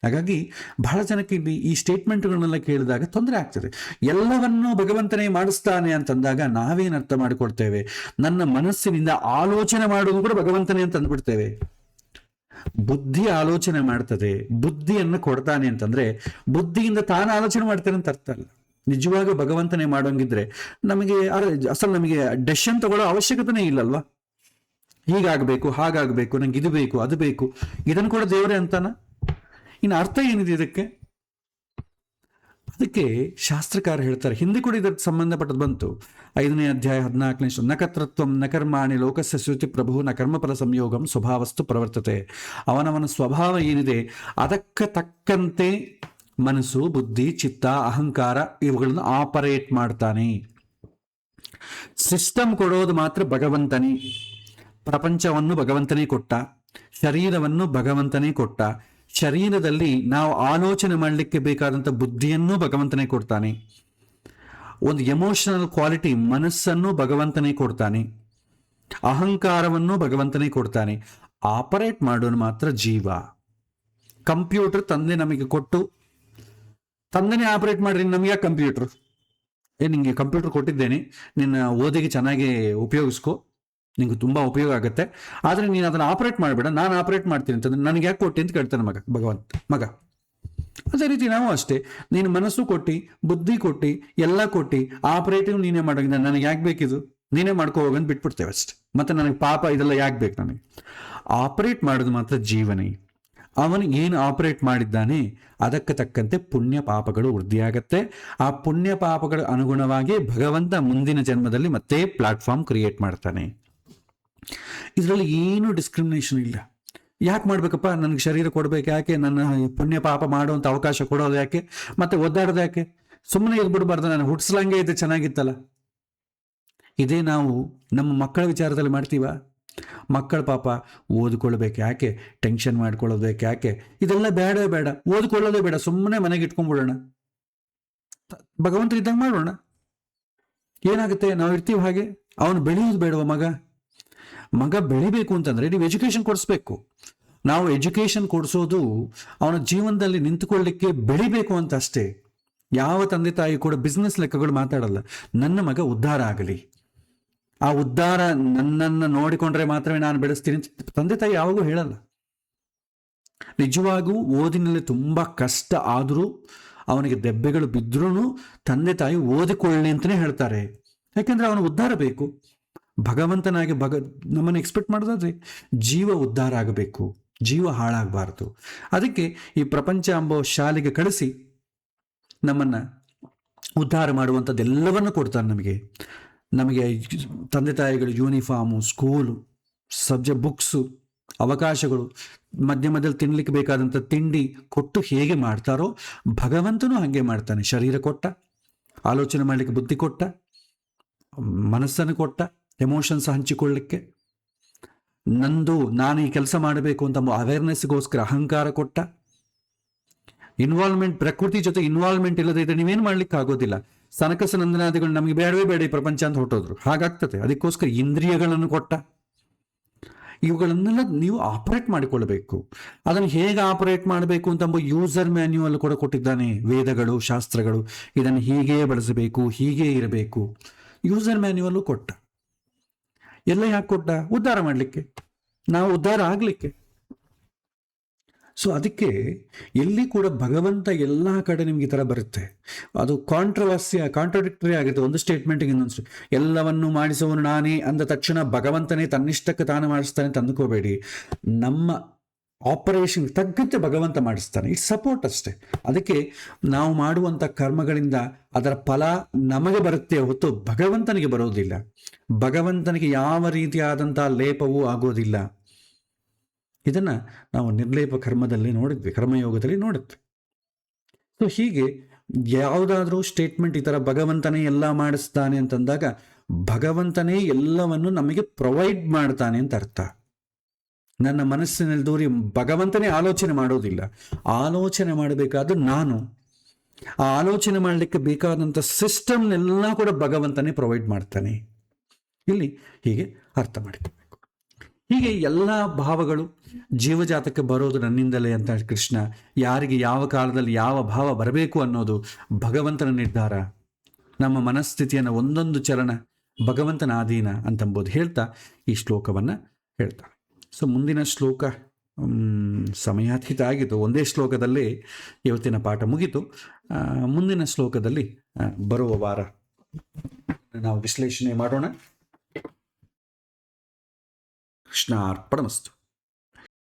ಹಾಗಾಗಿ ಬಹಳ ಜನಕ್ಕೆ ಈ ಸ್ಟೇಟ್ಮೆಂಟ್ಗಳನ್ನೆಲ್ಲ ಕೇಳಿದಾಗ ತೊಂದರೆ ಆಗ್ತದೆ. ಎಲ್ಲವನ್ನೂ ಭಗವಂತನೇ ಮಾಡಿಸ್ತಾನೆ ಅಂತಂದಾಗ ನಾವೇನು ಅರ್ಥ ಮಾಡಿಕೊಡ್ತೇವೆ? ನನ್ನ ಮನಸ್ಸಿನಿಂದ ಆಲೋಚನೆ ಮಾಡೋದು ಕೂಡ ಭಗವಂತನೇ ಅಂತ ಅಂದ್ಬಿಡ್ತೇವೆ. ಬುದ್ಧಿ ಆಲೋಚನೆ ಮಾಡ್ತದೆ, ಬುದ್ಧಿಯನ್ನು ಕೊಡ್ತಾನೆ ಅಂತಂದ್ರೆ ಬುದ್ಧಿಯಿಂದ ತಾನು ಆಲೋಚನೆ ಮಾಡ್ತಾನೆ ಅಂತ ಅರ್ಥ ಅಲ್ಲ. ನಿಜವಾಗ ಭಗವಂತನೇ ಮಾಡೋಂಗಿದ್ರೆ ನಮಗೆ ಡೆಸಿಷನ್ ತಗೊಳ್ಳೋ ಅವಶ್ಯಕತೆನೇ ಇಲ್ಲಲ್ವಾ? ಹೀಗಾಗಬೇಕು, ಹಾಗಾಗಬೇಕು, ನಂಗೆ ಇದು ಬೇಕು, ಅದು ಬೇಕು, ಇದನ್ನು ಕೂಡ ದೇವರೇ ಅಂತಾನ? ಇನ್ನು ಅರ್ಥ ಏನಿದೆ ಇದಕ್ಕೆ? ಅದಕ್ಕೆ ಶಾಸ್ತ್ರಕಾರ ಹೇಳ್ತಾರೆ, ಹಿಂದೆ ಕೂಡ ಇದಕ್ಕೆ ಸಂಬಂಧಪಟ್ಟದ್ದು ಬಂತು. 5ನೇ ಅಧ್ಯಾಯ 14ನೇ ಶ್ಲೋಕ, ನ ಕರ್ತೃತ್ವಂ ನ ಕರ್ಮಾಣಿ ಲೋಕಸ್ಯ ಸ್ಯುತಿ ಪ್ರಭು ನ ಕರ್ಮಫಲ ಸಂಯೋಗಂ ಸ್ವಭಾವಸ್ತು ಪ್ರವರ್ತತೆ. ಅವನವನ ಸ್ವಭಾವ ಏನಿದೆ ಅದಕ್ಕೆ ತಕ್ಕಂತೆ ಮನಸ್ಸು, ಬುದ್ಧಿ, ಚಿತ್ತ, ಅಹಂಕಾರ ಇವುಗಳನ್ನು ಆಪರೇಟ್ ಮಾಡ್ತಾನೆ. ಸಿಸ್ಟಮ್ ಕೊಡೋದು ಮಾತ್ರ ಭಗವಂತನೇ. ಪ್ರಪಂಚವನ್ನು ಭಗವಂತನೇ ಕೊಟ್ಟ, ಶರೀರವನ್ನು ಭಗವಂತನೇ ಕೊಟ್ಟ, ಶರೀರದಲ್ಲಿ ನಾವು ಆಲೋಚನೆ ಮಾಡಲಿಕ್ಕೆ ಬೇಕಾದಂಥ ಬುದ್ಧಿಯನ್ನು ಭಗವಂತನೇ ಕೊಡ್ತಾನೆ. ಒಂದು ಎಮೋಷನಲ್ ಕ್ವಾಲಿಟಿ ಮನಸ್ಸನ್ನು ಭಗವಂತನೇ ಕೊಡ್ತಾನೆ, ಅಹಂಕಾರವನ್ನು ಭಗವಂತನೇ ಕೊಡ್ತಾನೆ. ಆಪರೇಟ್ ಮಾಡೋನು ಮಾತ್ರ ಜೀವ. ಕಂಪ್ಯೂಟರ್ ತಂದೆ ನಮಗೆ ಕೊಟ್ಟು ತಂದೆನೇ ಆಪರೇಟ್ ಮಾಡ್ರಿ, ನಮಗೆ ಯಾಕೆ ಕಂಪ್ಯೂಟರ್? ನಿಂಗೆ ಕಂಪ್ಯೂಟರ್ ಕೊಟ್ಟಿದ್ದೇನೆ, ನಿನ್ನ ಓದಿಗೆ ಚೆನ್ನಾಗಿ ಉಪಯೋಗಿಸ್ಕೊ, ನಿಂಗೆ ತುಂಬ ಉಪಯೋಗ ಆಗುತ್ತೆ, ಆದರೆ ನೀನು ಅದನ್ನು ಆಪರೇಟ್ ಮಾಡಬೇಡ, ನಾನು ಆಪರೇಟ್ ಮಾಡ್ತೀನಿ ಅಂತಂದ್ರೆ ನನಗೆ ಯಾಕೆ ಕೊಟ್ಟಿ ಅಂತ ಕೇಳ್ತಾನೆ ಮಗ. ಅದೇ ರೀತಿ ನಾವು ಅಷ್ಟೇ, ನೀನು ಮನಸ್ಸು ಕೊಟ್ಟು, ಬುದ್ಧಿ ಕೊಟ್ಟು, ಎಲ್ಲ ಕೊಟ್ಟು, ಆಪರೇಟಿವ್ ನೀನೇ ಮಾಡೋಂಗಿಲ್ಲ, ನನಗೆ ಯಾಕೆ ಬೇಕಿದು, ನೀನೇ ಮಾಡ್ಕೋ ಹೋಗಂತ ಬಿಟ್ಬಿಡ್ತೇವೆ ಅಷ್ಟೆ. ಮತ್ತೆ ನನಗೆ ಪಾಪ ಇದೆಲ್ಲ ಯಾಕೆ ಬೇಕು? ನನಗೆ ಆಪರೇಟ್ ಮಾಡೋದು ಮಾತ್ರ ಜೀವನೇ. ಅವನು ಏನು ಆಪರೇಟ್ ಮಾಡಿದ್ದಾನೆ ಅದಕ್ಕೆ ತಕ್ಕಂತೆ ಪುಣ್ಯ ಪಾಪಗಳು ವೃದ್ಧಿಯಾಗತ್ತೆ. ಆ ಪುಣ್ಯ ಪಾಪಗಳ ಅನುಗುಣವಾಗಿ ಭಗವಂತ ಮುಂದಿನ ಜನ್ಮದಲ್ಲಿ ಮತ್ತೆ ಪ್ಲಾಟ್ಫಾರ್ಮ್ ಕ್ರಿಯೇಟ್ ಮಾಡ್ತಾನೆ. ಇದರಲ್ಲಿ ಏನು ಡಿಸ್ಕ್ರಿಮಿನೇಷನ್ ಇಲ್ಲ. ಯಾಕೆ ಮಾಡ್ಬೇಕಪ್ಪ, ನನಗೆ ಶರೀರ ಕೊಡ್ಬೇಕು ಯಾಕೆ, ನನ್ನ ಪುಣ್ಯ ಪಾಪ ಮಾಡುವಂಥ ಅವಕಾಶ ಕೊಡೋದು ಯಾಕೆ, ಮತ್ತೆ ಒದ್ದಾಡೋದು ಯಾಕೆ? ಸುಮ್ಮನೆ ಇದ್ಬಿಡ್ಬಾರ್ದು, ನಾನು ಹುಟ್ಸ್ಲಂಗೆ ಇದೆ ಚೆನ್ನಾಗಿತ್ತಲ್ಲ. ಇದೇ ನಾವು ನಮ್ಮ ಮಕ್ಕಳ ವಿಚಾರದಲ್ಲಿ ಮಾಡ್ತೀವ? ಮಕ್ಕಳ ಪಾಪ ಓದ್ಕೊಳ್ಬೇಕು ಯಾಕೆ, ಟೆನ್ಷನ್ ಮಾಡ್ಕೊಳ್ಳೋಬೇಕು ಯಾಕೆ, ಇದೆಲ್ಲ ಬೇಡ, ಓದ್ಕೊಳ್ಳೋದೇ ಬೇಡ, ಸುಮ್ಮನೆ ಮನೆಗೆ ಇಟ್ಕೊಂಡ್ಬಿಡೋಣ, ಭಗವಂತ ಇದ್ದಂಗೆ ಮಾಡೋಣ. ಏನಾಗುತ್ತೆ, ನಾವು ಇರ್ತೀವಿ ಹಾಗೆ. ಅವನು ಬೆಳೆಯೋದು ಬೇಡವ? ಮಗ ಬೆಳಿಬೇಕು ಅಂತಂದ್ರೆ ನೀವು ಎಜುಕೇಶನ್ ಕೊಡಿಸ್ಬೇಕು. ನಾವು ಎಜುಕೇಶನ್ ಕೊಡಿಸೋದು ಅವನ ಜೀವನದಲ್ಲಿ ನಿಂತುಕೊಳ್ಳಿಕ್ಕೆ, ಬೆಳಿಬೇಕು ಅಂತ ಅಷ್ಟೇ. ಯಾವ ತಂದೆ ತಾಯಿ ಕೂಡ ಬಿಸ್ನೆಸ್ ಲೆಕ್ಕಗಳು ಮಾತಾಡಲ್ಲ. ನನ್ನ ಮಗ ಉದ್ಧಾರ ಆಗಲಿ, ಆ ಉದ್ಧಾರ ನನ್ನನ್ನು ನೋಡಿಕೊಂಡ್ರೆ ಮಾತ್ರವೇ ನಾನು ಬೆಳೆಸ್ತೀನಿ ತಂದೆ ತಾಯಿ ಯಾವಾಗೂ ಹೇಳಲ್ಲ. ನಿಜವಾಗೂ ಓದಿನಲ್ಲಿ ತುಂಬ ಕಷ್ಟ ಆದರೂ, ಅವನಿಗೆ ದೆಬ್ಬೆಗಳು ಬಿದ್ದರೂ ತಂದೆ ತಾಯಿ ಓದಿಕೊಳ್ಳಿ ಅಂತಲೇ ಹೇಳ್ತಾರೆ. ಯಾಕೆಂದ್ರೆ ಅವನು ಉದ್ಧಾರ ಬೇಕು. ಭಗವಂತನಾಗಿ ನಮ್ಮನ್ನು ಎಕ್ಸ್ಪೆಕ್ಟ್ ಮಾಡೋದಾದ್ರೆ ಜೀವ ಉದ್ಧಾರ ಆಗಬೇಕು, ಜೀವ ಹಾಳಾಗಬಾರ್ದು. ಅದಕ್ಕೆ ಈ ಪ್ರಪಂಚ ಎಂಬ ಶಾಲೆಗೆ ಕಳಿಸಿ ನಮ್ಮನ್ನು ಉದ್ಧಾರ ಮಾಡುವಂಥದ್ದೆಲ್ಲವನ್ನು ಕೊಡ್ತಾನೆ. ನಮಗೆ ತಂದೆ ತಾಯಿಗಳು ಯೂನಿಫಾರ್ಮು, ಸ್ಕೂಲು, ಸಬ್ಜೆಕ್ಟ್ ಬುಕ್ಸು, ಅವಕಾಶಗಳು, ಮಧ್ಯದಲ್ಲಿ ತಿನ್ನಲಿಕ್ಕೆ ಬೇಕಾದಂಥ ತಿಂಡಿ ಕೊಟ್ಟು ಹೇಗೆ ಮಾಡ್ತಾರೋ ಭಗವಂತನೂ ಹಾಗೆ ಮಾಡ್ತಾನೆ. ಶರೀರ ಕೊಟ್ಟ, ಆಲೋಚನೆ ಮಾಡಲಿಕ್ಕೆ ಬುದ್ಧಿ ಕೊಟ್ಟ, ಮನಸ್ಸನ್ನು ಕೊಟ್ಟ, ಎಮೋಷನ್ಸ್ ಹಂಚಿಕೊಳ್ಳಲಿಕ್ಕೆ, ನಾನು ಈ ಕೆಲಸ ಮಾಡಬೇಕು ಅಂತ ಅವೇರ್ನೆಸ್ಗೋಸ್ಕರ ಅಹಂಕಾರ ಕೊಟ್ಟ, ಇನ್ವಾಲ್ವ್ಮೆಂಟ್, ಪ್ರಕೃತಿ ಜೊತೆ ಇನ್ವಾಲ್ವ್ಮೆಂಟ್ ಇಲ್ಲದೆ ಇದ್ರೆ ನೀವೇನು ಮಾಡ್ಲಿಕ್ಕೆ ಆಗೋದಿಲ್ಲ. ಸನಕಸ ನಂದನಾದಿಗಳು ನಮಗೆ ಬೇಡವೇ ಬೇಡ ಈ ಪ್ರಪಂಚ ಅಂತ ಹೊರಟೋದ್ರು, ಹಾಗಾಗ್ತದೆ. ಅದಕ್ಕೋಸ್ಕರ ಇಂದ್ರಿಯಗಳನ್ನು ಕೊಟ್ಟ. ಇವುಗಳನ್ನೆಲ್ಲ ನೀವು ಆಪರೇಟ್ ಮಾಡಿಕೊಳ್ಬೇಕು. ಅದನ್ನು ಹೇಗೆ ಆಪರೇಟ್ ಮಾಡಬೇಕು ಅಂತ ಯೂಸರ್ ಮ್ಯಾನ್ಯುವಲ್ ಕೂಡ ಕೊಟ್ಟಿದ್ದಾನೆ. ವೇದಗಳು, ಶಾಸ್ತ್ರಗಳು ಇದನ್ನು ಹೀಗೇ ಬಳಸಬೇಕು, ಹೀಗೇ ಇರಬೇಕು, ಯೂಸರ್ ಮ್ಯಾನ್ಯುವಲ್ಲು ಕೊಟ್ಟ. ಎಲ್ಲ ಯಾಕೆ ಕೊಟ್ಟ? ಉದ್ಧಾರ ಮಾಡಲಿಕ್ಕೆ, ನಾವು ಉದ್ಧಾರ ಆಗಲಿಕ್ಕೆ. ಸೊ ಅದಕ್ಕೆ ಎಲ್ಲಿ ಕೂಡ ಭಗವಂತ ಎಲ್ಲ ಕಡೆ ನಿಮ್ಗೆ ಈ ಥರ ಬರುತ್ತೆ. ಅದು ಕಾಂಟ್ರಡಿಕ್ಟರಿ ಆಗುತ್ತೆ. ಒಂದು ಸ್ಟೇಟ್ಮೆಂಟ್ಗೆ ಇನ್ನೊಂದು ಎಲ್ಲವನ್ನು ಮಾಡಿಸುವವನು ನಾನೇ ಅಂದ ತಕ್ಷಣ ಭಗವಂತನೇ ತನ್ನಿಷ್ಟಕ್ಕೆ ತಾನು ಮಾಡಿಸ್ತಾನೆ ಅಂತ ಅಂದ್ಕೋಬೇಡಿ. ನಮ್ಮ ಆಪರೇಷನ್ ತಕ್ಕಂತೆ ಭಗವಂತ ಮಾಡಿಸ್ತಾನೆ. ಇಟ್ಸ್ ಸಪೋರ್ಟ್ ಅಷ್ಟೇ. ಅದಕ್ಕೆ ನಾವು ಮಾಡುವಂಥ ಕರ್ಮಗಳಿಂದ ಅದರ ಫಲ ನಮಗೆ ಬರುತ್ತೆ ಹೊತ್ತು ಭಗವಂತನಿಗೆ ಬರೋದಿಲ್ಲ. ಭಗವಂತನಿಗೆ ಯಾವ ರೀತಿಯಾದಂಥ ಲೇಪವೂ ಆಗೋದಿಲ್ಲ. ಇದನ್ನು ನಾವು ನಿರ್ಲೇಪ ಕರ್ಮದಲ್ಲಿ ನೋಡಿದ್ವಿ, ಕರ್ಮಯೋಗದಲ್ಲಿ ನೋಡಿದ್ವಿ. ಸೊ ಹೀಗೆ ಯಾವುದಾದ್ರೂ ಸ್ಟೇಟ್ಮೆಂಟ್ ಈ ಥರ ಭಗವಂತನೇ ಎಲ್ಲ ಮಾಡಿಸ್ತಾನೆ ಅಂತಂದಾಗ ಭಗವಂತನೇ ಎಲ್ಲವನ್ನು ನಮಗೆ ಪ್ರೊವೈಡ್ ಮಾಡ್ತಾನೆ ಅಂತ ಅರ್ಥ. ನನ್ನ ಮನಸ್ಸಿನಲ್ಲಿ ದೂರಿ ಭಗವಂತನೇ ಆಲೋಚನೆ ಮಾಡೋದಿಲ್ಲ. ಆಲೋಚನೆ ಮಾಡಬೇಕಾದ ನಾನು. ಆ ಆಲೋಚನೆ ಮಾಡಲಿಕ್ಕೆ ಬೇಕಾದಂಥ ಸಿಸ್ಟಮ್ನೆಲ್ಲ ಕೂಡ ಭಗವಂತನೇ ಪ್ರೊವೈಡ್ ಮಾಡ್ತಾನೆ. ಇಲ್ಲಿ ಹೀಗೆ ಅರ್ಥ ಮಾಡಿಕೊಳ್ಬೇಕು. ಹೀಗೆ ಎಲ್ಲ ಭಾವಗಳು ಜೀವಜಾತಕ್ಕೆ ಬರೋದು ನನ್ನಿಂದಲೇ ಅಂತ ಕೃಷ್ಣ. ಯಾರಿಗೆ ಯಾವ ಕಾಲದಲ್ಲಿ ಯಾವ ಭಾವ ಬರಬೇಕು ಅನ್ನೋದು ಭಗವಂತನ ನಿರ್ಧಾರ. ನಮ್ಮ ಮನಸ್ಥಿತಿಯನ್ನು ಒಂದೊಂದು ಚಲನ ಭಗವಂತನ ಅಧೀನ ಅಂತಂಬೋದು ಹೇಳ್ತಾ ಈ ಶ್ಲೋಕವನ್ನು ಹೇಳ್ತಾನೆ. ಸೊ ಮುಂದಿನ ಶ್ಲೋಕ ಸಮಯಾತೀತ ಆಗಿತ್ತು. ಒಂದೇ ಶ್ಲೋಕದಲ್ಲಿ ಇವತ್ತಿನ ಪಾಠ ಮುಗಿತು. ಮುಂದಿನ ಶ್ಲೋಕದಲ್ಲಿ ಬರುವ ವಾರ ನಾವು ವಿಶ್ಲೇಷಣೆ ಮಾಡೋಣ. ಕೃಷ್ಣಾರ್ಪಣಮಸ್ತು.